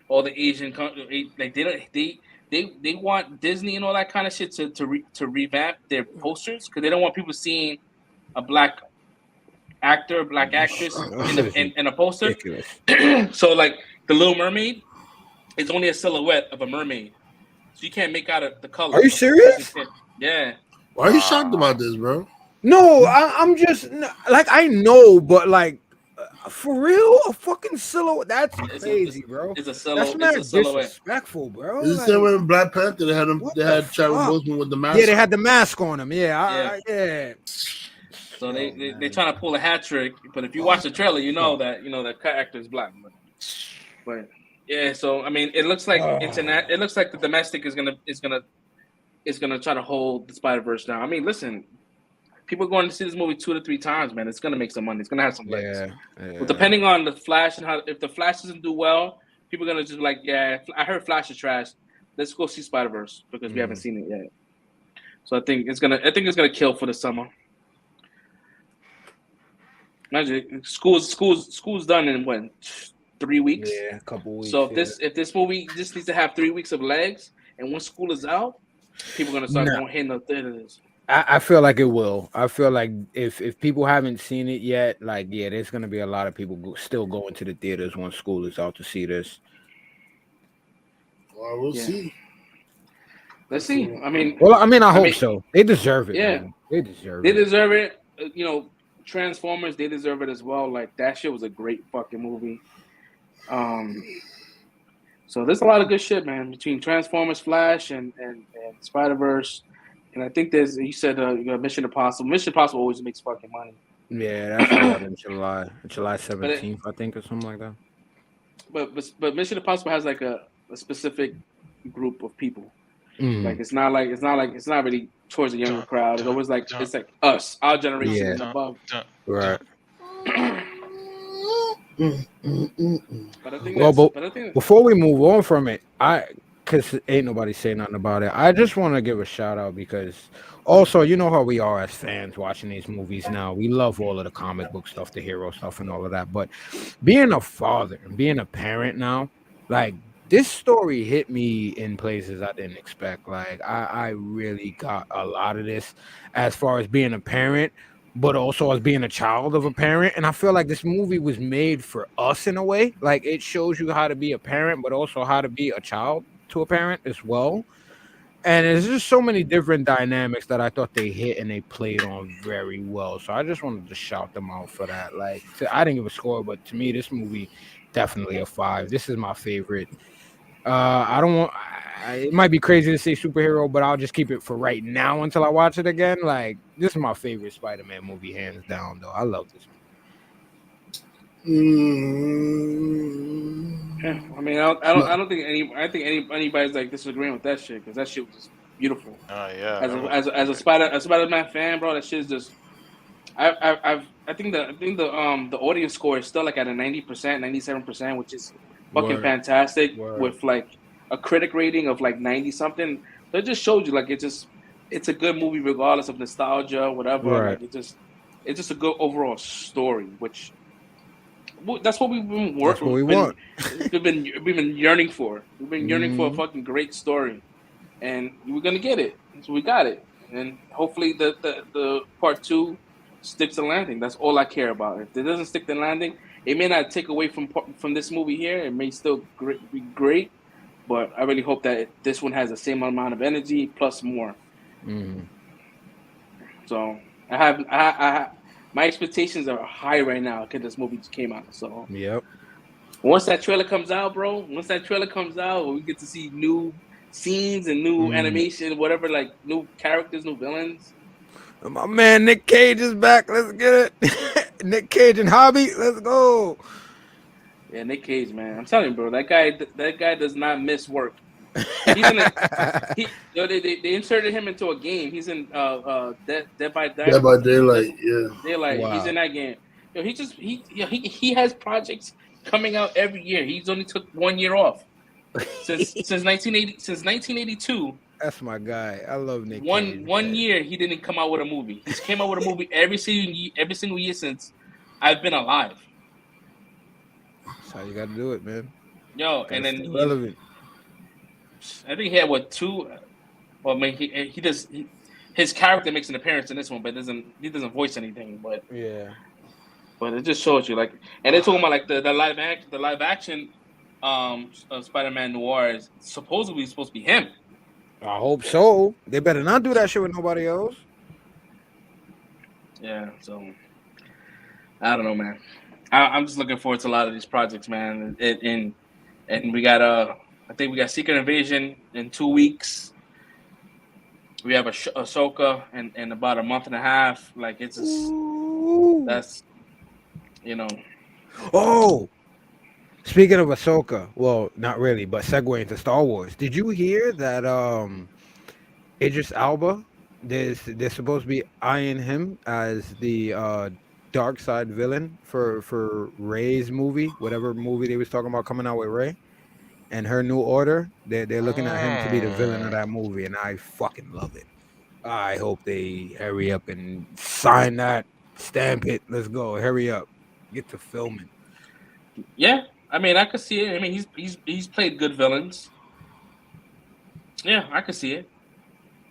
all the Asian countries, like they want Disney and all that kind of shit to revamp their posters because they don't want people seeing a black actor, black actress in a poster. So like the Little Mermaid is only a silhouette of a mermaid, so you can't make out the color. Are you serious? Yeah. Why are you shocked about this, bro? No, I'm just like I know, but like. For real, a fucking silhouette? That's crazy, bro. It's a silhouette. That's not disrespectful, bro. Is it when Black Panther they had Chadwick Boseman with the mask? Yeah, they had the mask on him. Yeah. So they trying to pull a hat trick, but if you watch the trailer, you know that actor is black. But yeah, so I mean, it looks like It looks like the domestic is gonna try to hold the Spider-Verse down. I mean, listen. People are going to see this movie 2 to 3 times, man. It's gonna make some money. It's gonna have some legs. Yeah. But depending on the Flash and if the Flash doesn't do well, people are gonna just be like, yeah, I heard Flash is trash. Let's go see Spider-Verse because we haven't seen it yet. So I think it's gonna kill for the summer. Imagine school's done in what 3 weeks? Yeah, a couple weeks. So if this movie just needs to have 3 weeks of legs, and when school is out, people are gonna start going hitting the theaters. I feel like it will. I feel like if people haven't seen it yet, like there's gonna be a lot of people still going to the theaters once school is out to see this. Well, we'll see. Let's see. I mean, I hope so. They deserve it. Yeah, man. They deserve it. Transformers, they deserve it as well. Like that shit was a great fucking movie. So there's a lot of good shit, man, between Transformers, Flash, and Spider-Verse. And I think you said you got Mission Impossible. Mission Impossible always makes fucking money. Yeah, that's out in July 17th, I think, or something like that. But Mission Impossible has like a specific group of people. Mhm. Like it's not really towards a younger crowd. It's always like it's like us, our generation and above. Right. But I think before we move on from it, because ain't nobody saying nothing about it, I just want to give a shout out because also, you know how we are as fans watching these movies now. We love all of the comic book stuff, the hero stuff, and all of that. But being a father and being a parent now, like, this story hit me in places I didn't expect. Like, I really got a lot of this as far as being a parent, but also as being a child of a parent. And I feel like this movie was made for us in a way. Like, it shows you how to be a parent, but also how to be a child to a parent as well. And there's just so many different dynamics that I thought they hit and they played on very well. So I just wanted to shout them out for that. Like, I didn't give a score, but to me, this movie definitely a 5. This is my favorite. It might be crazy to say superhero, but I'll just keep it for right now until I watch it again. Like, this is my favorite Spider-Man movie, hands down, though. I love this movie. Yeah, I mean, I don't think anybody's like disagreeing with that shit, because that shit was just beautiful. Oh yeah. As a Spider-Man fan, bro, that shit is just. I think the audience score is still like at a 90%, 97%, which is fucking fantastic. With like a critic rating of like 90 something. So it just shows you like it's a good movie regardless of nostalgia, whatever. Right. Like it's just a good overall story, which that's what we've been working. That's what we want. We've been yearning for. We've been yearning for a fucking great story, and we're gonna get it. So we got it, and hopefully the part 2 sticks the landing. That's all I care about. If it doesn't stick the landing, it may not take away from this movie here. It may still be great, but I really hope that this one has the same amount of energy plus more. Mm-hmm. So I have my expectations are high right now because this movie just came out. So yep. Once that trailer comes out, bro, we get to see new scenes and new animation, whatever, like new characters, new villains. My man Nick Cage is back. Let's get it. Nick Cage and Hobby. Let's go. Yeah, Nick Cage, man. I'm telling you, bro, that guy does not miss work. He's in they inserted him into a game. He's in Dead by Daylight. Dead by Daylight, yeah. Daylight. Wow. He's in that game. Yo, he has projects coming out every year. He's only took 1 year off since 1982. That's my guy. I love Nick Cage. One year he didn't come out with a movie. He's came out with a movie every single year since I've been alive. That's how you got to do it, man. Yo, and then relevant. I think he had 2. Well, I mean, he does. His character makes an appearance in this one, but he doesn't voice anything. But yeah. But it just shows you, like, and they're talking about like the live action Spider-Man Noir is supposedly supposed to be him. I hope so. They better not do that shit with nobody else. Yeah, so I don't know, man. I'm just looking forward to a lot of these projects, man. And we got I think we got Secret Invasion in 2 weeks. We have Ahsoka in about a month and a half. Like, it's just that's, you know. Oh, speaking of Ahsoka, well, not really, but segue into Star Wars. Did you hear that Idris Elba, they're supposed to be eyeing him as the dark side villain for Rey's movie, whatever movie they was talking about coming out with Rey and her New Order. They're looking at him to be the villain of that movie, and I fucking love it. I hope they hurry up and sign that, stamp it. Let's go, hurry up, get to filming. Yeah, I mean, I could see it. I mean, he's played good villains. Yeah, I could see it.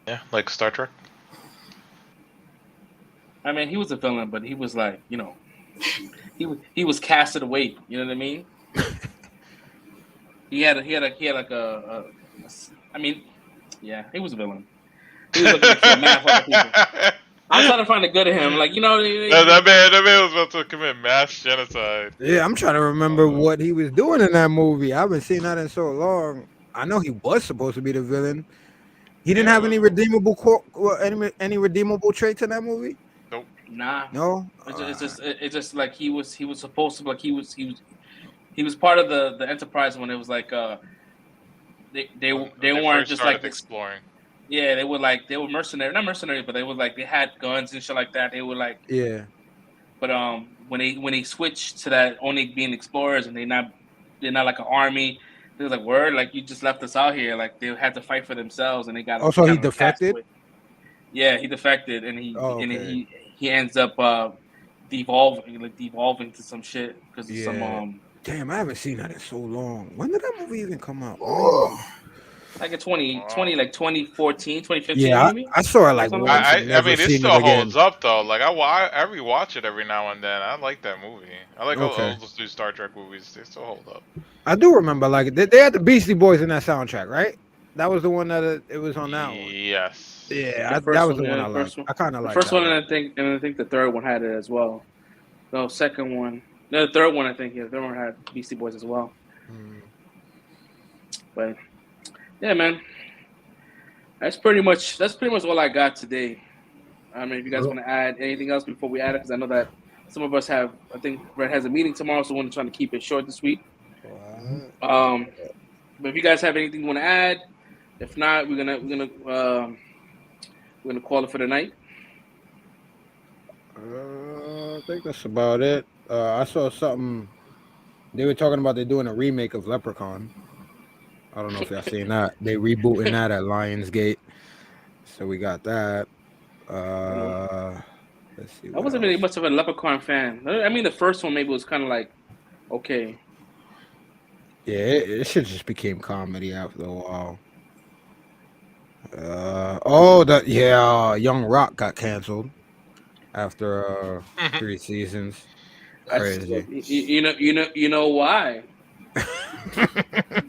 Yeah, like Star Trek. I mean, he was a villain, but he was like, you know, he was casted away. You know what I mean? He had like a I mean, yeah, he was a villain. He was looking to kill mad fucking people. I'm trying to find the good of him. Like, you know, that man was about to commit mass genocide. Yeah, I'm trying to remember what he was doing in that movie. I haven't seen that in so long. I know he was supposed to be the villain. He didn't have any redeemable any redeemable traits in that movie. Nope. Nah. No. It's just like he was supposed to, like he was part of the Enterprise when it was like they weren't just like exploring. Yeah, they were mercenaries, not mercenaries, but they had guns and shit like that. They were like, yeah. But when they switched to that only being explorers and they're not like an army, they was like, word, like you just left us out here, like they had to fight for themselves and they got. Also, he defected. Yeah, he defected and he ends up devolving to some shit because of some Damn, I haven't seen that in so long. When did that movie even come out? Like in 2020, like 2014, 2015. Yeah, maybe? I saw it like once. I mean, it still holds up though. Like I rewatch it every now and then. I like that movie. I like all those new Star Trek movies. They still hold up. I do remember like they had the Beastie Boys in that soundtrack, right? That was the one that it was on that one. Yes. Yeah, that was the one I liked. I kind of liked the first that one, and I think the third one had it as well. No, second one. No, the third one I think. Yeah, the third one had Beastie Boys as well. But yeah, man, that's pretty much all I got today. I mean, if you guys want to add anything else before we add it, because I know that some of us have. I think Red has a meeting tomorrow, so we're trying to keep it short this week. But if you guys have anything you want to add, if not, we're gonna call it for the night. I think that's about it. I saw something. They were talking about they're doing a remake of Leprechaun. I don't know if y'all seen that. They rebooting that at Lionsgate. So we got that. Let's see. I wasn't really much of a Leprechaun fan. I mean, the first one maybe was kind of like okay. Yeah, it should just became comedy after a while. Young Rock got canceled after 3 seasons. Crazy. You know why?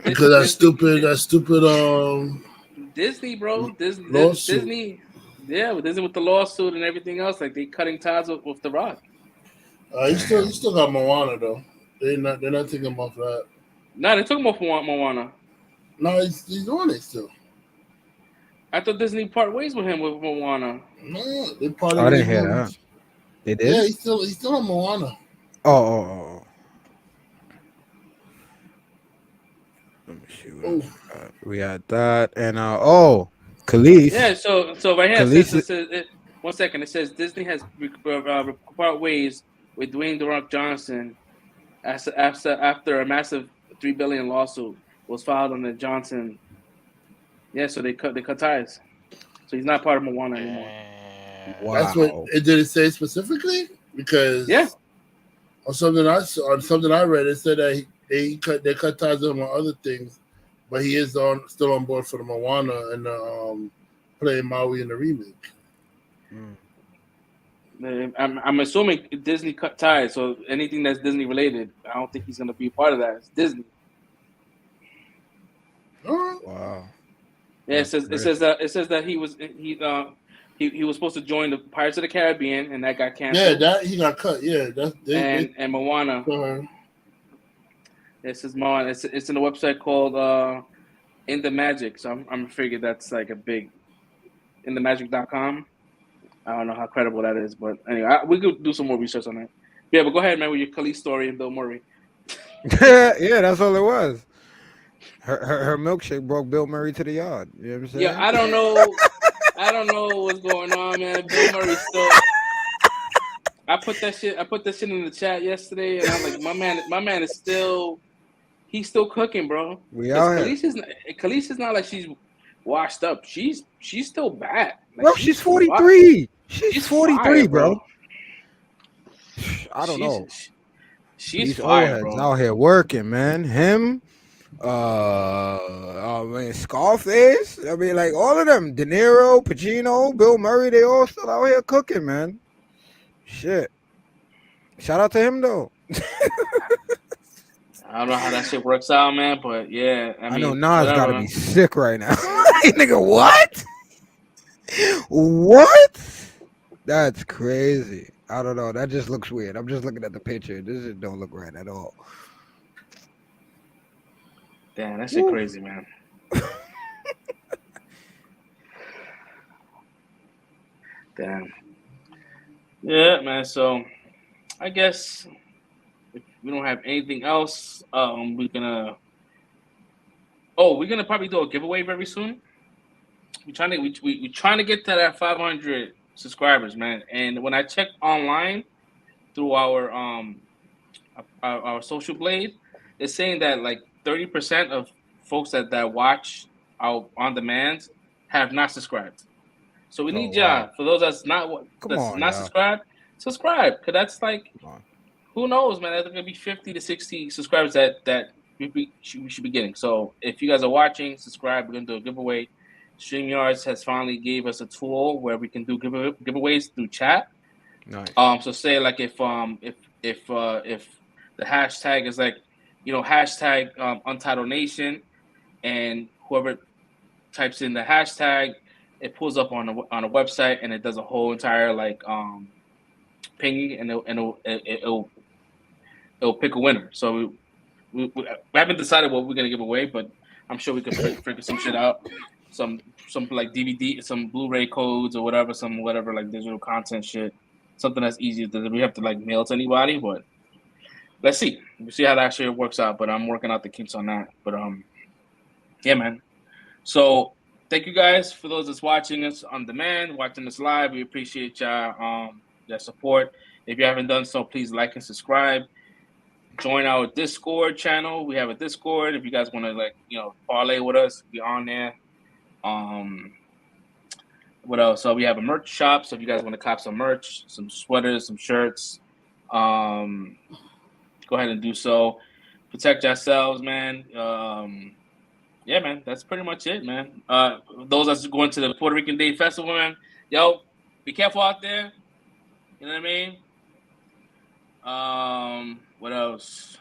Because that stupid Disney, bro. Disney. Yeah, with Disney with the lawsuit and everything else, like they cutting ties with the Rock. You still got Moana though. They're not taking him off that. No, they took him off Moana. No, he's doing it still. I thought Disney part ways with him with Moana. No, they part. I didn't hear that. They did. Yeah, he's still on Moana. Oh. Let me see. We had that and Khalees. Yeah, so right here it says, one second. It says Disney has part ways with Dwayne "The Rock" Johnson after a massive $3 billion lawsuit was filed on the Johnson. Yeah, so they cut ties. So he's not part of Moana anymore. Wow. That's what did it say specifically? Because on something I read, it said that they cut ties with him on other things, but he is still on board for the Moana and playing Maui in the remake. I'm assuming Disney cut ties, so anything that's Disney related, I don't think he's gonna be part of that. It's Disney. Wow. Yeah, it says that he was supposed to join the Pirates of the Caribbean, and that got canceled. Yeah, that he got cut. Yeah, and Moana. It says Moana. It's in a website called In the Magic. So I'm figured that's like a big InTheMagic.com. I don't know how credible that is, but anyway, we could do some more research on that. Yeah, but go ahead, man, with your Khalees story and Bill Murray. Yeah, that's all it was. Her milkshake broke Bill Murray to the yard. You know what I'm saying? Yeah, I don't know what's going on, man. Bill Murray still. I put that shit in the chat yesterday, and I'm like, my man is still. He's still cooking, bro. Khalees is not like she's washed up. She's still bad. Like, bro, she's 43. She's 43, fire, bro. I don't know. She's These fire, old heads bro. out here working, man. Him, Scarface. I mean, like all of them. De Niro, Pacino, Bill Murray. They all still out here cooking, man. Shit. Shout out to him though. I don't know how that shit works out, man, but yeah. I mean, know Nas gotta be sick right now. Nigga, what? What? That's crazy. I don't know. That just looks weird. I'm just looking at the picture. This just don't look right at all. Damn, that shit crazy, man. Damn. Yeah, man. So I guess if we don't have anything else, we're gonna probably do a giveaway very soon. We're trying to get to that 500 subscribers, man. And when I checked online through our social blade, it's saying that like 30% of folks that watch our on demand have not subscribed. So we need y'all. For those that's not subscribed, subscribe. Cause that's like, who knows, man? That's gonna be 50 to 60 subscribers that we should be getting. So if you guys are watching, subscribe. We're gonna do a giveaway. StreamYards has finally gave us a tool where we can do giveaways through chat. Nice. So say like if the hashtag is like, hashtag Untitled Nation, and whoever types in the hashtag, it pulls up on a website and it does a whole entire like pinging, and it'll pick a winner. So we haven't decided what we're gonna give away, but I'm sure we could figure some shit out. Some like DVD, some Blu-ray codes or whatever, some whatever like digital content shit. Something that's easy that we have to like mail to anybody, but let's see. We'll see how that actually works out. But I'm working out the kinks on that. But yeah, man. So thank you guys for those that's watching us on demand, watching us live. We appreciate y'all your support. If you haven't done so, please like and subscribe. Join our Discord channel. We have a Discord. If you guys want to parlay with us, be on there. What else? So we have a merch shop. So if you guys want to cop some merch, some sweaters, some shirts, go ahead and do so. Protect yourselves, man. Yeah, man. That's pretty much it, man. Those that's going to the Puerto Rican Day Festival, man. Yo, be careful out there. You know what I mean? What else?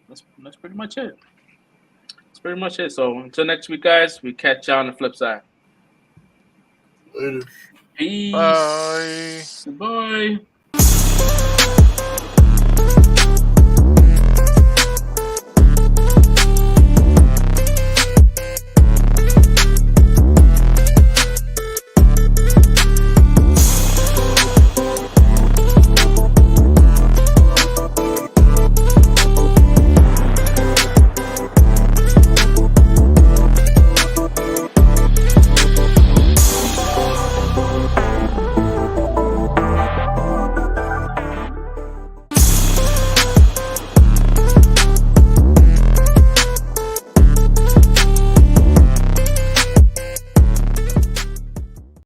That's pretty much it. That's pretty much it. So until next week, guys, we catch y'all on the flip side. Later. Peace. Bye.